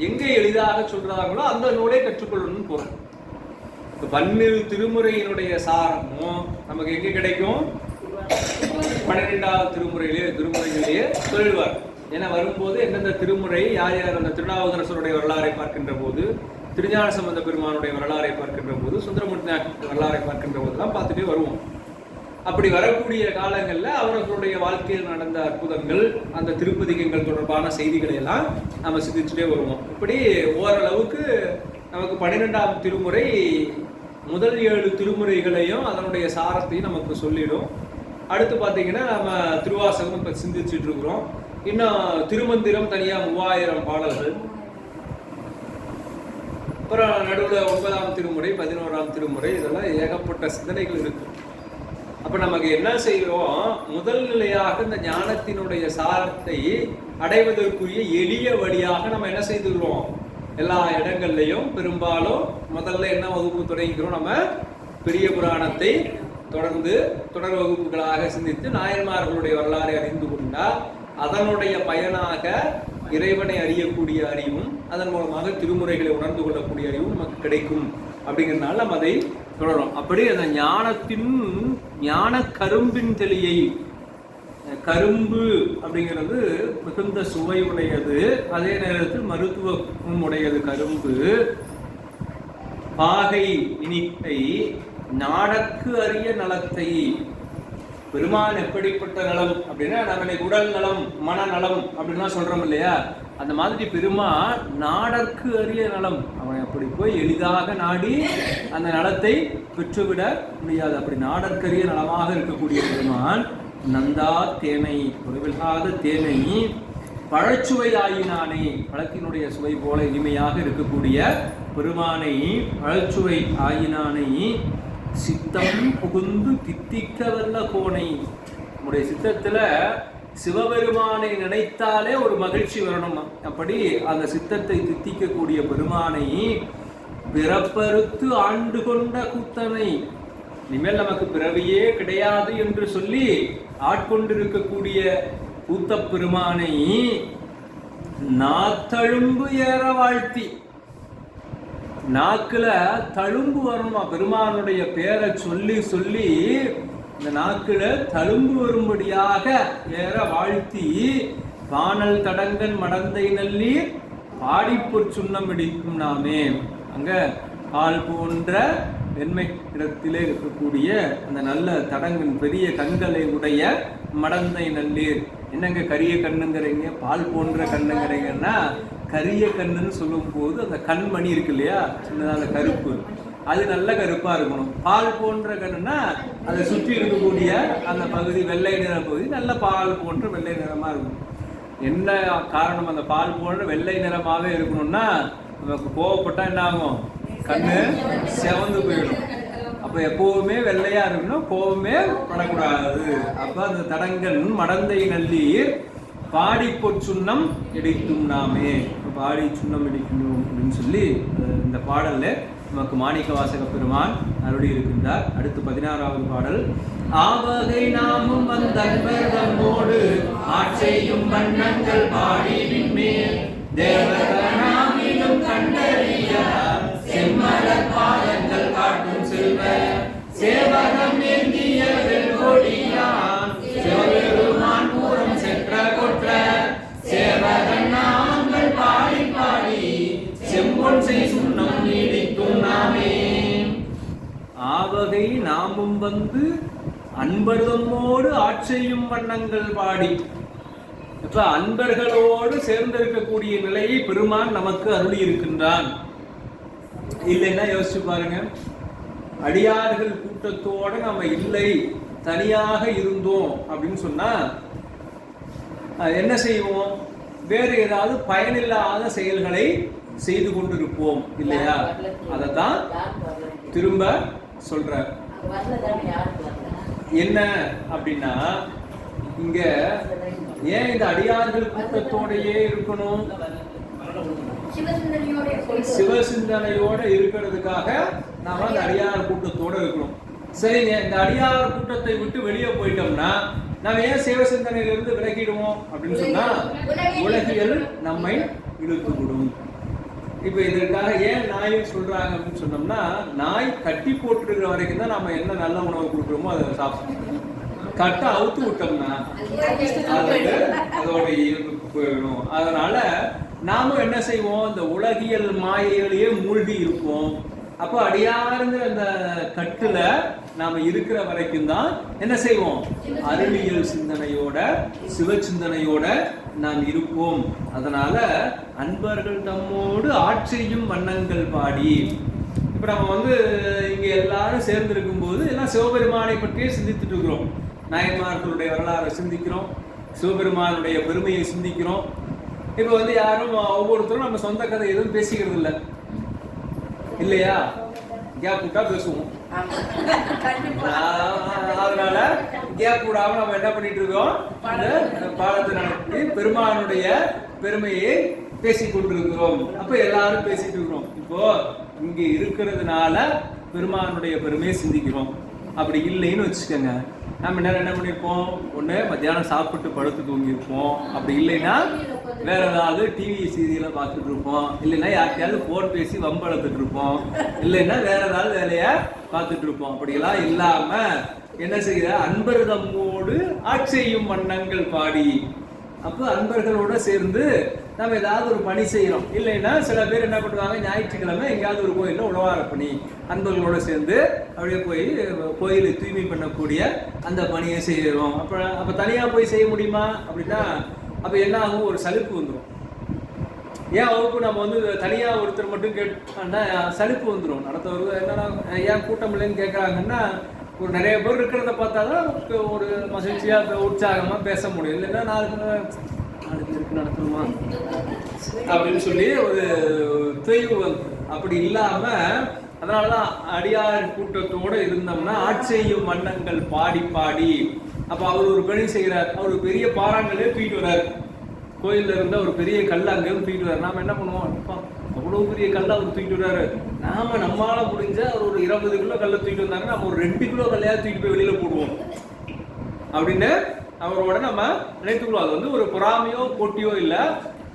எங்க எளிதாக சொல்றாங்களோ அந்த நூலை கற்றுக்கொள்ளணும்னு போறோம். இப்ப 12 திருமுறையினுடைய சாரமும் நமக்கு எங்க கிடைக்கும், 12வது திருமுறைகளிலேயே சொல்லுவார். ஏன்னா வரும்போது எந்தெந்த திருமுறை யார் யார், அந்த திருநாவுக்கரசருடைய வரலாறை பார்க்கின்ற போது, திருஞான சம்பந்த பெருமானுடைய வரலாறை பார்க்கின்ற போது, சுந்தரமூர்த்தி வரலாறை பார்க்கின்ற போதெல்லாம் பார்த்துட்டே வருவோம். அப்படி வரக்கூடிய காலங்களில் அவர்களுடைய வாழ்க்கையில் நடந்த அற்புதங்கள், அந்த திருப்பதிகங்கள் தொடர்பான செய்திகளை எல்லாம் நம்ம சிந்திச்சுட்டே வருவோம். இப்படி ஓரளவுக்கு நமக்கு 12ஆம் திருமுறை முதல் 7 திருமுறைகளையும் அதனுடைய சாரத்தையும் நமக்கு சொல்லிடும். அடுத்து பார்த்தீங்கன்னா நம்ம திருவாசகம் இப்போ சிந்திச்சுட்டு இருக்கிறோம். இன்னும் திருமந்திரம் தனியாக 3000 பாடல்கள். அப்புறம் நடுவில் 9ஆம் திருமுறை, 11ஆம் திருமுறை, இதெல்லாம் ஏகப்பட்ட சிந்தனைகள் இருக்கு. அப்ப நமக்கு என்ன செய்யறோம், முதல் நிலையாக இந்த ஞானத்தினுடைய சாரத்தை அடைவதற்குரிய எளிய வழியாக நம்ம என்ன செய்துள்ளோம், எல்லா இடங்கள்லையும் பெரும்பாலும் முதல்ல என்ன வகுப்பு தொடங்கிக்கிறோம், நம்ம பெரிய புராணத்தை தொடர்ந்து தொடர் வகுப்புகளாக சிந்தித்து நாயன்மார்களுடைய வரலாறை அறிந்து கொண்டால் அதனுடைய பயனாக இறைவனை அறியக்கூடிய அறிவும் அதன் மூலமாக திருமுறைகளை உணர்ந்து கொள்ளக்கூடிய அறிவும் நமக்கு கிடைக்கும். அப்படிங்கிறதுனால நம்ம அதை தொடரும். அப்படி அந்த ஞானத்தின் ஞான கரும்பின் தெளியை, கரும்பு அப்படிங்கிறது மிகுந்த சுவை உடையது, அதே நேரத்தில் மருத்துவம் உடையது. கரும்பு பாகை இனிப்பை நாடற்கு அரிய நலத்தை. பெருமான் எப்படிப்பட்ட நலம் அப்படின்னா நம்ம உடல் நலம் மனநலம் அப்படின்னா சொல்றோம் இல்லையா, அந்த மாதிரி பெருமான் நாடற்கு அரிய நலம். அவன் அப்படி போய் எளிதாக நாடி அந்த நலத்தை பெற்றுவிட முடியாது. அப்படி நாடற்கரிய நலமாக இருக்கக்கூடிய பெருமான் நந்தா தேனை, குறைவில்லாத தேனை, பழச்சுவை ஆயினானே, பழத்தினுடைய சுவை போல இனிமையாக இருக்கக்கூடிய பெருமானை, பழச்சுவை ஆயினானை, சித்தம் புகுந்து தித்திக்க வல்ல கோனை. நம்முடைய சித்தத்துல சிவபெருமானை நினைத்தாலே ஒரு மகிழ்ச்சி வரணும். அப்படி அந்த சித்தத்தை தித்திக்கக்கூடிய பெருமானை, பிறப்பறுத்து ஆண்டு கொண்ட கூத்தனை, இனிமேல் நமக்கு பிறவியே கிடையாது என்று சொல்லி ஆட்கொண்டிருக்கக்கூடிய கூத்த பெருமானை நாத்தழும்பு ஏற வாழ்த்தி. நாக்குல தழும்பு வரணுமா, பெருமானுடைய பேரை சொல்லி சொல்லி இந்த நாக்குல தழும்பு வரும்படியாக ஏற வாழ்த்தி, வானல் தடங்கன் மடந்தை நல்லீர் பாடிப்பொற் சுண்ணம் இடிக்கும் நாமே. அங்க பால் போன்ற வெண்மை இடத்திலே இருக்கக்கூடிய அந்த நல்ல தடங்கன், பெரிய கண்களை உடைய மடந்தை நல்லீர். என்னங்க கரிய கண்ணுங்கிறீங்க, பால் போன்ற கண்ணுங்கிறீங்கன்னா, கரிய கண்ணுன்னு சொல்லும் போது அந்த கண்மணி இருக்கு இல்லையா, சின்னதாக அந்த கருப்பு, அது நல்ல கருப்பா இருக்கணும். பால் போன்ற கண்ணுன்னா அதை சுற்றி இருக்கக்கூடிய அந்த பகுதி வெள்ளை நிற பகுதி நல்ல பால் போன்ற வெள்ளை நிறமா இருக்கணும். என்ன காரணம், அந்த பால் போன்ற வெள்ளை நிறமாவே இருக்கணும்னா நமக்கு கோவப்பட்டா என்ன ஆகும், கண்ணு செவந்து போயிடும். அப்ப எப்பவுமே வெள்ளையா இருக்கணும், கோவமே படக்கூடாது. அப்ப அந்த தடங்கன் மடந்தை நல்லீர் பாடி பொற்சுண்ணம் இடிக்கும் நாமே. பாடி சுண்ணம் இடிக்கணும் அப்படின்னு சொல்லி இந்த பாடல்ல நமக்கு மாணிக்க வாசக பெருமான் அருளி இருக்கின்றார். அடுத்து 16வது பாடல். ஆவகை நாமும் வந்தன்போடு ஆட்செய்யும் வண்ணங்கள் பாடி விண்மேல் தேவகனாமிலும் கண்டறிய செம்மலர் பாதங்கள் காட்டும் செல்வ சேவகம் ஏந்திய வெண்கொடியான் சிவபெருமான் பூரம் சென்ற கொற்ற சேவகன் நாமங்கள் பாடி பாடி செம்பொன் செய் சுண்ணம் நீடிக்கும் நாமே. ஆவகை நாமும் வந்து அன்பர்தம்மோடு ஆட்செய்யும் வண்ணங்கள் பாடி. இப்ப அன்பர்களோடு சேர்ந்திருக்கக்கூடிய நிலையை பெருமான் நமக்கு அருளி இருக்கின்றான். இல்லைன்னா யோசிச்சு பாருங்க, அடியார்கள் கூட்டத்தோட நம்ம இல்லை, தனியாக இருந்தோம் அப்படின்னு சொன்னா என்ன செய்வோம், வேறு ஏதாவது பயனில்லாத செயல்களை செய்து கொண்டிருப்போம் இல்லையா. அதத்தான் திரும்ப சொல்ற. என்ன அப்படின்னா, இங்க ஏன் இந்த அடியார்கள் கூட்டத்தோடையே இருக்கணும், சிவசிந்தனையோட இருக்கிறதுக்காக நாம அந்த அடியார் கூட்டத்தோட இருக்கணும். சரிங்க, இந்த அடியார் கூட்டத்தை விட்டு வெளியே போயிட்டோம்னா நாம ஏன் சிவசிந்தனையிலிருந்து விலகிடுவோம் அப்படின்னு சொன்னா, உலகியல் நம்மை இழுத்துவிடும். இப்ப இதற்காக ஏன் நாயை சொல்றாங்க அப்படின்னு சொன்னோம்னா, நாய் கட்டி போட்டுருக்கிற வரைக்கும் தான் நம்ம என்ன நல்ல உணவு கொடுக்குறோமோ அதை சாப்பிடணும். கட்டை அவுத்து விட்டோம்னா அதோட இயல்புக்கு போயிடும். அதனால நாமும் என்ன செய்வோம், இந்த உலகியல் மாயைகளையே மூழ்கி இருப்போம். அப்போ அடியாருங்கிற அந்த கட்டுல நாம இருக்கிற வரைக்கும் தான் என்ன செய்வோம், அறிவியல் சிந்தனையோட சிவ சிந்தனையோட நாம் இருப்போம். அதனால அன்பர்கள் தம்மோடு ஆட்சியும் வண்ணங்கள் பாடி. இப்ப நம்ம வந்து இங்க எல்லாரும் சேர்ந்து இருக்கும் போது எல்லாம் சிவபெருமானை பற்றியே சிந்தித்துட்டு இருக்கிறோம். நாயன்மார்களுடைய வரலாறை சிந்திக்கிறோம், சிவபெருமானுடைய பெருமையை சிந்திக்கிறோம். இப்ப வந்து யாரும் ஒவ்வொருத்தரும் நம்ம சொந்த கதை எதுவும் பேசிக்கிறது இல்லை இல்லையா, கேப் விட்டா பேசுவோம். அதனால கேப் விடாம நம்ம என்ன பண்ணிட்டு இருக்கோம், பாடத்தை நடத்தி பெருமானுடைய பெருமையை பேசிக் கொண்டிருக்கிறோம். அப்ப எல்லாரும் பேசிட்டு இருக்கிறோம். இப்போ இங்க இருக்கிறதுனால பெருமானுடைய பெருமையை சிந்திக்கிறோம். அப்படி இல்லைன்னு வச்சுக்கோங்க, நம்ம என்ன பண்ணியிருப்போம், ஒன்று மத்தியானம் சாப்பிட்டு படுத்து தூங்கியிருப்போம், அப்படி இல்லைன்னா வேற ஏதாவது டிவி சீரியலை பார்த்துட்டு இருப்போம், இல்லைன்னா யார்கிட்டயாவது ஃபோன் பேசி வம்பளத்துட்டு இருப்போம், இல்லைன்னா வேற ஏதாவது வேலையை பார்த்துட்டு இருப்போம். அப்படியெல்லாம் இல்லாம என்ன செய்யற, அன்பர் தம்மோடு ஆட்சியும் வண்ணங்கள் பாடி. அப்போ அன்பர்களோட சேர்ந்து நம்ம ஏதாவது ஒரு பணி செய்யறோம். இல்லைன்னா சில பேர் என்ன பண்ணுவாங்க, ஞாயிற்றுக்கிழமை எங்கேயாவது ஒரு கோயிலில் உழவார பணி அன்பர்களோட சேர்ந்து அப்படியே போய் கோயிலை தூய்மை பண்ணக்கூடிய அந்த பணியை செய்யறோம். அப்போ தனியாக போய் செய்ய முடியுமா அப்படின்னா அப்போ என்ன ஆகும், ஒரு சலிப்பு வந்துடும். ஏன் வகுப்பு நம்ம வந்து தனியாக ஒருத்தர் மட்டும் கேட்டா சலிப்பு வந்துடும். நடத்தவர்கள் என்னன்னா ஏன் கூட்டம் இல்லைன்னு கேட்குறாங்கன்னா, ஒரு நிறைய பேர் இருக்கிறத பார்த்தா தான் ஒரு மகிழ்ச்சியாக உற்சாகமாக பேச முடியும். இல்லைன்னா நாளைக்கு இருக்கு நடத்தணுமா அப்படின்னு சொல்லி ஒரு தொய்வு. அப்படி இல்லாம அதனாலதான் அடியார் கூட்டத்தோட இருந்தோம்னா ஆட்சியும் வண்ணங்கள் பாடி பாடி. அப்ப அவர் ஒரு பணி செய்கிறார், அவர் பெரிய பாறாங்கல்லே தூக்கிட்டு வர்றாரு, கோயில்ல இருந்த ஒரு பெரிய கல் அங்கேயும் தூக்கிட்டு வர்றாரு. நாம என்ன பண்ணுவோம், அவ்வளவு பெரிய கல்லை அவர் தூக்கிட்டு வர்றாரு, நாம நம்மளால முடிஞ்ச ஒரு 20 கிலோ கல்லை தூக்கிட்டு வந்தாங்க, நம்ம ஒரு 2 கிலோ கல்லையாவது தூக்கிட்டு போய் வெளியில போடுவோம் அப்படின்னு அவரோட நம்ம நினைத்துக்கொள்வோம். அது வந்து ஒரு பொறாமையோ போட்டியோ இல்லை,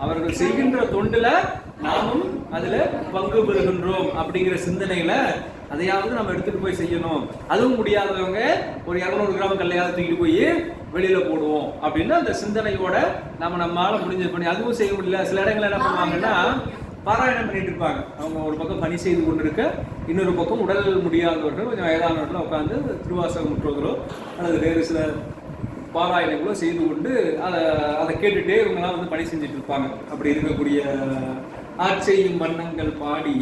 அவர்கள் செய்கின்ற தொண்டுல நாமும் அதுல பங்கு பெறுகின்றோம் அப்படிங்கிற சிந்தனையில அதையாவது நம்ம எடுத்துட்டு போய் செய்யணும். அதுவும் முடியாதவங்க ஒரு 200 கிராம் கல்லையாவது தூக்கிட்டு போய் வெளியில போடுவோம் அப்படின்னு அந்த சிந்தனையோட நம்மளால முடிஞ்சது பண்ணி. அதுவும் செய்ய முடியல, சில இடங்கள்ல என்ன பண்ணுவாங்கன்னா பாராயணம் பண்ணிட்டு இருப்பாங்க. அவங்க ஒரு பக்கம் பணி செய்து கொண்டிருக்க, இன்னொரு பக்கம் உடல் முடியாதவர்கள் கொஞ்சம் வயதானவர்கள் உட்காந்து திருவாசகம் முற்றுவதோ அல்லது வேறு சில பாராயணங்களும் செய்து கொண்டு அதை கேட்டுட்டே இவங்கெல்லாம் வந்து பணி செஞ்சுட்டு இருப்பாங்க. அப்படி இருக்கக்கூடிய ஆட்சியும் வண்ணங்கள் பாடி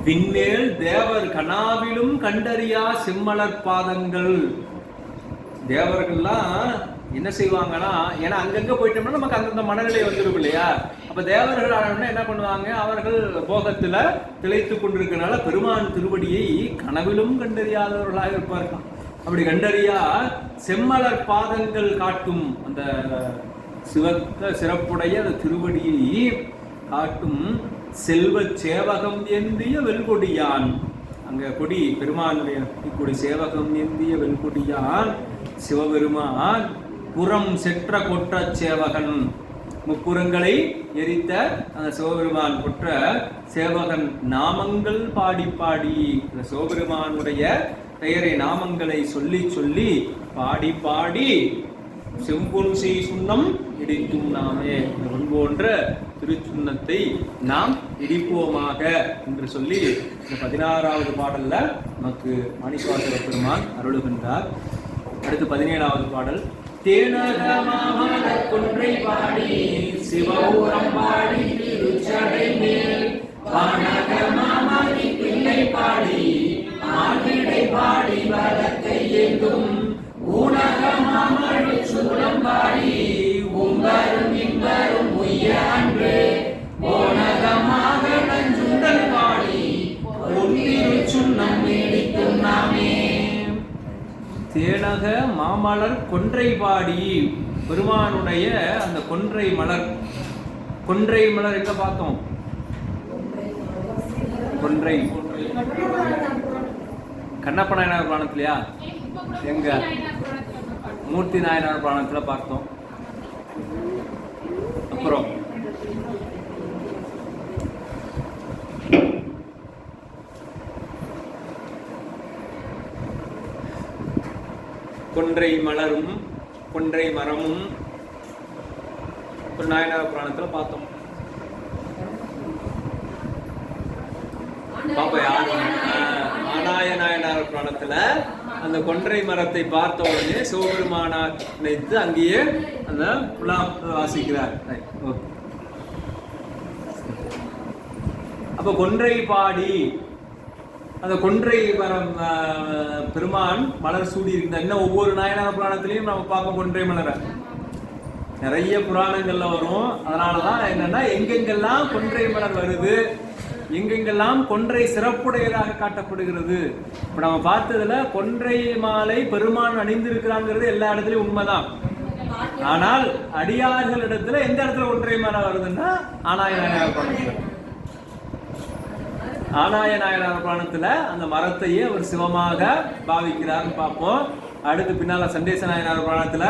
விண்மேல் தேவர் கனாவிலும் கண்டறியா செம்மலர் பாதங்கள். தேவர்கள்லாம் என்ன செய்வாங்கன்னா, ஏன்னா அங்கங்க போயிட்டோம்னா நமக்கு அந்தந்த மனநிலை வந்துடும் இல்லையா. அப்ப தேவர்கள் ஆனோம்னா என்ன பண்ணுவாங்க, அவர்கள் போகத்துல திளைத்து கொண்டிருக்கிறனால பெருமான் திருவடியை கனவிலும் கண்டறியாதவர்களாக இருப்பார்கள். அப்படி கண்டறியா செம்மலர் பாதங்கள் காட்டும் அந்த சிறப்புடைய அந்த திருவடியை காட்டும் செல்வ சேவகம் ஏந்திய வெல்கொடியான். அங்க கொடி பெருமானுடைய கொடி, சேவகம் ஏந்திய வெல்கொடியான் சிவபெருமான். புறம் செற்ற கொற்ற சேவகன், முப்புறங்களை எரித்த அந்த சிவபெருமான் கொற்ற சேவகன் நாமங்கள் பாடி பாடி. இந்த சிவபெருமானுடைய பெயரை நாமங்களை சொல்லி சொல்லி பாடி பாடி செம்பொன் செய் சுண்ணம் இடிக்கும் நாமே. போன்ற திருச்சுண்ணத்தை நாம் இடிப்போமாக என்று சொல்லி இந்த 16வது பாடல்ல நமக்கு மாணிக்கவாசக பெருமான் அருளுகின்றார். அடுத்து 17வது பாடல். தேனகமான கொன்றை பாடி சிவபுரம் பாடி திருச்சடை மேல் வானகமாமணி பிள்ளை பாடி ஆண்டிடை பாடி வலத்தை ஏந்தும் ஊனகமாமணி சூலம் பாடி உம்பரும் இம்பரும் உய்ய அன்று ஓனகமாக நஞ்சுண்டல் பாடி ஒன்றிருச்சுண்ணம் நீடிக்கும் நாமே. தேனக மாமலர் கொன்றை பாடி. பெருமானுடைய அந்த கொன்றை மலர், கொன்றை மலர் எங்க பார்த்தோம், கொன்றை கண்ணப்ப நாயனார் புராணத்திலையா, எங்க மூர்த்தி நாயனார் புராணத்துல பார்த்தோம். அப்புறம் கொன்றை மலரும் கொன்றை மரமும் ஒரு நாயனார் புராணத்துல பார்த்தோம். ஆனாய நாயனார் புராணத்துல அந்த கொன்றை மரத்தை பார்த்த உடனே சிவபெருமானார் நினைத்து அங்கேயே அந்த புலாம் வாசிக்கிறார். அப்ப கொன்றை பாடி அந்த கொன்றை மரம் பெருமான் மலர் சூடி இருந்த இன்னும் ஒவ்வொரு நாயனார் புராணத்திலையும் நம்ம பார்ப்போம் கொன்றை மலரை. நிறைய புராணங்கள்ல வரும். அதனாலதான் என்னன்னா எங்கெங்கெல்லாம் கொன்றை மலர் வருது, எங்கெங்கெல்லாம் கொன்றை சிறப்புடையதாக காட்டப்படுகிறது. இப்ப நம்ம பார்த்ததுல கொன்றை மாலை பெருமான் அணிந்திருக்கிறாங்கிறது எல்லா இடத்துலயும் உண்மைதான். ஆனால் அடியார்களிடத்துல எந்த இடத்துல ஒன்றை மரம் வருதுன்னா ஆனாய நாயனார் புராணத்துல. ஆனாய நாயனார் புராணத்துல அந்த மரத்தையே அவர் சிவமாக பாவிக்கிறார்னு பார்ப்போம். அடுத்து பின்னால சண்டேச நாயனார் புராணத்துல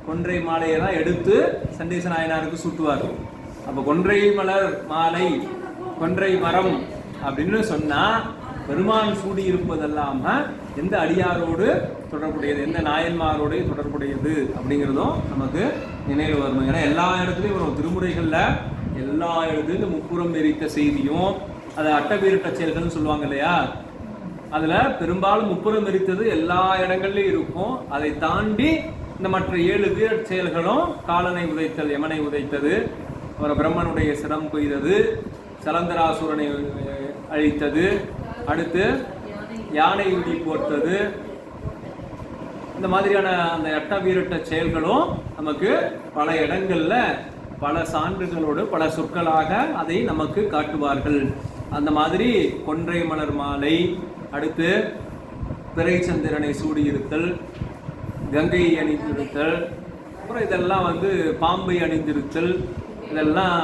கொன்றை மாலையை தான் எடுத்து சண்டேச நாயனாருக்கு சூட்டுவார். அப்ப கொன்றை மலர் மாலை, கொன்றை மரம் அப்படின்னு சொன்னா பெருமான் சூடி இருப்பதல்லாம எந்த அடியாரோடு தொடர்புடையது, எந்த நாயன்மாரோடு தொடர்புடையது அப்படிங்கிறதும் நமக்கு நினைவு வரும். ஏன்னா எல்லா இடத்துலையும் வரும், திருமுறைகள்ல எல்லா இடத்துலையும் இந்த முப்புறம் எரித்த செய்தியும், அதை அட்டபீரட்ட செயல்கள்னு சொல்லுவாங்க இல்லையா, அதுல பெரும்பாலும் முப்புறம் எரித்தது எல்லா இடங்கள்லயும் இருக்கும். அதை தாண்டி இந்த மற்ற 7 வீர செயல்களும் காலனை உதைத்தல், யமனை உதைத்தது, அவர் பிரம்மனுடைய சிரம் கொய்தது, சலந்தராசுரனை அழித்தது, அடுத்து யானை உடி போர்த்தது, இந்த மாதிரியான அந்த அட்ட வீரட்ட செயல்களும் நமக்கு பல இடங்கள்ல பல சான்றுகளோடு பல சொற்களாக அதை நமக்கு காட்டுவார்கள். அந்த மாதிரி கொன்றை மலர் மாலை, அடுத்து பிறைச்சந்திரனை சூடியிருத்தல், கங்கையை அணிந்திருத்தல், அப்புறம் இதெல்லாம் பாம்பை அணிந்திருத்தல், இதெல்லாம்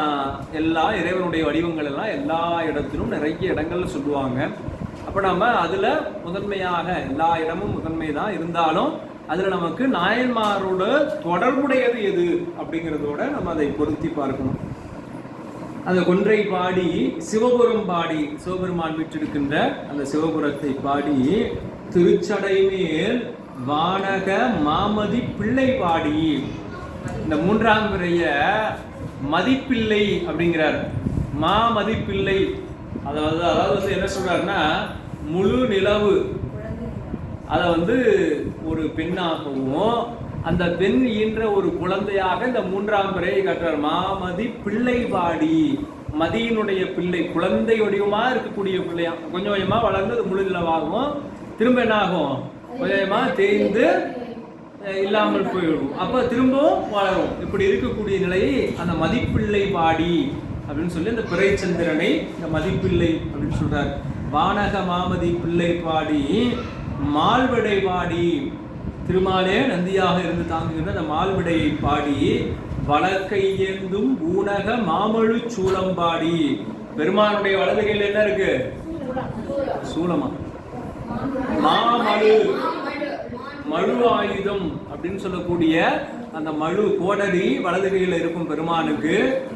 எல்லா இறைவனுடைய வடிவங்கள் எல்லாம் எல்லா இடத்திலும் நிறைய இடங்கள்ல சொல்லுவாங்க. அப்போ நம்ம அதில் முதன்மையாக எல்லா இடமும் முதன்மை தான் இருந்தாலும் அதில் நமக்கு நாயன்மாரோட தொடர்புடையது எது அப்படிங்கிறதோட நம்ம அதை பொருத்தி பார்க்கணும். அந்த கொன்றை பாடி சிவபுரம் பாடி, சிவபெருமான் வீற்றிருக்கின்ற அந்த சிவபுரத்தை பாடி திருச்சடை மேல் வானக மாமதி பிள்ளை பாடி, இந்த 3ஆம் பிறைய மதிப்பிள்ளை அப்படிங்கிறார். மாமதிப்பிள்ளை அதாவது என்ன சொல்றாருன்னா, முழு நிலவு அதை ஒரு பெண்ணாகவும் அந்த பெண் ஈன்ற ஒரு குழந்தையாக இந்த 3ஆம் பிறையை காட்டுறார். மாமதி பிள்ளை பாடி, மதியினுடைய பிள்ளை குழந்தை வடிவமா இருக்கக்கூடிய பிள்ளையா, கொஞ்சம் கொஞ்சமா வளர்ந்து முழு நிலவாகும், திரும்ப என்ன ஆகும், கொஞ்சம் கொஞ்சமா தேய்ந்து இல்லாமல் போயிடும், அப்ப திரும்பவும் வளரும். இப்படி இருக்கக்கூடிய நிலையை அந்த மதிப்பிள்ளை பாடி அப்படின்னு சொல்லி அந்த பிறைச்சந்திரனை இந்த மதிப்பிள்ளை அப்படின்னு சொல்றார். வானக மாமதி பிள்ளை பாடி மால்விடை பாடி, திருமாலே நந்தியாக இருந்து தாங்குகின்ற அந்த மால்விடையை பாடி வலக்கையேந்தும் ஊனக மாமழு சூளம்பாடி. பெருமானுடைய வலது கையில் என்ன இருக்கு? சூளமா, மாமழு, மழு ஆயுதம் அப்படின்னு சொல்லக்கூடிய அந்த மழு கோடரி வலது கையில் இருக்கும் பெருமானுக்கு.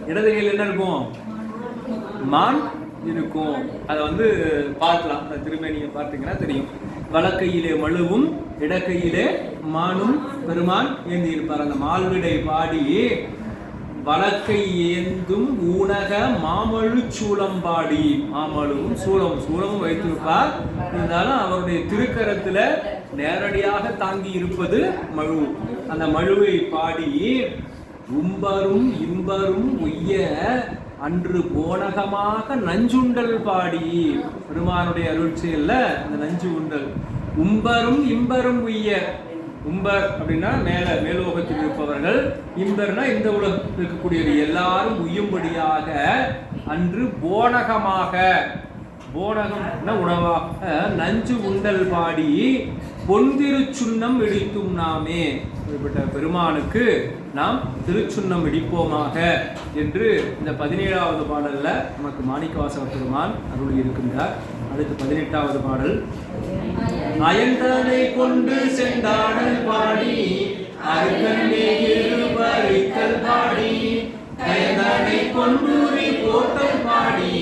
இடது கையில் என்ன இருக்கும்? மான் இருக்கும். அதை பார்க்கலாம், அந்த திருமேனியை பார்த்தீங்கன்னா தெரியும். வலக்கையிலே மழுவும் இடக்கையிலே மானும் பெருமான் ஏந்தி இருப்பார். அந்த மால்விடை பாடி வலக்கை ஏந்தும் ஊனக மாமழு சூளம் பாடி, மாமழுவும் சூளமும் வைத்திருப்பார். இருந்தாலும் அவருடைய திருக்கரத்துல நேரடியாக தாங்கி இருப்பது மழு. அந்த மழுவை பாடி உம்பரும் இம்பரும் உய்ய அன்று போனகமாக நஞ்சுண்டல் பாடி. பெருமானுடைய அருள் செயல்ல அந்த நஞ்சு உண்டல். உம்பரும் இம்பரும் உய்ய, உம்பர் அப்படின்னா மேலோகத்தில் இருப்பவர்கள், இம்பர்னா இந்த உலகத்தில் இருக்கக்கூடியது எல்லாரும் உய்யும்படியாக அன்று போனகமாக, போனகம்னா உணவாக நஞ்சு உண்டல் பாடி பொன்திருச்சுன்னம் இடித்தும் நாமே. இப்படிப்பட்ட பெருமானுக்கு நாம் திருச்சுன்னம் இடிப்போமாக என்று இந்த 17வது பாடல்ல நமக்கு மாணிக்கவாசக பெருமான் அருள் இருக்கின்றார். அடுத்து 18வது பாடல். அயந்தனை கொண்டு சென்றாடல் பாடி அருகல் பாடி கயந்தனை கொண்டூரி போட்டல் பாடி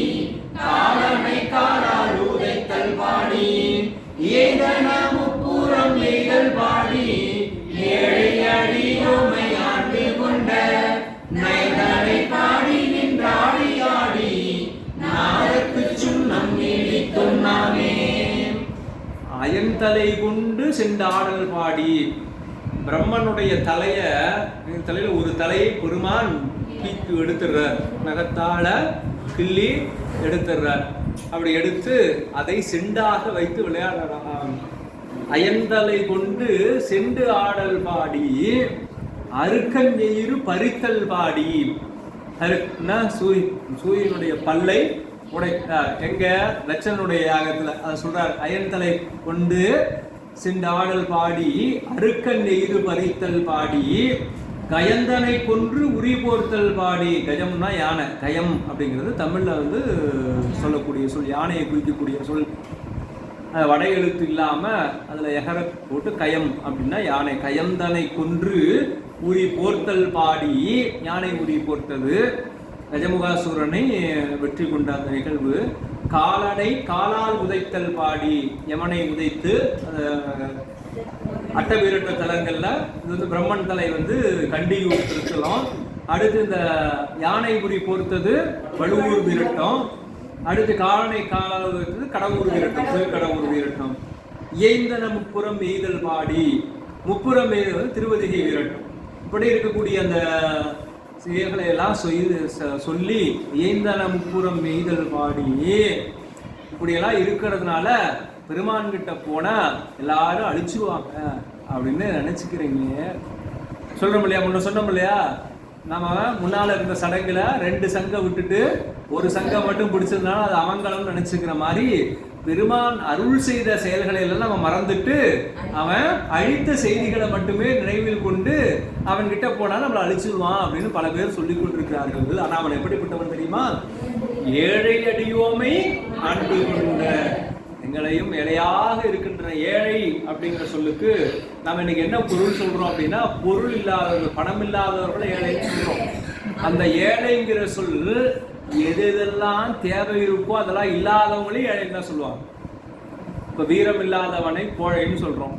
காலனை காலால் உதைத்தல் பாடி ஏதன முப்புறம் எய்தல் பாடி ஏழை அடியோமை ஆண்டு கொண்ட நயதனை பாடி நின்றாடி ஆடி நாளுக்கு சுண்ணம் நீடித்தும் நாமே. அயன்தலை கொண்டு சென்றாடல் பாடி, பிரம்மனுடைய தலையில ஒரு தலையை பெருமான் கீக்கு எடுத்துடுறார், நகத்தால கிள்ளி எடுத்துடுறார். அப்படி எடுத்து அதை செண்டாக வைத்து விளையாடுறான். அயன்தலை கொண்டு செண்டு ஆடல் பாடி அருக்கஞ்செயிறு பறித்தல் பாடி. சூரியனுடைய பல்லை உடைத்தார். எங்க லட்சனுடைய யாகத்துல அதை சொல்றார். அயன்தலை கொண்டு செண்டாடல் பாடி அருக்கஞ்செயிறு பறித்தல் பாடி கயந்தனை கொன்று உரி போர்த்தல் பாடி. கஜம்னா யானை. கயம் அப்படிங்கிறது தமிழ்ல வந்து சொல்லக்கூடிய சொல், யானையை குறிக்கக்கூடிய சொல். வட எழுத்து இல்லாம அதுல எகர போட்டு கயம் அப்படின்னா யானை. கயந்தனை கொன்று உரி போர்த்தல் பாடி, யானை உரி போர்த்தது. கஜமுகாசூரனை வெற்றி கொண்ட அந்த நிகழ்வு. காலனை காலால் உதைத்தல் பாடி, யமனை உதைத்து அட்டவீரட்ட தலங்கள்ல இது வந்து பிரம்மன் தலை வந்து கண்டியூர் திருத்தலம். அடுத்து இந்த யானை உரி போர்த்தது வடுவூர் வீரட்டம். அடுத்து காலனை காலால் உதைத்தது கடவுர் வீரட்டம், திருக்கடவுர் வீரட்டம். இயைந்தன முப்புறம் எய்தல் பாடி, முப்புறம் எய்தல் வந்து திருவதிகை வீரட்டம். இப்படி இருக்கக்கூடிய அந்த செயல்களை எல்லாம் சொல்லி இயைந்தன முப்புறம் எய்தல் பாடி, இப்படியெல்லாம் இருக்கிறதுனால பெருமான் கிட்ட போனா எல்லாரும் அழிச்சுவாங்க அப்படின்னு நினைச்சுக்கிறீங்க. சொல்றோம் இல்லையா, முன்ன சொன்னோம் இல்லையா, நம்ம முன்னால இருந்த சடங்குல 2 சங்கம் விட்டுட்டு ஒரு சங்கம் மட்டும் பிடிச்சதுனால அது அவங்களும் நினைச்சுக்கிற மாதிரி பெருமான் அருள் செய்த செயல்களை எல்லாம் நம்ம மறந்துட்டு அவன் அழித்த செய்திகளை மட்டுமே நினைவில் கொண்டு அவன் கிட்ட போனா நம்மளை அழிச்சிடுவான் அப்படின்னு பல பேர் சொல்லிக் கொண்டிருக்கிறார்கள். ஆனா அவன் எப்படிப்பட்டவன் தெரியுமா? ஏழை அடியோமை ஆண்டு கொண்ட, எங்களையும் ஏழையாக இருக்கின்ற ஏழை அப்படிங்கிற சொல்லுக்கு நம்ம இன்னைக்கு என்ன பொருள் சொல்றோம் அப்படின்னா, பொருள் இல்லாதவர்கள், பணம் இல்லாதவர்கள் ஏழைன்னு சொல்றோம். அந்த ஏழைங்கிற சொல் எதெல்லாம் தேவை இருக்கோ அதெல்லாம் இல்லாதவங்களே ஏழைன்னு தான் சொல்லுவாங்க. இப்ப வீரம் இல்லாதவனை கோழைன்னு சொல்றோம்,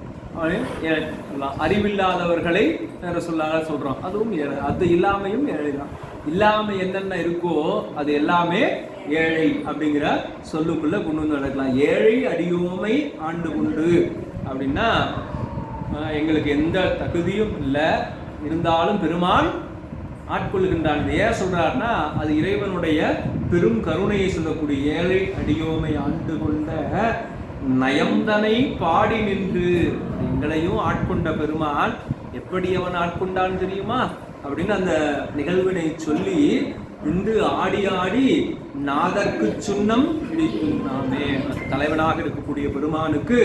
அறிவில்லாதவர்களை வேற சொல்லாக சொல்றோம், அதுவும் ஏழை. அது இல்லாமையும் ஏழை தான். இல்லாம என்னென்ன இருக்கோ அது எல்லாமே ஏழை அப்படிங்கிற சொல்லுக்குள்ள கொண்டு வந்து நடக்கலாம். ஏழை அடியோமை ஆண்டு கொண்டு அப்படின்னா எங்களுக்கு எந்த தகுதியும் இல்லை, இருந்தாலும் பெருமான் ஆட்கொள்கின்றான். ஏன் சொல்றாருன்னா அது இறைவனுடைய பெரும் கருணையை சொல்லக்கூடிய ஏழை அடியோமை ஆண்டு கொண்ட நயம்தனை பாடி நின்று. எங்களையும் ஆட்கொண்ட பெருமான் எப்படி அவன் ஆட்கொண்டான்னு தெரியுமா அப்படின்னு அந்த நிகழ்வினை சொல்லி இன்று ஆடி ஆடி நாதற்கு சுண்ணம் இடிக்கும் நாமே. தலைவனாக இருக்கக்கூடிய பெருமானுக்கு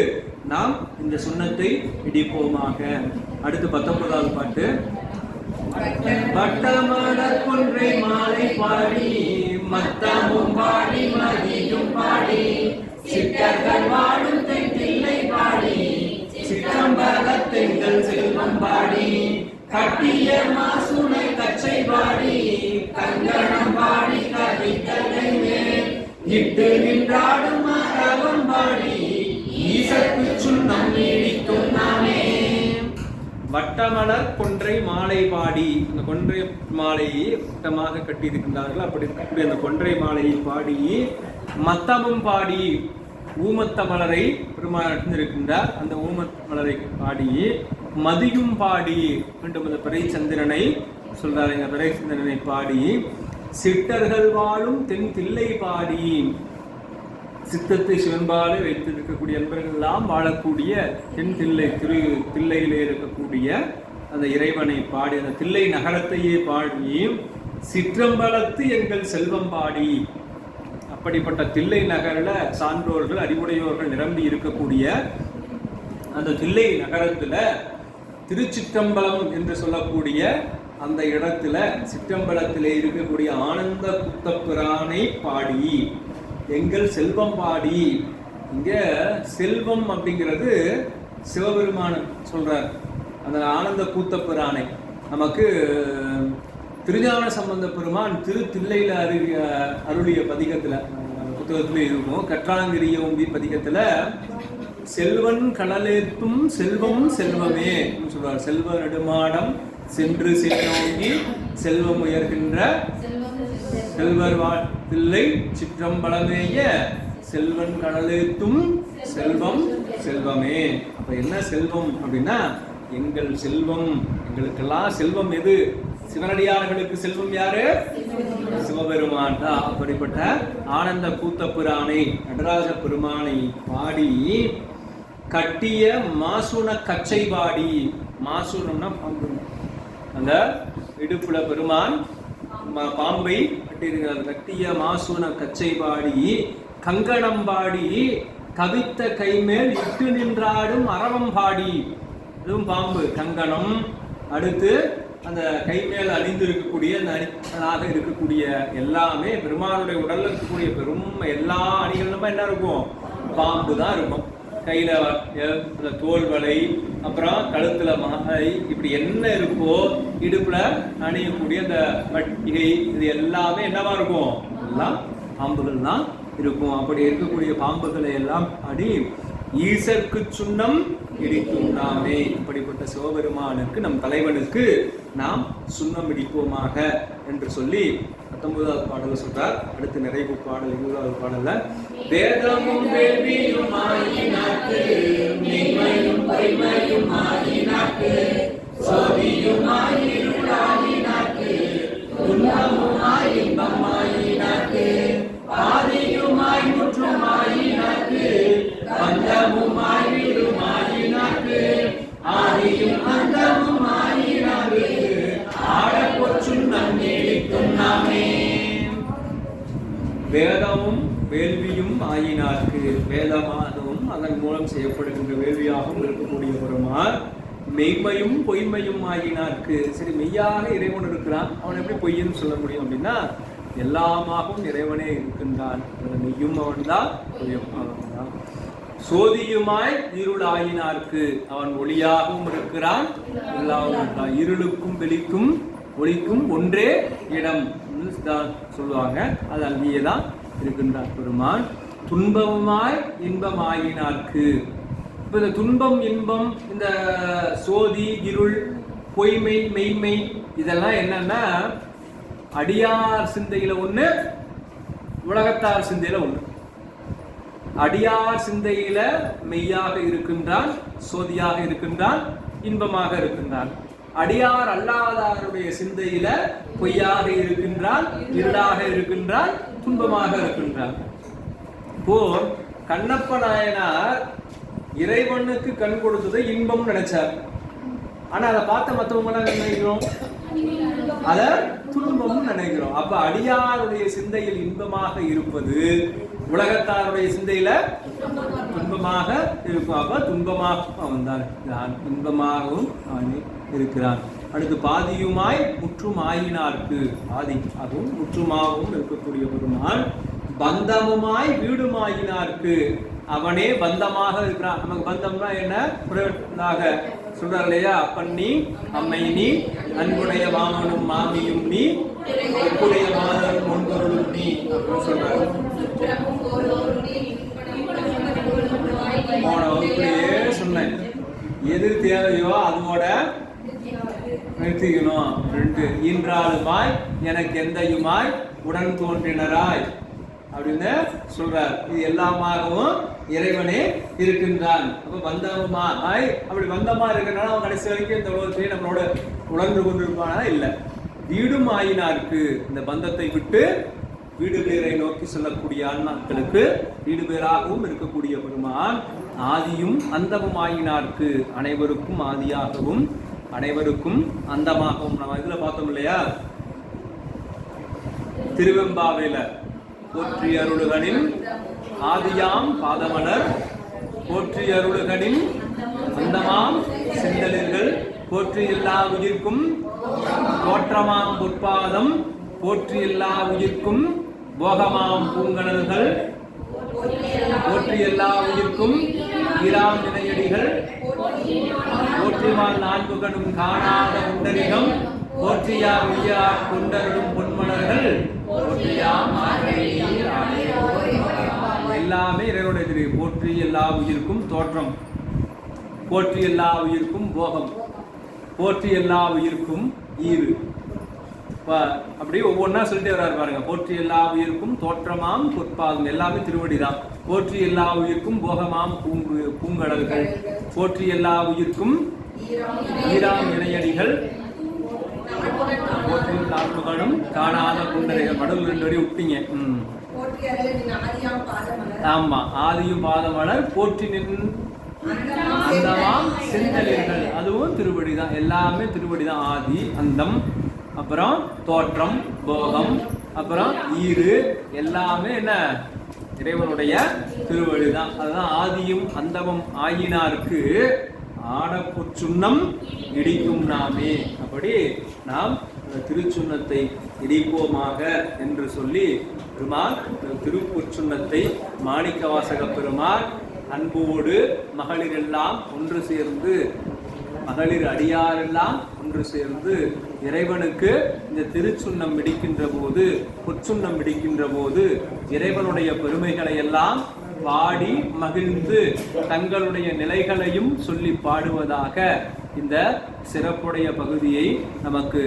நாம் இந்த சுண்ணத்தை இடிப்போமாக. அடுத்து 19வது பாட்டு. வட்டமலர் கொன்றை மாலை பாடி மத்தமும் பாடி மதியும் பாடி சித்தர்கள் வாழும் தென்தில்லை பாடி சிற்றம்பலத்தெங்கள் செல்வம் பாடி கட்டிய மாசுனை கச்சை பாடி கங்கணம் பாடி கவித்தலை மேல் இட்டு நின்றாடும் மரபம் பாடி ஈசற்கு சுண்ணம் நீடிக்கும் நாமே. வட்டமலர் கொன்றை மாலை பாடி, அந்த கொன்றை மாலையை வட்டமாக கட்டி இருக்கின்றார்கள். அப்படி இருக்கக்கூடிய அந்த கொன்றை மாலையை பாடி மத்தமும் பாடி, ஊமத்த மலரை பெருமாள் இருக்கின்றார், அந்த ஊமத்த மலரை பாடி மதியும் பாடி, மீண்டும் அந்த பிறை சந்திரனை சொல்றாரு, இந்த பிறை சந்திரனை பாடி சிட்டர்கள் வாழும் தென் தில்லை பாடி, சித்தத்தை சிவன்பாடு வைத்திருக்கக்கூடிய அன்பர்கள் எல்லாம் வாழக்கூடிய தென் தில்லை தில்லையிலே இருக்கக்கூடிய அந்த இறைவனை பாடி, அந்த தில்லை நகரத்தையே பாடி சிற்றம்பலத்து எங்கள் செல்வம் பாடி. அப்படிப்பட்ட தில்லை நகரில் சான்றோர்கள் அறிவுடையோர்கள் நிரம்பி இருக்கக்கூடிய அந்த தில்லை நகரத்துல திருச்சிற்றம்பலம் என்று சொல்லக்கூடிய அந்த இடத்துல சிற்றம்பலத்திலே இருக்கக்கூடிய ஆனந்த கூத்தப்பிரானை பாடி எங்கள் செல்வம் பாடி. இங்க செல்வம் அப்படிங்கிறது சிவபெருமான் சொல்றார். அந்த ஆனந்த கூத்தப்பிரானை நமக்கு திருஞான சம்பந்த பெருமான் தில்லையில அருளிய பதிகத்துல புத்தகத்துல இருக்கும். கற்றாங்கிரியோம்பி பதிகத்துல செல்வன் கடலேத்தும் செல்வம் செல்வமே சொல்றார். செல்வ நெடுமாடம் சென்று சென்றோங்கி செல்வம் உயர்கின்ற செல்வர் தில்லை சிற்றம்பலமேய செல்வன் கடலேத்தும் செல்வம் செல்வமே. அப்ப என்ன செல்வம் அப்படின்னா எங்கள் செல்வம். எங்களுக்கெல்லாம் செல்வம் எது? சிவனடியார்களுக்கு செல்வம் யாரு? சிவபெருமான் தான். அப்படிப்பட்ட ஆனந்த கூத்தப்பிரானை நடராஜ பெருமானை பாடி கட்டிய மாசுன கச்சை பாடி. மாசுனம்னா பாம்பு. அந்த இடுப்புல பெருமான் பாம்பை கட்டியிருக்கிறார். கட்டிய மாசுன கச்சை பாடி கங்கணம் பாடி கவித்த கைமேல் இட்டு நின்றாடும் அரவம் பாடி. இதுவும் பாம்பு கங்கணம். அடுத்து அந்த கை மேல அணிந்து இருக்கக்கூடிய அந்த அணிகளாக இருக்கக்கூடிய எல்லாமே பெருமானுடைய உடல்ல இருக்கக்கூடிய பெரும் எல்லா அணிகளுமே என்ன இருக்கும்? பாம்பு தான் இருக்கும். கையில அந்த தோல் வலை, அப்புறம் கழுத்துல மாலை, இப்படி என்ன இருக்கோ இடுப்புல அணியக்கூடிய அந்த வட்டிகை, இது எல்லாமே என்னவா இருக்கும்? எல்லாம் பாம்புகள் தான் இருக்கும். அப்படி இருக்கக்கூடிய பாம்புகளை எல்லாம் அடி ஈசற்கு சுண்ணம் இடிக்கும் நாமே. இப்படிப்பட்ட சிவபெருமானுக்கு நம் தலைவனுக்கு நாம் சுண்ணம் இடிப்போமாக என்று சொல்லி 19வது பாடல சொல்றார். அடுத்து நிறைவு பாடல் 20வது பாடல்ல வேதமும் வேள்வியும் ஆயினாக்கு மெய்மையும் பொய்மையும் ஆயினாக்கு சோதியும் ஆயினாக்கு துன்பமுமாய் இன்பமாயினாக்கு ஆதியுமாய் முற்றுமாயினாக்கு பந்தமுமாய் வீடுமாயினாக்கு ஆதியும் அந்தமுமாயினாக்கு ஆடப்பொச்சுண்ணம் நீடிக்கும் நாமே. வேதமும் வேள்வியும் ஆயினார்க்கு, வேதமாகவும் அதன் மூலம் செய்யப்படுகின்ற வேள்வியாகவும் இருக்கக்கூடிய பெருமாள் மெய்மையும் பொய்மையும் ஆயினார்க்கு. சரி, மெய்யாக இறைவன் இருக்கிறான், அவன் எப்படி பொய்ன்னு சொல்ல முடியும் அப்படின்னா எல்லாமாகவும் இறைவனே இருக்கின்றான். மெய்யும் அவன்தான், பொய்யும் அவன்தான். சோதியுமாய் இருள் ஆயினார்க்கு, அவன் ஒளியாகவும் இருக்கிறான், எல்லாவும் இருளுக்கும் வெளிக்கும் ஒளிக்கும் ஒன்றே இடம் சொல்லுவாங்க. அது அங்கேயே தான் இருக்கின்றார் பெருமான். துன்பமுமாய் இன்பம் ஆயினார்க்கு. இப்ப இந்த துன்பம் இன்பம், இந்த சோதி இருள் பொய்மை மெய்மை, இதெல்லாம் என்னன்னா அடியார் சிந்தையில ஒண்ணு, உலகத்தார் சிந்தையில ஒண்ணு. அடியார் சிந்தையில மெய்யாக இருக்கின்றான், சோதியாக இருக்கின்றான், இன்பமாக இருக்கின்றான். அடியார் அல்லாதாருடைய சிந்தையில பொய்யாக இருக்கின்றான், இருளாக இருக்கின்றான், துன்பமாக இருக்கின்றான். இப்போ கண்ணப்ப நாயனார் இறைவனுக்கு கண் கொடுத்ததை இன்பம் நினைச்சார். ஆனா அதை பார்த்த மற்றவங்க எல்லாம் நினைக்கிறோம், அத துன்பம் நினைக்கிறோம். அப்ப அடியாருடைய சிந்தையில் இன்பமாக இருப்பது உலகத்தாருடைய சிந்தையில துன்பமாக இருக்கும். அப்ப துன்பமாக அவன் தான் இன்பமாகவும் அவன் இருக்கிறான். அடுத்து பாதியுமாய் முற்றுமாயினார்க்கு, பாதி அதுவும் முற்றுமாகவும் இருக்கக்கூடிய பெருமாள். பந்தமுமாய் வீடுமாயினார்க்கு, அவனே பந்தமாக இருக்கிறான். நமக்கு பந்தம்னா என்ன? சொல்றார் இல்லையா? அப்பன் நீ, அம்மை நீ, அன்புடைய மாமனும் மாமியும் நீ, ஒப்புடைய மாதரும் முன்பொருளும் நீ அப்படின்னு சொல்றாரு. போன வகுப்புலயே சொன்னேன், எது தேவையோ அதோட நிறுத்திக்கணும். 2 ஈன்றாளுமாய் எனக்கு எந்தையுமாய் உடன் தோன்றினராய் அப்படின்னு சொல்றார். இது எல்லாமாகவும் இறைவனே இருக்கின்றான். அப்ப பந்தமாய், அப்படி பந்தமா இருக்கிறனால அவன் கடைசி வரைக்கும் இந்த உலகத்திலே நம்மளோட உணர்ந்து கொண்டிருப்பானா? இல்ல. வீடும் ஆயினார்க்கு, இந்த பந்தத்தை விட்டு வீடு பேரை நோக்கி செல்லக்கூடிய ஆன்மாக்களுக்கு வீடு பேராகவும் இருக்கக்கூடிய பெருமான். ஆதியும் அந்தமும் ஆயினார்க்கு, அனைவருக்கும் ஆதியாகவும் அனைவருக்கும் அந்தமாகவும். நம்ம இதுல பார்த்தோம் இல்லையா? திருவெம்பாவையில போற்றி அருளுகனின் ஆதியாம் பாதமலர், போற்றி அருளுகனின் அந்தமாம் செந்தலிர்கள், போற்றி எல்லா உயிர்க்கும் தோற்றமாம் பொற்பாதம், போற்றி எல்லா உயிர்க்கும் போகமாம் பூங்கடல்கள், போற்றி எல்லா உயிர்க்கும் ஈராம் வினையடிகள், போற்றிமால் 4 கடும் காணாத உண்டரிகம், போற்றியா உய்யா கொண்டருடும் பொன்மலர்கள், எல்லாமே இறைவனுடைய திரு. போற்றி எல்லா உயிர்க்கும் தோற்றம், போற்றி எல்லா உயிர்க்கும் போகம், போற்றி எல்லா உயிர்க்கும் ஈறு. அப்படி ஒவ்வொன்றா சொல்லிட்டே வர்றாரு பாருங்க. போற்றி எல்லா உயிர்க்கும் தோற்றமாம் பொற்பாதம், எல்லாமே திருவடி தான். போற்றி எல்லா உயிர்க்கும் போகமாம் பூங்கடல்கள், போற்றி எல்லா உயிர்க்கும் ஈராம் இணையடிகள், போற்றி 4 கடும் காணாத குண்டரைகள். மடல் 2 வரை விட்டீங்க. ஆமா, ஆதியும் பாதமலர், போற்றி நின் அந்தமாம் செந்தலிர்கள், அதுவும் திருவடி தான். எல்லாமே திருவடி தான். ஆதி அந்தம், அப்புறம் தோற்றம் போகம், அப்புறம் ஈறு, எல்லாமே என்ன? இறைவனுடைய திருவடி தான். அதுதான் ஆதியும் அந்தமும் ஆயினார்க்கு. ஆடப்புச்சுன்னம் இடிக்கும் நாமே. அப்படி நாம் திருச்சுன்னத்தை இடிப்போமாக என்று சொல்லி பெருமாள் திருப்புச்சுன்னத்தை மாணிக்கவாசக பெருமாள் அன்போடு மகளிரெல்லாம் ஒன்று சேர்ந்து, மகளிர் அடியாரெல்லாம் ஒன்று சேர்ந்து இறைவனுக்கு இந்த திருச்சுன்னம் இடிக்கின்ற போது, பொற்சுன்னம் இடிக்கின்ற போது இறைவனுடைய பெருமைகளை எல்லாம் பாடி மகிழ்ந்து தங்களுடைய நிலைகளையும் சொல்லி பாடுவதாக இந்த சிறப்புடைய பகுதியை நமக்கு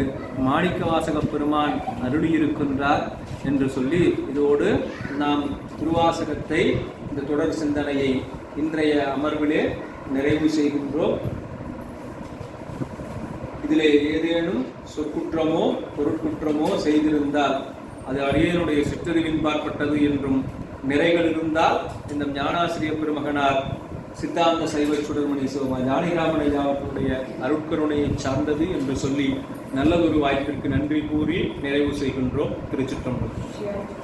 மாணிக்கவாசக பெருமான் அருளியிருக்கின்றார் என்று சொல்லி, இதோடு நாம் திருவாசகத்தை, இந்த தொடர் சிந்தனையை இன்றைய அமர்விலே நிறைவு செய்கின்றோம். இதிலே ஏதேனும் சொற்குற்றமோ பொருட்குற்றமோ செய்திருந்தால் அது அடியனுடைய சிற்றறிவின் பார்ப்பட்டது என்றும் நிறைகள் இருந்தால் இந்த ஞானாசிரிய பெருமகனார் சித்தாந்த சைவ சுடர்மணி சிவமா ஞானிராமனையா அவர்களுடைய அருட்கருணையை சார்ந்தது என்று சொல்லி நல்லதொரு வாய்ப்பிற்கு நன்றி கூறி நிறைவு செய்கின்றோம். திருச்சிற்றம்பலம்.